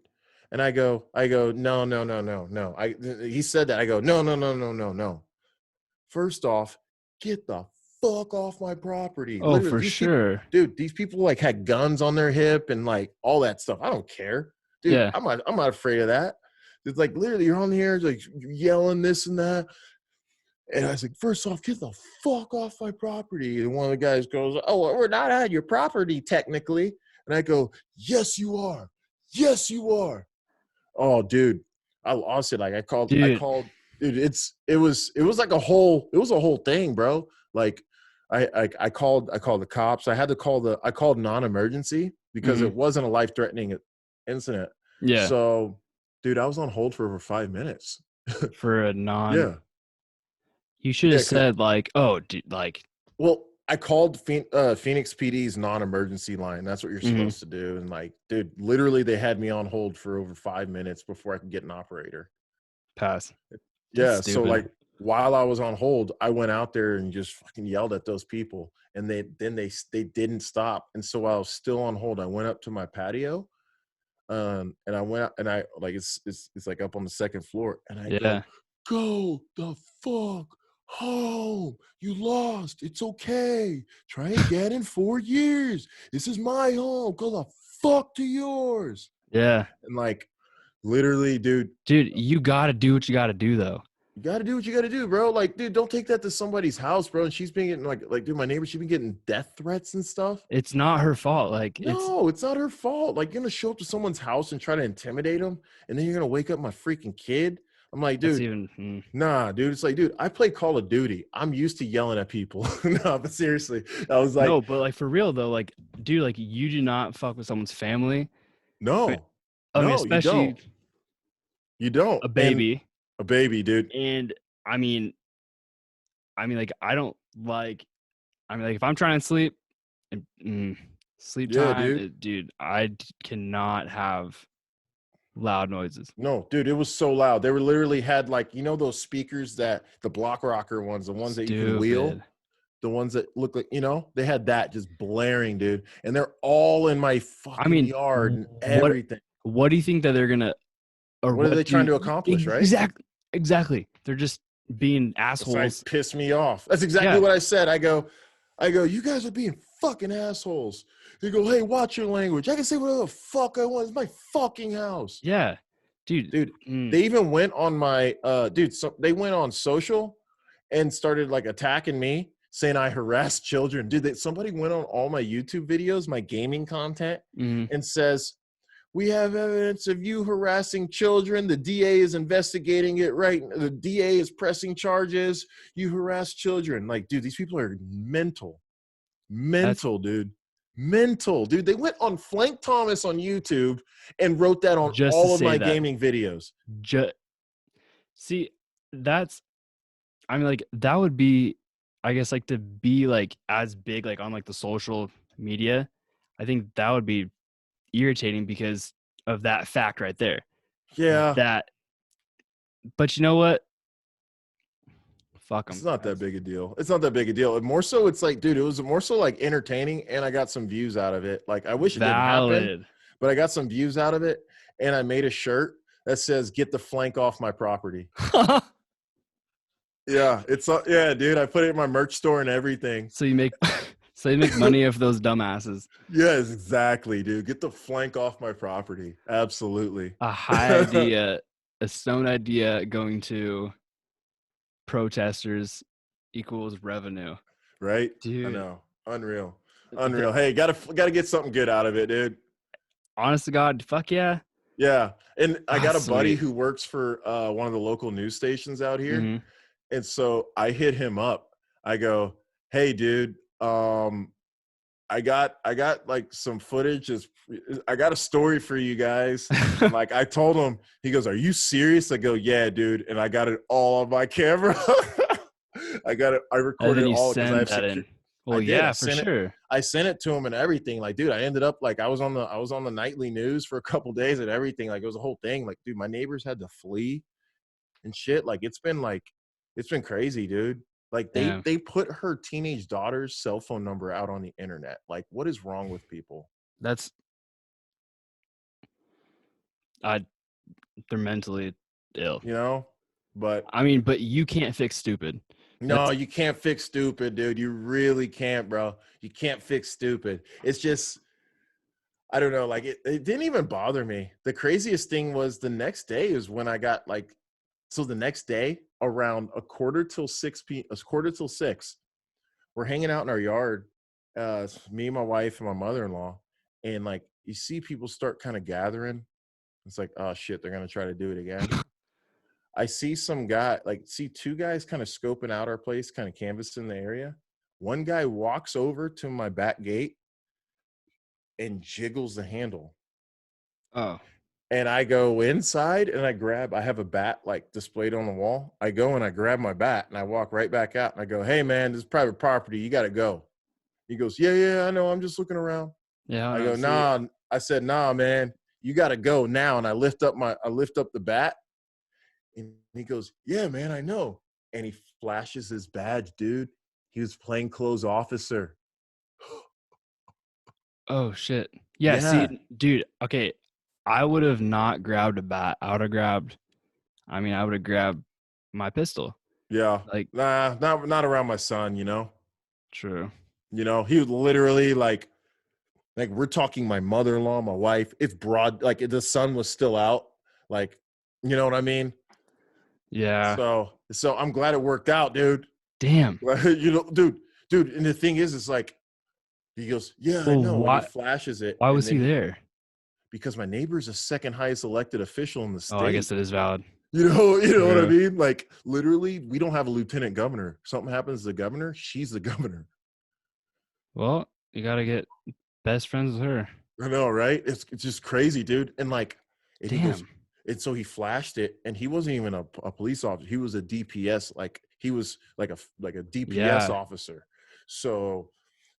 And I go, no. He said that. I go, no. First off, get the fuck off my property. Oh, literally, for sure. Dude, these people like had guns on their hip and like all that stuff. I don't care. Dude, yeah. I'm not afraid of that. It's like literally you're on the air, like yelling this and that. And I was like, first off, get the fuck off my property. And one of the guys goes, oh, well, we're not on your property technically. And I go, yes, you are. Yes, you are. Oh, dude, I lost it. Like I called dude, it was like a whole thing, bro. Like I called the cops. I called non-emergency because Mhm. it wasn't a life-threatening incident. Yeah, So, dude, I was on hold for over 5 minutes. for a non. Yeah, You should yeah, have because said like, "Oh, dude, like." well, I called Phoenix PD's non-emergency line. That's what you're Mhm. supposed to do. And like, dude, literally, they had me on hold for over 5 minutes before I could get an operator. Pass. That's Yeah, so, stupid. like, while I was on hold, I went out there and just fucking yelled at those people, and they didn't stop, and so while I was still on hold, I went up to my patio, and I went out and I like, it's, like, up on the 2nd floor, and I go, Yeah. "Go the fuck home. You lost. It's okay. Try again in 4 years. This is my home. Go the fuck to yours." Yeah. And, like, literally, dude, Dude, you gotta do what you gotta do, though. you gotta do what you gotta do, bro. Like, dude, don't take that to somebody's house, bro. And she's been getting dude, my neighbor, she's been getting death threats and stuff. It's not her fault, like, it's No, it's not her fault. Like, you're gonna show up to someone's house and try to intimidate them, and then you're gonna wake up my freaking kid. I'm like, that's dude, even nah, dude. It's like, dude, I play Call of Duty. I'm used to yelling at people. No, but seriously, I was like, no, but, like, for real, though, like, dude, like, you do not fuck with someone's family. But, no, I mean, no, you don't. especially You don't. a And baby, a baby, dude. and, I mean like, I don't like like, if I'm trying to sleep and sleep Yeah, time, dude. dude, cannot have loud noises. No, dude, it was so loud. They were literally had, like, those speakers, that the block rocker ones, the ones that you can Stupid. wheel, the ones that look like, they had that just blaring, dude. And they're all in my I fucking mean, yard and what everything. what do you think that they're gonna or What are what they trying do to accomplish, right? exactly. They're just being It's like, assholes. piss me off. That's exactly Yeah, what I said. I go, you guys are being fucking assholes. They go, hey, watch your language. I can say whatever the fuck I want. It's my fucking house. yeah. Dude, Dude, they even went on my so they went on social and started, like, attacking me, saying I harass children. Dude, somebody went on all my YouTube videos, my gaming content, mhm. and says, we have evidence of you harassing children. The DA is investigating it, right? The DA is pressing charges. You harass children. Like, dude, these people are mental. That's Mental, dude. Mental, dude. They went on Flank Thomas on YouTube and wrote that on just to all of say my that. gaming videos. Ju See, that's like, that would be, I guess, like, to be, like, as big, like, on, like, the social media, I think that would be irritating because of that fact right there. Yeah, That but you know what? Fuck it's them. not that That's big a deal. It's not that big a deal. More so, it's like, dude, it was more so like entertaining, and I got some views out of it. Like, I wish it didn't happen, valid. but I got some views out of it, and I made a shirt that says "Get the flank off my property." Yeah, yeah, dude. I put it in my merch store and everything. So you make so you make money off those dumbasses. Yes, exactly, dude. Get the flank off my property. Absolutely. A high idea, a stone idea going to protesters equals revenue. Right? I Dude, know. Unreal. the Unreal. Hey, gotta get something good out of it, dude. honest to God, fuck yeah. Yeah. And I Ah, got a buddy sweet. who works for one of the local news stations out here. Mhm. And so I hit him up. I go, hey, dude, I got like some footage. I got a story for you guys. And like, I told him, he goes, are you serious? I go, yeah, dude. And I got it all on my camera. I got it. I And recorded then it you all because I send have that secure. in. I Well, did. yeah, for sure. I sent it to him and everything. Like, dude, I ended up like, I was on the nightly news for a couple days and everything. Like, it was a whole thing. Like, dude, my neighbors had to flee and shit. Like, it's been crazy, dude. Like, Damn. they put her teenage daughter's cell phone number out on the internet. Like, what is wrong with people? That's I they're mentally ill. You know? But I mean, but you can't fix stupid. no, That's you can't fix stupid, dude. You really can't, bro. You can't fix stupid. It's just, I don't know. Like, it didn't even bother me. The craziest thing was the next day is when I got like, so the next day around a quarter till 6, we're hanging out in our yard, me, my wife, and my mother-in-law, and like, you see people start kind of gathering. It's like, oh shit, they're gonna try to do it again. I see some guy, like, see two guys kind of scoping out our place, kind of canvassing the area. One guy walks over to my back gate and jiggles the handle. Oh, And I go inside and I have a bat like displayed on the wall. I go and I grab my bat and I walk right back out and I go, "Hey man, this is private property. You got to go." He goes, "Yeah, yeah, I know. I'm just looking around." yeah, I I don't go, see it. "Nah." I said, "Nah, man, you got to go now." And I lift up the bat and he goes, "Yeah, man, I know." And he flashes his badge, dude. He was plainclothes officer. Oh shit. Yeah, Yeah. see, dude, okay. I would have not grabbed a bat. I would have grabbed my pistol. Yeah. Like, Nah, not around my son, you know. true. He would literally like we're talking my mother-in-law, my wife. It's broad, like the sun was still out. Like, you know what I mean? Yeah. So I'm glad it worked out, dude. Damn. Dude, and the thing is, it's like he goes, "Yeah, I Well, know," and he why flashes it, why and was he then there? because my neighbor's the second highest elected official in the Oh, I guess state. that is valid. You know what I True. mean? Like literally, we don't have a lieutenant governor. Something happens to the governor, she's the governor. Well, you gotta get best friends with her. I know, right? It's just crazy, dude. And like, and he goes, Damn. and so he flashed it, and he wasn't even a police officer. He was a DPS, like he was like a DPS Yeah. officer. So,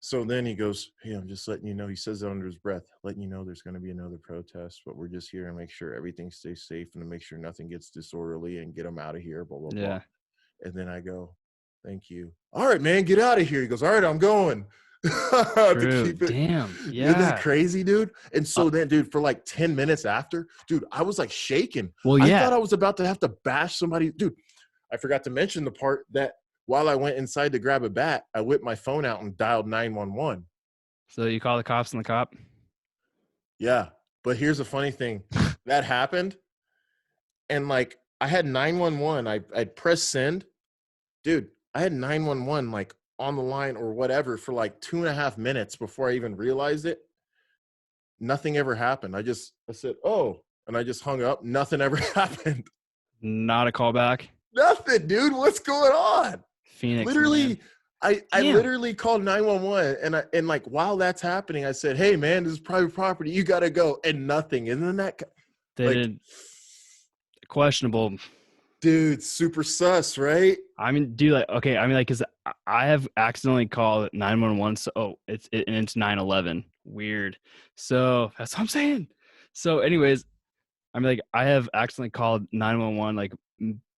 so then he goes, "Hey, I'm just letting you know." He says it under his breath, "Letting you know there's going to be another protest, but we're just here to make sure everything stays safe and to make sure nothing gets disorderly and get them out of here." Blah blah blah. Yeah. And then I go, "Thank you. All right, man, get out of here." He goes, "All right, I'm going." To True. keep it. Damn. Isn't that Yeah. crazy, dude? And Uh, so then, dude, for like 10 minutes after, dude, I was like shaking. well, I yeah. thought I was about to have to bash somebody. Dude, I forgot to mention the part that while I went inside to grab a bat, I whipped my phone out and dialed 911. So you call the cops and the cop? Yeah. But here's the funny thing that happened. And like I had 911. I'd pressed send. Dude, I had 911 like on the line or whatever for like 2.5 minutes before I even realized it. Nothing ever happened. I said, "Oh," and I just hung up. Nothing ever happened. Not a callback. Nothing, dude. What's going on? Phoenix, man. Literally, I Damn. literally called 911 and like while that's happening, I said, "Hey man, this is private property. You gotta go." And nothing. Isn't that They like, did questionable. dude, super sus, right? I mean, dude, like, okay, I mean, like, cause I have accidentally called 911. So, and it's 911. Weird. So that's what I'm saying. So, anyways, I mean, like, I have accidentally called 911 like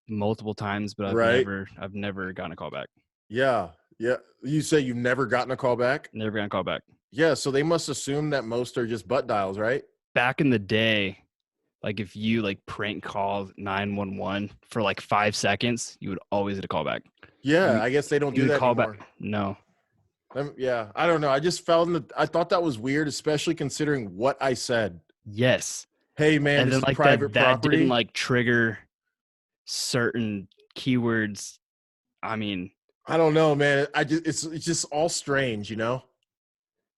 multiple times, but Right? I've never gotten a call back. Yeah. Yeah. You say you've never gotten a call back? Never gotten a call back. Yeah. So they must assume that most are just butt dials, right? Back in the day, like if you like prank called 911 for like 5 seconds, you would always get a call back. Yeah. You, I guess they don't you do would that call back. anymore. No. Yeah, I don't know. I just felt I thought that was weird, especially considering what I said. Yes. "Hey man, And this then is like private that didn't property." like trigger certain keywords. I mean, I don't know, man. It's just all strange, you know?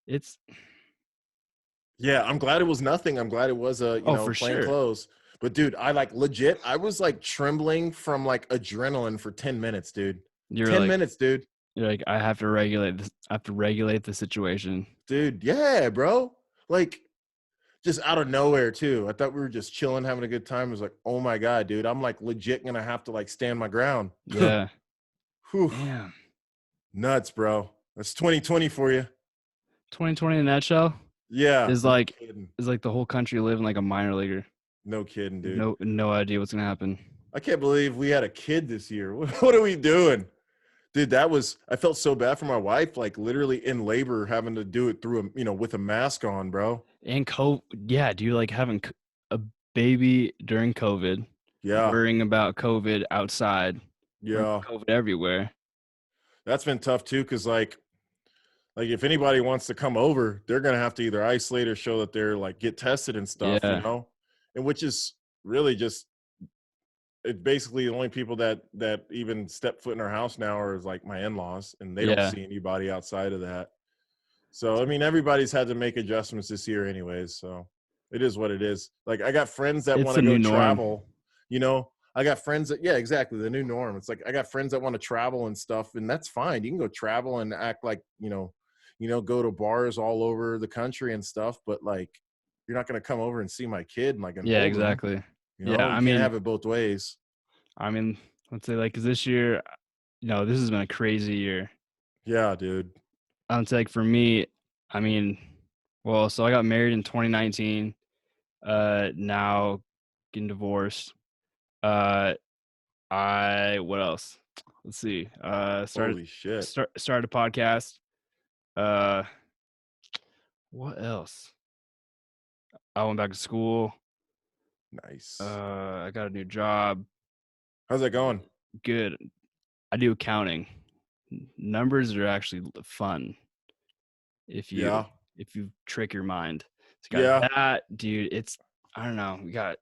it's Yeah, I'm glad it was nothing. I'm glad it was for plain sure. clothes. But dude, I like legit, I was like trembling from like adrenaline for 10 minutes, dude. You're 10 like minutes, dude. you're like I have to regulate this. I have to regulate the situation. Dude, yeah, bro. Like just out of nowhere too. I thought we were just chilling, having a good time. I was like, "Oh my god, dude, I'm like legit gonna have to like stand my ground." Yeah. Whew. Damn. Nuts, bro. That's 2020 for you. 2020 in a nutshell Yeah, is no like kidding. the whole country living like a minor leaguer. No kidding, dude. No idea what's gonna happen. I can't believe we had a kid this year. What are we doing? Dude, I felt so bad for my wife, like literally in labor, having to do it through with a mask on, bro. And COVID, yeah, do you like having a baby during COVID, Yeah, worrying about COVID outside, worrying yeah. about COVID everywhere? That's been tough too, because like if anybody wants to come over, they're gonna have to either isolate or show that they're like get tested and stuff, Yeah, and which is really just it's basically the only people that even step foot in our house now are like my in-laws, and they don't yeah. see anybody outside of that. So I mean, everybody's had to make adjustments this year, anyways. So it is what it is. Like I got friends that It's want the to go new norm. travel. You know, I got friends that, yeah, exactly, the new norm. It's like I got friends that want to travel and stuff, and that's fine. You can go travel and act like, go to bars all over the country and stuff, but like you're not going to come over and see my kid and Yeah, hold him. exactly. Yeah, You can't have it both ways. I mean, let's say like 'cause this year, this has been a crazy year. Yeah, dude. I'd say like for me, I mean, well, so I got married in 2019. Now getting divorced. Uh, what else? Let's see. Holy shit. Started a podcast. Uh, what else? I went back to school. Nice. I got a new job. How's that going? Good. I do accounting. Numbers are actually fun if you Yeah. if you trick your mind. It's got Yeah. that, dude. I don't know. We got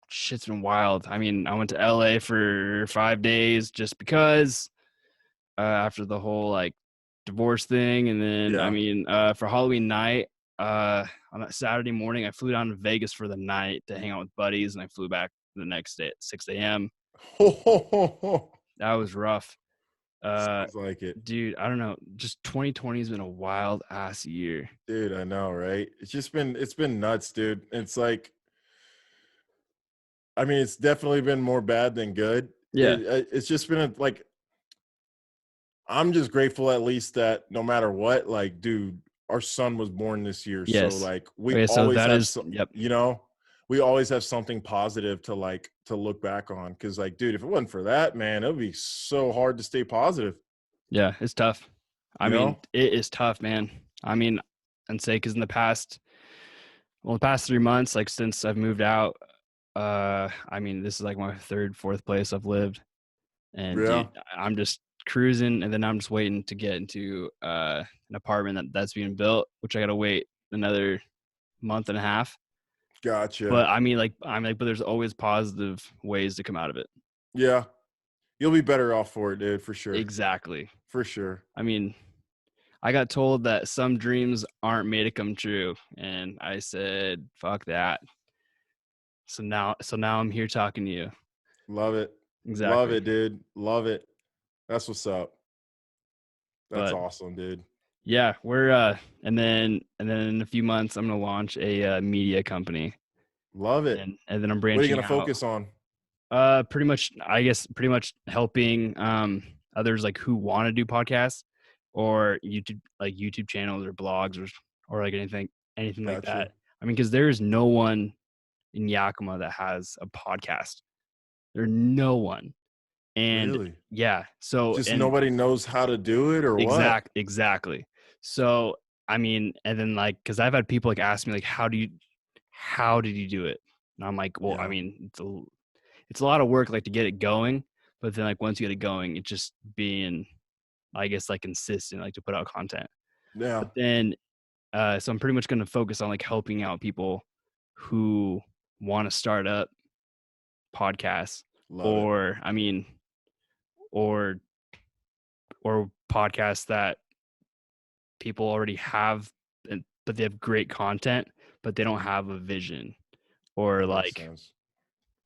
shit's been wild. I mean, I went to LA for 5 days just because after the whole like divorce thing, and then Yeah. for Halloween night, on that Saturday morning, I flew down to Vegas for the night to hang out with buddies, and I flew back the next day at 6 a.m. That was rough. Sounds like it. Dude, I don't know. Just 2020 has been a wild ass year. Dude, I know, right? It's been nuts, dude. It's like, I mean, it's definitely been more bad than good. Yeah. It's just been like, I'm just grateful at least that no matter what, like, dude, our son was born this year. So Yes. like we Okay, so always that have is some, yep. we always have something positive to look back on. Cause like, dude, if it wasn't for that, man, it would be so hard to stay positive, Yeah, it's tough. I you mean, know? it is tough, man. I mean, and say because in the past 3 months, like since I've moved out, this is like my third, fourth place I've lived, and Yeah. dude, I'm just cruising, and then I'm just waiting to get into an apartment that's being built, which I gotta wait another month and a half. Gotcha. But but there's always positive ways to come out of it. Yeah. You'll be better off for it, dude, for sure. Exactly. For sure. I mean, I got told that some dreams aren't made to come true, and I said, "Fuck that." So now I'm here talking to you. Love it. Love Exactly. it, dude. Love it. That's what's up. That's But awesome, dude. yeah, we're and then in a few months I'm gonna launch a media company, Love it. and then I'm What are you branching gonna out. focus on? Pretty much, I guess, pretty much helping others like who want to do podcasts or YouTube channels or blogs or like anything like Gotcha. that. I mean, because there is no one in Yakima that has a podcast. There's no one, and Really? yeah. So Just and nobody knows how to do it or what? exactly. So and then like, because I've had people like ask me like, how did you do it? And I'm like, well, I Yeah. mean, it's a lot of work like to get it going, but then like once you get it going, it's just being, I guess, like consistent, like to put out content. Yeah. But then so I'm pretty much going to focus on like helping out people who want to start up podcasts, Love it. or or podcasts that people already have, but they have great content, but they don't have a vision, or That makes like, sense.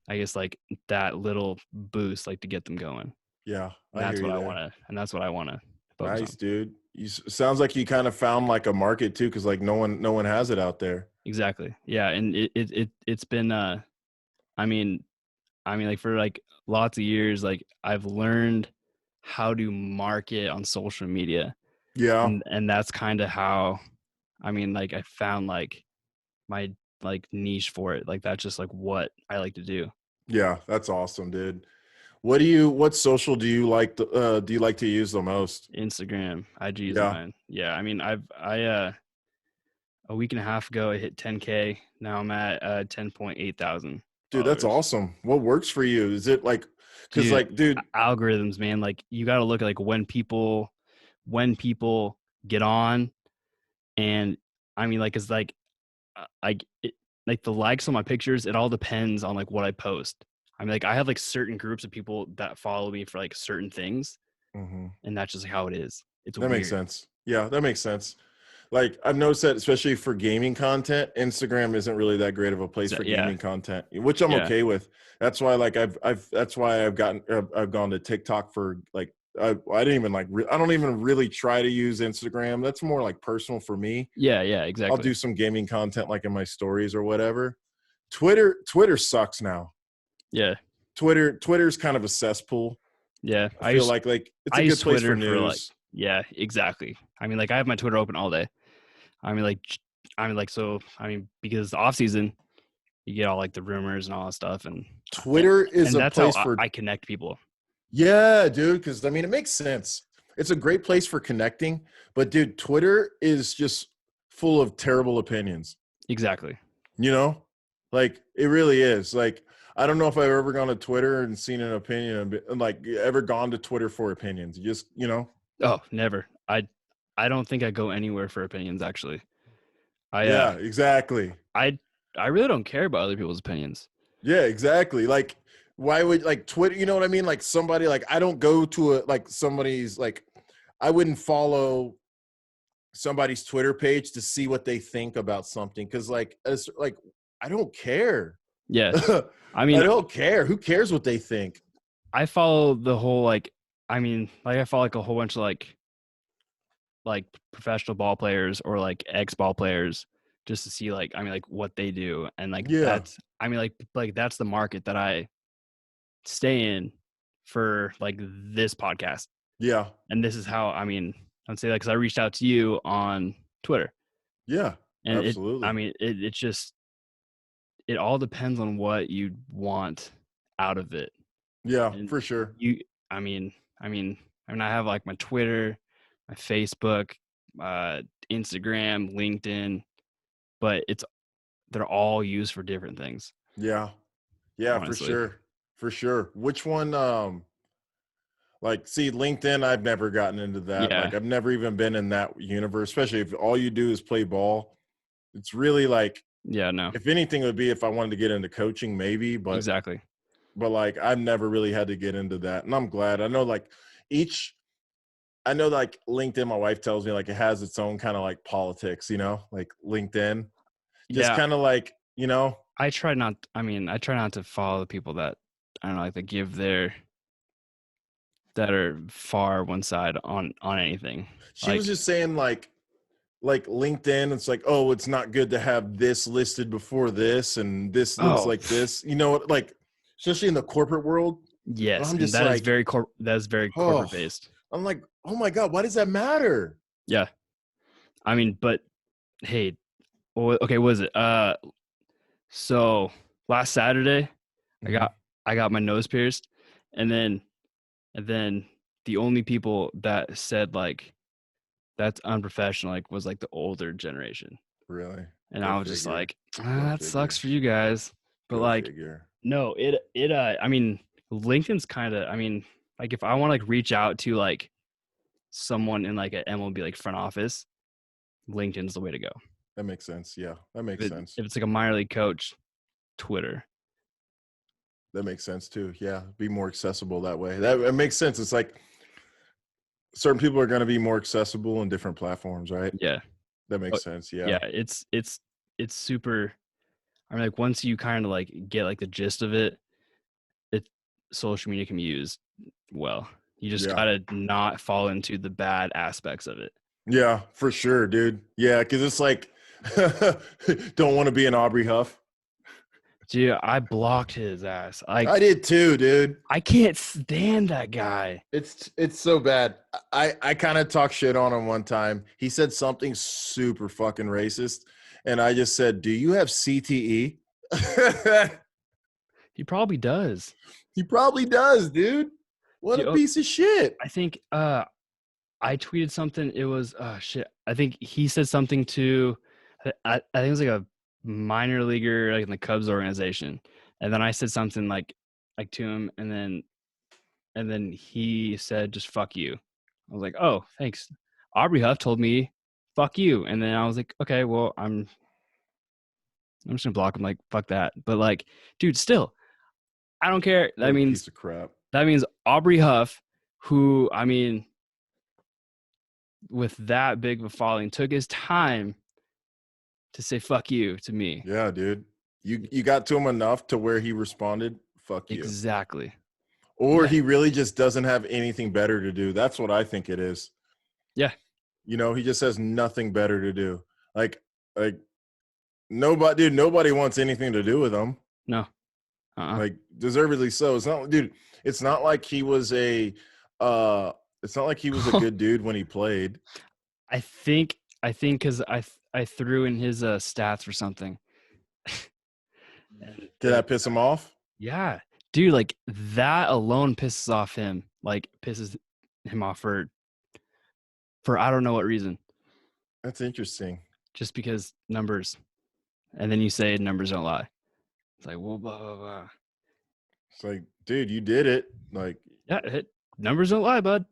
I guess, like that little boost like to get them going. Yeah, And I hear you there. that's what I want to focus Nice, on. dude. Sounds like you kind of found like a market too, because like no one has it out there. Exactly. Yeah, and it's been I mean like for like lots of years, like I've learned how to market on social media, Yeah. and that's kind of how like I found like my like niche for it. Like that's just like what I like to do. Yeah, that's awesome, dude. What social do you like to use the most? Instagram, IG is Yeah. mine. Yeah, I mean a week and a half ago I hit 10K. Now I'm at 10.8 thousand Dude, that's followers. awesome. What works for you? Is it like, cuz Dude, like, dude, algorithms, man. Like you got to look at like when people get on, and like it's like the likes on my pictures, it all depends on like what I post. Like I have like certain groups of people that follow me for like certain things, mhm. and that's just how it is. It's That makes weird. sense. Yeah, that makes sense. like I've noticed that especially for gaming content, Instagram isn't really that great of a place for Yeah, gaming content, which I'm yeah, okay with. That's why like that's why I've gone to TikTok for like I didn't even like I don't even really try to use Instagram. That's more like personal for me. yeah, I'll exactly. do some gaming content like in my stories or whatever. Twitter sucks now. Yeah, Twitter's kind of a cesspool. yeah. I feel like it's I a use good place for Twitter for like, news. yeah, exactly. I mean, like I have my Twitter open all day. I mean, like, so I mean, because the off season, you get all like the rumors and all that stuff, and Twitter is and a that's how place for I connect people. yeah, dude, because I mean it makes sense. It's a great place for connecting, but dude, Twitter is just full of terrible opinions. Exactly. You know, like it really is. Like I don't know if I've ever gone to Twitter and seen an opinion, like ever gone to Twitter for opinions. You just Oh, never. I don't think I go anywhere for opinions. Actually, I yeah, exactly. I I really don't care about other people's opinions. Yeah, exactly. Like, why would like Twitter? You know what I mean? Like somebody like I don't go to a like somebody's like I wouldn't follow somebody's Twitter page to see what they think about something because like as like I don't care. Yeah, I I mean, don't care. Who cares what they think? I follow the whole like. I mean, like I follow like a whole bunch of like professional ball players or like ex ball players just to see like I mean like what they do and like Yeah, that's I mean like that's the market that I stay in for like this podcast. yeah, And this is how I mean I'd say that because I reached out to you on Twitter. yeah. And I Absolutely. mean it's just it all depends on what you want out of it. Yeah, And for sure. you I mean I mean I mean I have like my Twitter, my Facebook, uh Instagram, LinkedIn, but they're all used for different things, Yeah, yeah, for honestly. sure, for sure. Which one? Like, see, LinkedIn. I've never gotten into that. Yeah. Like, I've never even been in that universe. Especially if all you do is play ball. It's really like, Yeah, no. if anything, it would be if I wanted to get into coaching, maybe. Exactly. But like, I've never really had to get into that, and I'm glad. I know like each. I know like LinkedIn. My wife tells me like it has its own kind of like politics. Like LinkedIn, just Yeah, kind of like I try not to follow the people that I don't know, like that give their that are far one side on anything. she was Like, just saying like LinkedIn, it's like, oh, it's not good to have this listed before this, and this looks oh, like this. Like especially in the corporate world. And yes, I'm and just like, that is very corporate oh, based. I'm like, oh my god, why does that matter? Yeah. I mean, but hey, okay, what was it? So last Saturday, I Mhm. got I got my nose pierced, and then the only people that said like that's unprofessional like was like the older generation. Really? And Go I was just figure. like, Go that sucks figure. for you guys. But Go like, figure. no, it I mean, LinkedIn's kind of I mean, like if I want to like reach out to like someone in like a MLB like front office, LinkedIn's the way to go. That makes sense. Yeah, that makes sense. If it's like a minor league coach, Twitter. That makes sense too. Yeah, be more accessible that way. That it makes sense. It's like certain people are going to be more accessible in different platforms, right? Yeah. That Oh, makes sense. Yeah. yeah, it's super I mean like once you kind of like get like the gist of it, it social media can be used well. You just Yeah. gotta not fall into the bad aspects of it. Yeah, for sure, dude. Yeah, because it's like, don't want to be an Aubrey Huff. Dude, I blocked his ass. I did too, dude. I can't stand that guy. It's so bad. I kind of talked shit on him one time. He said something super fucking racist, and I just said, "Do you have CTE?" He probably does. He probably does, dude. What Dude, a piece of shit. I think I tweeted something. It was shit. I think he said something to I think it was like a minor leaguer like in the Cubs organization. And then I said something like to him and then he said just fuck you. I was like, "Oh, thanks." Aubrey Huff told me fuck you. And then I was like, "Okay, well, I'm just going to block him like fuck that." But like, dude, still I don't care. What a piece of crap. That means Aubrey Huff, who I mean, with that big of a following took his time to say "fuck you" to me. Yeah, dude. You got to him enough to where he responded, "Fuck you," Exactly. or Yeah. he really just doesn't have anything better to do. That's what I think it is. Yeah. You know, he just has nothing better to do. Like, like nobody, dude. Nobody wants anything to do with him. No. Uh-uh. Like, deservedly so. It's not, dude. It's not like he was a. It's not like he was a good dude when he played. I think because I threw in his stats for something. And Did that piss him off? yeah, dude, like that alone pisses off him. Like pisses him off for I don't know what reason. That's interesting. Just because numbers, and then you say numbers don't lie. It's like, well, blah blah blah. It's like, dude, you did it. Like, Yeah, numbers don't lie, bud.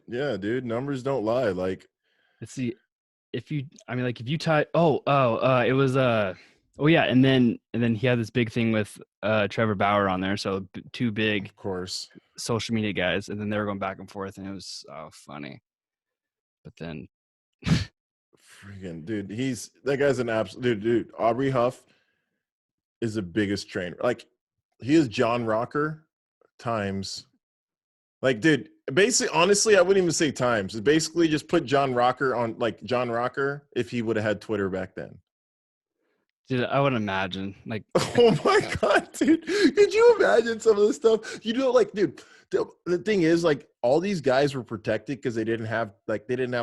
yeah, dude, numbers don't lie. Like, Let's see. If you, I mean, like if you type, it was oh yeah, and then he had this big thing with Trevor Bauer on there, so two big of course. social media guys, and then they were going back and forth, and it was funny. But then, Freaking dude, that guy's an absolute dude. Aubrey Huff is the biggest trainer. Like, he is John Rocker times. Like, dude, basically, honestly, I wouldn't even say times. It's basically just put John Rocker on, like, John Rocker if he would have had Twitter back then. dude, I would imagine like, Oh my god, dude! Could you imagine some of this stuff? You know, like, dude, the thing is, like, all these guys were protected because they didn't have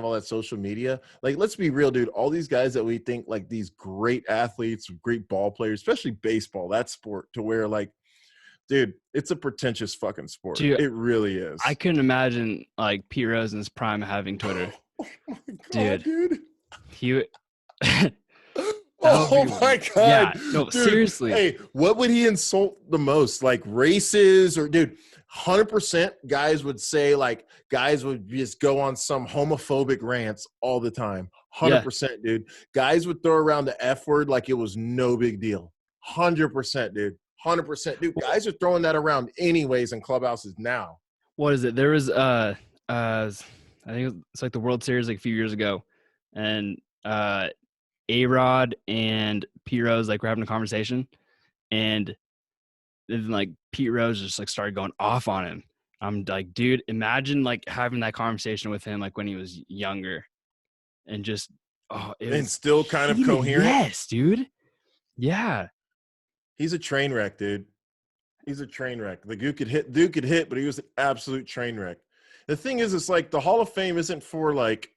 all that social media. Like, let's be real, dude. All these guys that we think like these great athletes, great ball players, especially baseball, that sport, to where, like, dude, it's a pretentious fucking sport. dude, It really is. I couldn't imagine like Pete Rose in his prime having Twitter, Oh my god, dude. dude. He, Oh my yeah, god, no, dude. seriously, Hey, what would he insult the most? Like, races, or, dude, 100% guys would say, like, guys would just go on some homophobic rants all the time. yeah. 100%, dude. Guys would throw around the F word like it was no big deal. 100%, dude. 100%, dude. Guys are throwing that around anyways in clubhouses now. What is it? There was I think it's like the World Series like a few years ago, and A-Rod and Pete Rose like were having a conversation, and then like Pete Rose just like started going off on him. I'm like, dude, imagine like having that conversation with him like when he was younger, and just it And was still kind of heated. coherent. Yes, dude. Yeah. He's a train wreck, dude. He's a train wreck. The Duke could hit, but he was an absolute train wreck. The thing is, it's like the Hall of Fame isn't for like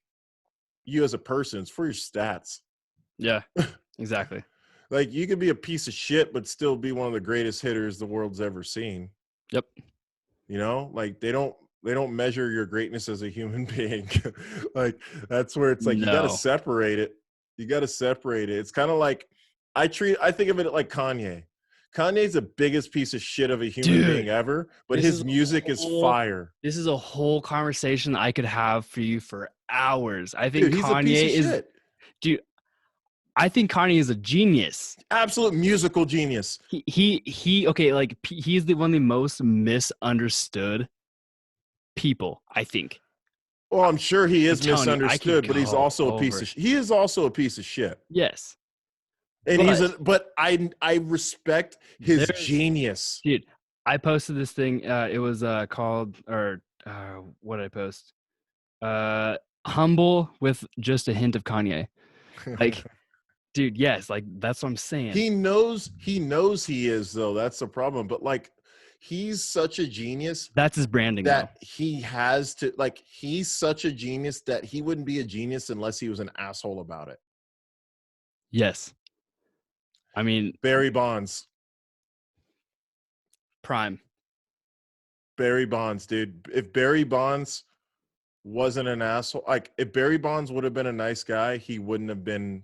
you as a person; it's for your stats. Yeah. Exactly. Like, you could be a piece of shit, but still be one of the greatest hitters the world's ever seen. Yep. You know, like, they don't measure your greatness as a human being. Like, that's where it's like you got to No. separate it. You got to separate it. It's kind of like I think of it like Kanye. Kanye's the biggest piece of shit of a human Dude, being ever, but this his is a music is whole- fire. This is a whole conversation I could have for you for hours. I think Dude, he's a piece Kanye of is, shit. dude. I think Kanye is a genius. Absolute musical genius. He okay, like he's one of the most misunderstood people, I think. Well, I'm sure he is telling you, I could misunderstood, but he's go also a piece over of he is also a piece of shit. Yes. And But but I respect his there's genius. dude, I posted this thing, it was called, or what did I post? Humble with just a hint of Kanye. Like, dude, yes, like that's what I'm saying. He knows he is, though. That's the problem. But, like, he's such a genius That's his branding, though. that he has to, like, he's such a genius that he wouldn't be a genius unless he was an asshole about it. Yes. I mean, Barry Bonds. prime. Barry Bonds, dude. If Barry Bonds wasn't an asshole, like, if Barry Bonds would have been a nice guy, he wouldn't have been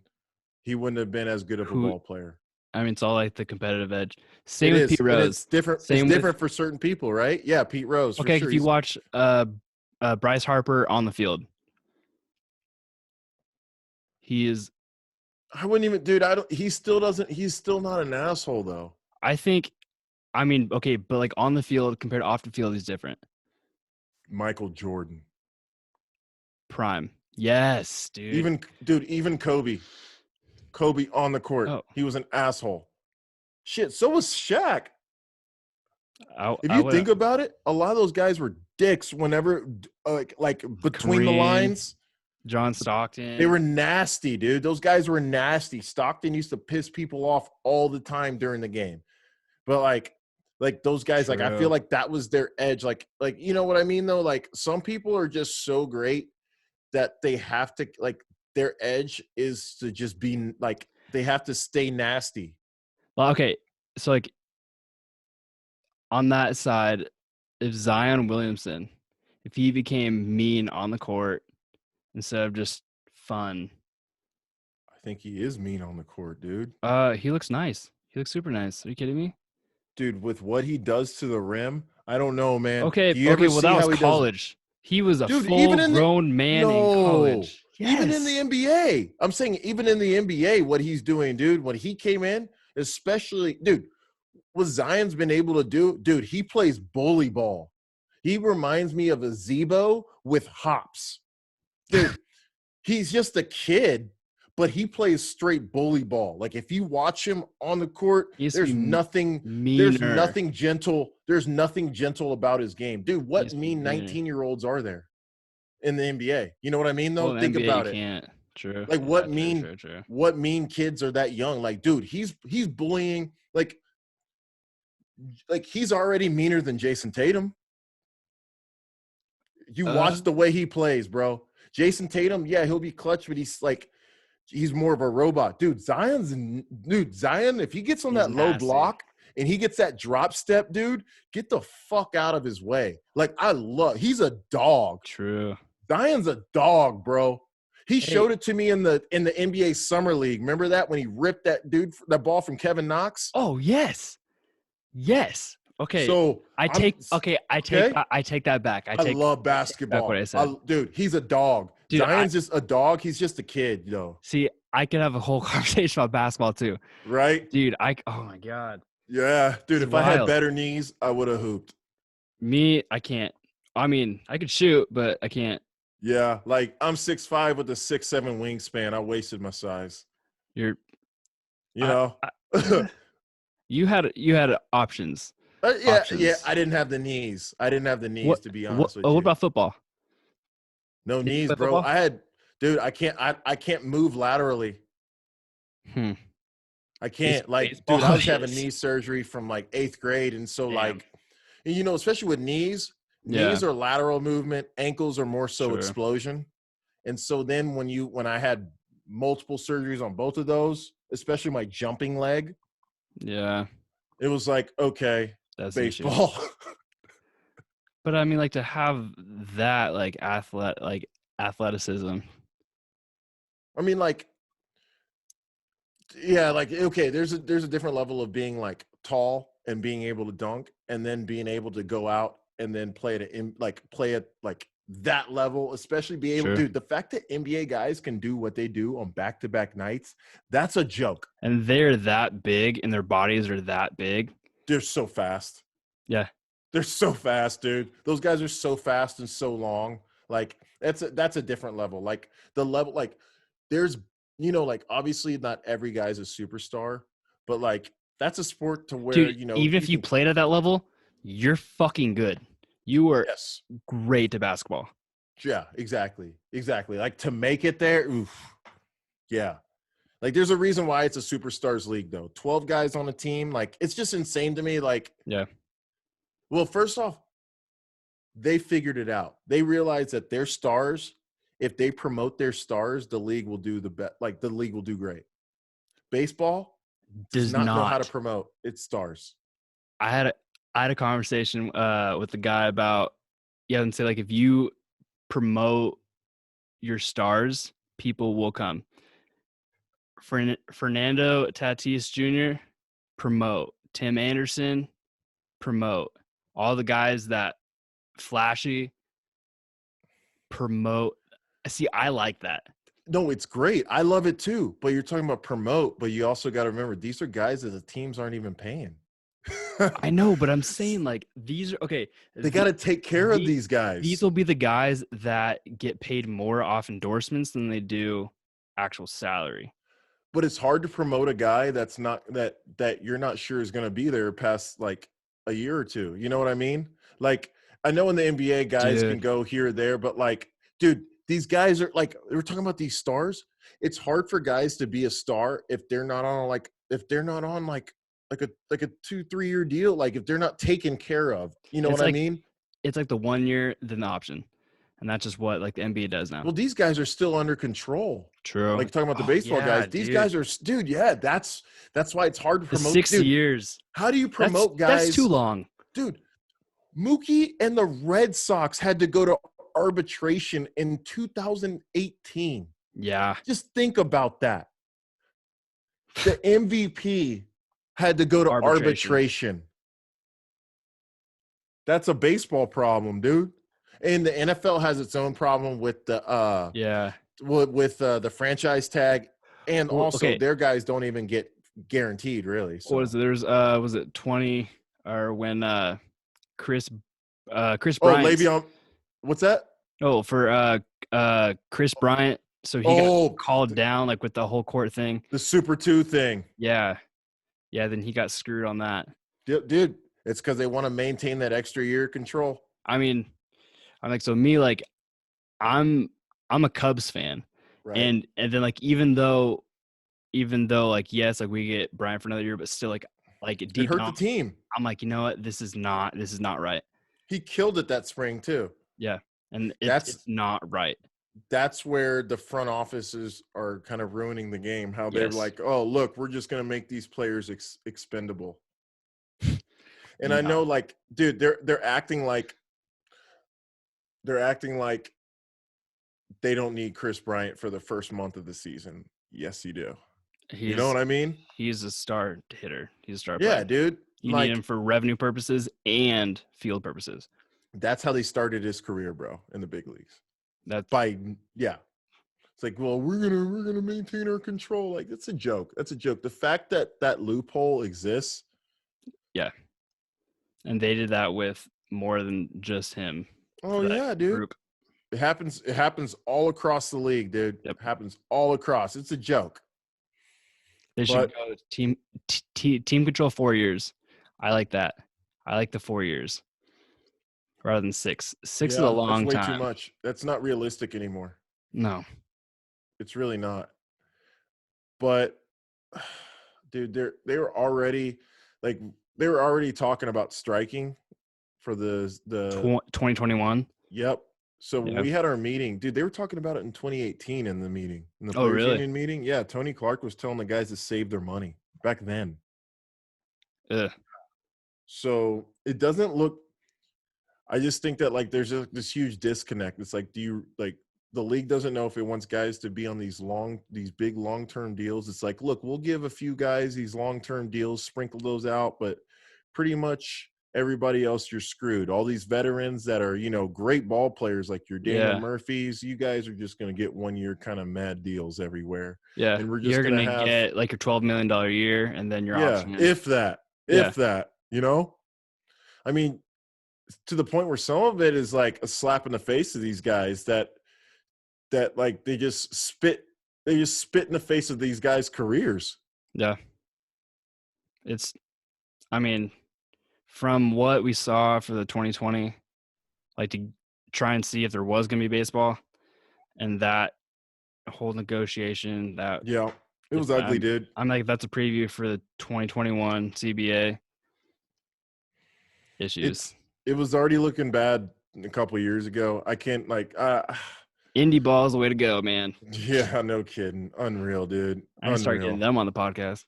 as good of a ball player. I mean, it's all like the competitive edge. Same with Pete Rose. It's different. Same It's different for certain people, right? Yeah, Pete Rose. Okay, for sure. if you watch Bryce Harper on the field, he is. I wouldn't even, dude. I don't. He still doesn't. He's still not an asshole, though. I think. I mean, okay, but like on the field compared to off the field, he's different. Michael Jordan. Prime. Yes, dude. Even Kobe on the court, Oh, he was an asshole. Shit, so was Shaq. If I you would think about it, a lot of those guys were dicks whenever, like between the Kareem, lines. John They Stockton. were nasty, dude. Those guys were nasty. Stockton used to piss people off all the time during the game. But like those guys, like I feel True. like that was their edge. Like you know what I mean though? Like some people are just so great that they have to like their edge is to just be like they have to stay nasty. Well, okay. So like on that side, if Zion Williamson, if he became mean on the court instead of just fun, I think he is mean on the court, dude. he looks nice. He looks super nice. Are you kidding me? Dude, with what he does to the rim, I don't know, man. Okay, Do you okay, ever well see that was how he does? college. He was a Dude, even in the full-grown man in no, college. even in the Yes. NBA. I'm saying even in the NBA, what he's doing, dude, when he came in, especially, dude, what Zion's been able to do, dude, he plays bully ball. He reminds me of a Zebo with hops. Dude, he's just a kid, but he plays straight bully ball. Like if you watch him on the court, He used to there's be nothing, meaner. there's nothing gentle about his game. Dude, He what used to be mean meaner. 19-year-olds are there in the NBA? You know what I mean though? Well, in the Think NBA you about it. can't. True. Like Yeah, true, true, true. what mean kids are that young? Like, dude, he's bullying like he's already meaner than Jason Tatum. You Uh, watch the way he plays, bro. Jason Tatum, yeah, he'll be clutch, but he's more of a robot. Dude, Zion, if he gets on he's that low nasty. block and he gets that drop step, dude, get the fuck out of his way. Like, he's a dog. True. Zion's a dog, bro. He Hey, showed it to me in the NBA Summer League. Remember that when he ripped that ball from Kevin Knox? oh yes. Yes. Okay. So I I'm take okay, okay. I take that back. I love I take back what basketball. I said. Dude, he's a dog. Dude, I Zion's just a dog. He's just a kid, see I could have a whole conversation about basketball too. right? Dude, oh my god. Yeah, dude. It's If I had wild. better knees, I would have hooped. Me, I can't. I mean, I could shoot, but I can't. Yeah, like I'm 6'5" with a 6'7" wingspan. I wasted my size. You're You I, know. I you had options. Yeah. Options. I didn't have the knees. I didn't have the knees to be honest with What you. about football? No Did you knees, play bro. football? Dude. I can't move laterally. Hmm. I can't. Like, dude, I Baseball was having is knee surgery from like 8th grade, and so damn. like, you know, especially with knees, Yeah, knees are lateral movement, ankles are more so true. explosion. And so then when I had multiple surgeries on both of those, especially my jumping leg, Yeah, it was like, okay, that's an issue. baseball. But I mean, like to have that athleticism. I mean, like, yeah, like okay, there's a different level of being like tall and being able to dunk, and then being able to go out and then play at like that level, especially be able, True. dude. The fact that NBA guys can do what they do on back-to-back nights, that's a joke. And they're that big, and their bodies are that big. They're so fast. Yeah, They're so fast, dude. Those guys are so fast and so long. Like that's a different level. Like the level, like there's, like obviously not every guy's a superstar, but like that's a sport to where, dude. Even you if you can, played at that level, you're fucking good. You were yes. great at basketball. Yeah, exactly. Exactly. Like to make it there, oof. Yeah. Like there's a reason why it's a superstars league though. 12 guys on a team, like it's just insane to me. Like, Yeah, well, first off, they figured it out. They realized that their stars, if they promote their stars, the league will do the best. Like the league will do great. Baseball does does not know how to not. promote its stars. I had a I had a conversation with the guy about and say like if you promote your stars, people will come. Fernando Tatis Jr. promote. Tim Anderson promote. All the guys that flashy promote. See, I like that. No, it's great. I love it too. But you're talking about promote, but you also got to remember these are guys that the teams aren't even paying. I know, but I'm saying like these are okay. They got to take care of these These guys. will be the guys that get paid more off endorsements than they do actual salary. But it's hard to promote a guy that's not that you're not sure is going to be there past like a year or two. You know what I mean? Like I know in the NBA guys can Dude, go here or there, but like, dude, these guys are like we're talking about these stars. It's hard for guys to be a star if they're not on like a 2-3 year deal. Like if they're not taken care of. You know it's what I like mean? it's like the 1 year then the option, and that's just what like the NBA does now. Well, these guys are still under control. True. Like talking about the Oh baseball yeah, guys, these dude. guys are, dude. Yeah, that's why it's hard to The promote, six dude. years. How do you promote That's too guys, long. dude? Mookie and the Red Sox had to go to arbitration in 2018. Yeah. Just think about that. The MVP had to go to arbitration. That's a baseball problem, dude. And the NFL has its own problem with the Yeah. with the franchise tag, and Well, also okay. their guys don't even get guaranteed really. What So was it? There's was it 20 or when Chris oh, Bryant. Le'Veon, what's that? Oh, for Chris Bryant. So he got Oh, called down like with the whole court thing. the Super 2 thing. Yeah. Yeah, then he got screwed on that. Dude, it's because they want to maintain that extra year control. I mean, I'm like so me like I'm I'm a Cubs fan. Right. And then like even though like yes, like we get Bryant for another year, but still like It deep hurt the down, team. I'm like, you know what, this is not right. He killed it that spring too. Yeah. And That's it's not right. that's where the front offices are kind of ruining the game. How they're Yes. like, oh, look, we're just going to make these players expendable. And I Yeah. know, like, dude, they're acting like they don't need Chris Bryant for the first month of the season. Yes, you do. You know He's what I mean? he's a star hitter. He's a star Yeah, player. dude. You need him Like, for revenue purposes and field purposes. that's how they started his career, bro, in the big leagues. That's Yeah. It's like, well, we're gonna maintain our control. Like, it's a joke. That's a joke. The fact that that loophole exists. yeah. And they did that with more than just him Oh for that yeah, dude. group. It happens. It happens all across the league, dude. Yep. It happens all across. It's a joke. They should But go team control 4 years. I like that. I like the 4 years rather than six. Six is a yeah, that's long way too time. much. That's not realistic anymore. No. It's really not. But dude, they were already like they were already talking about striking for the 2021. yep. So when Yeah. we had our meeting, dude, they were talking about it in 2018 in the meeting, in the Oh, players really? union meeting. Yeah, Tony Clark was telling the guys to save their money back then. Ugh. So it doesn't look. I just think that like there's this huge disconnect. It's like, do you like the league doesn't know if it wants guys to be on these big long-term deals. It's like, look, we'll give a few guys these long-term deals, sprinkle those out, but pretty much everybody else you're screwed. All these veterans that are, great ball players like your Daniel Yeah. Murphys, you guys are just going to get 1 year kind of mad deals everywhere. Yeah. And we're just You're going to gonna have, get like your $12 million a year, and then your yeah, option. if that, Yeah. I mean, to the point where some of it is like a slap in the face of these guys that like they just spit in the face of these guys' careers. Yeah. I mean, from what we saw for the 2020, like to try and see if there was gonna be baseball, and that whole negotiation that Yeah, it if was ugly, dude. I'm like that's a preview for the 2021 CBA issues. It was already looking bad a couple of years ago. I can't Indie ball is the way to go, man. yeah, no kidding. Unreal, dude. I need to start getting Unreal. them on the podcast.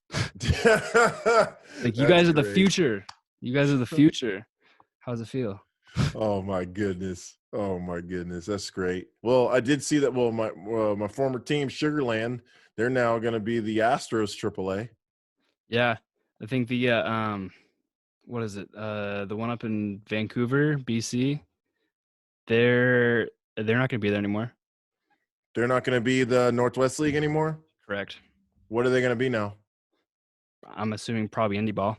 Like you That's guys are the great. future. You guys are the future. How does it feel? Oh my goodness. Oh my goodness. That's great. Well, I did see that. Well, my former team, Sugarland, they're now going to be the Astros AAA. Yeah, I think the what is it? The one up in Vancouver, BC. They're not going to be there anymore. They're not going to be the Northwest League anymore. Correct. What are they going to be now? I'm assuming probably indie ball.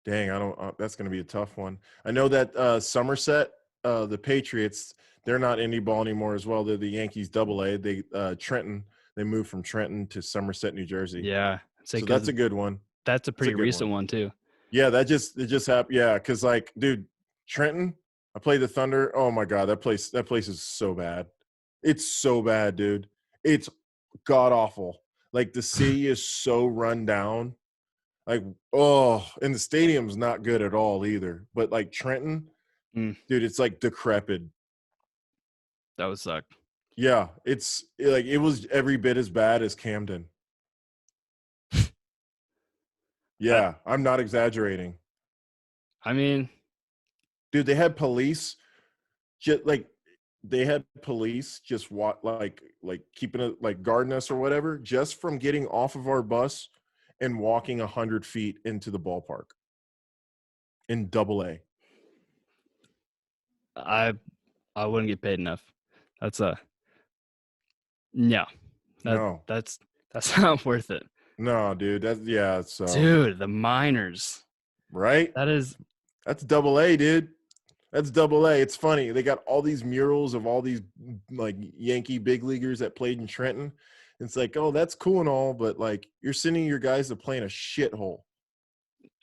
Dang, I don't. That's going to be a tough one. I know that Somerset, the Patriots, they're not indie ball anymore as well. They're the Yankees Double A. They Trenton. They moved from Trenton to Somerset, New Jersey. Yeah, So that's a good one. that's a That's a pretty good recent one. one too. Yeah, it just happened. Yeah, because like, dude, Trenton. I played the Thunder. Oh my god, that place is so bad. It's so bad, dude. It's god awful. Like the city is so run down. Like, oh, and the stadium's not good at all either. But like Trenton, Mm, dude, it's like decrepit. that would suck. Yeah, it's like it was every bit as bad as Camden. I, Yeah, I'm not exaggerating. I mean, Dude, they had police just like they had police just like keeping it like guarding us or whatever just from getting off of our bus and walking 100 feet into the ballpark in Double A. I I wouldn't get paid enough. That's a no. No, That's not worth it. no, dude. That's yeah. So Dude, the minors. right, That is that's Double A, dude. That's Double A. It's funny. They got all these murals of all these like Yankee big leaguers that played in Trenton. It's like, oh, that's cool and all, but like you're sending your guys to play in a shithole.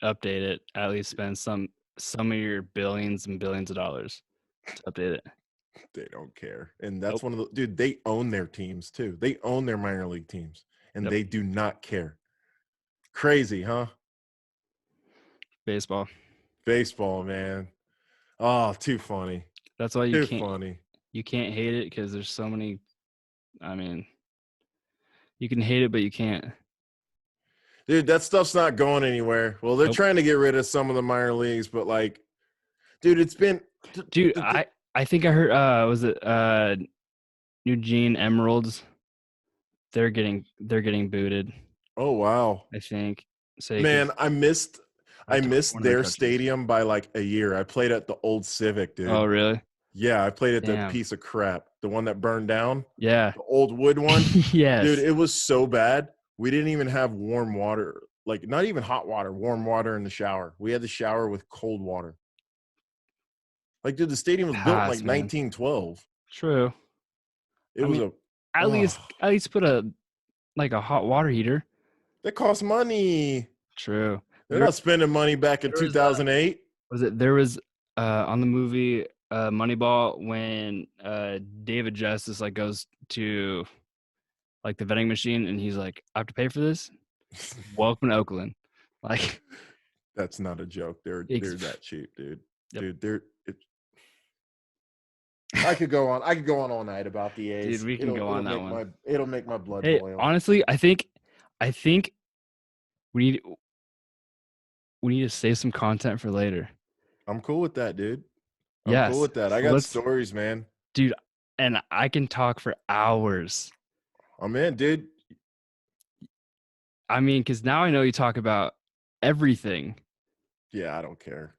update it. At least spend some of your billions and billions of dollars to update it. They don't care. And that's Nope. one of the dude, they own their teams too. They own their minor league teams and Yep. they do not care. Crazy, huh? Baseball. Baseball, man. Oh, too funny. That's why Too funny. you can't hate it because there's so many. I mean, you can hate it, but you can't. Dude, that stuff's not going anywhere. Well, they're Nope. trying to get rid of some of the minor leagues, but like, dude, it's been Dude, I think I heard was it Eugene Emeralds? They're getting booted, oh wow. I think. So Man, I missed one of their their coaches. stadium by like a year. I played at the old Civic, dude. Oh, really? Yeah, I played at the Damn. piece of crap, the one that burned down, Yeah. the old wood one. Yes. Dude, it was so bad. We didn't even have warm water, like not even hot water, warm water in the shower. We had the shower with cold water. Like, dude, the stadium was built in like Man. 1912. True. It was At least put a hot water heater. that cost money. True. They're not spending money back in 2008. There was on the movie Moneyball when David Justice like goes to like the vending machine and he's like, I have to pay for this. Welcome to Oakland. Like, that's not a joke. They're that cheap, dude. Yep. Dude, I could go on all night about the A's. Dude, we can go on that one. It'll make my blood boil. Honestly, I think we need to save some content for later. I'm cool with that, dude. I'm cool with that. I got stories, man. Dude, and I can talk for hours. I'm in, dude. I mean, because now I know you talk about everything. Yeah, I don't care.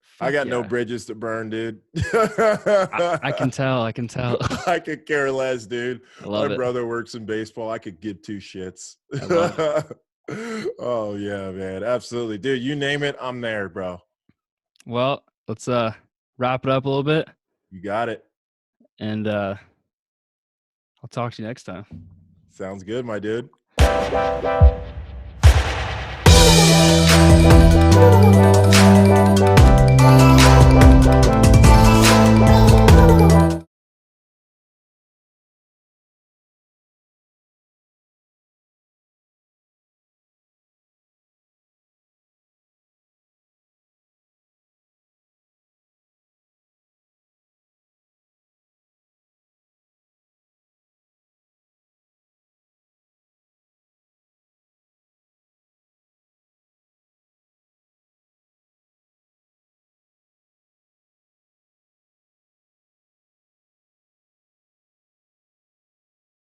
Fuck I got no yeah. bridges to burn, dude. I can tell. I could care less, dude. love My it. brother works in baseball. I could give two shits. I love it. Oh yeah, man. Absolutely. Dude, you name it, I'm there, bro. Well, let's wrap it up a little bit. You got it. And I'll talk to you next time. Sounds good, my dude.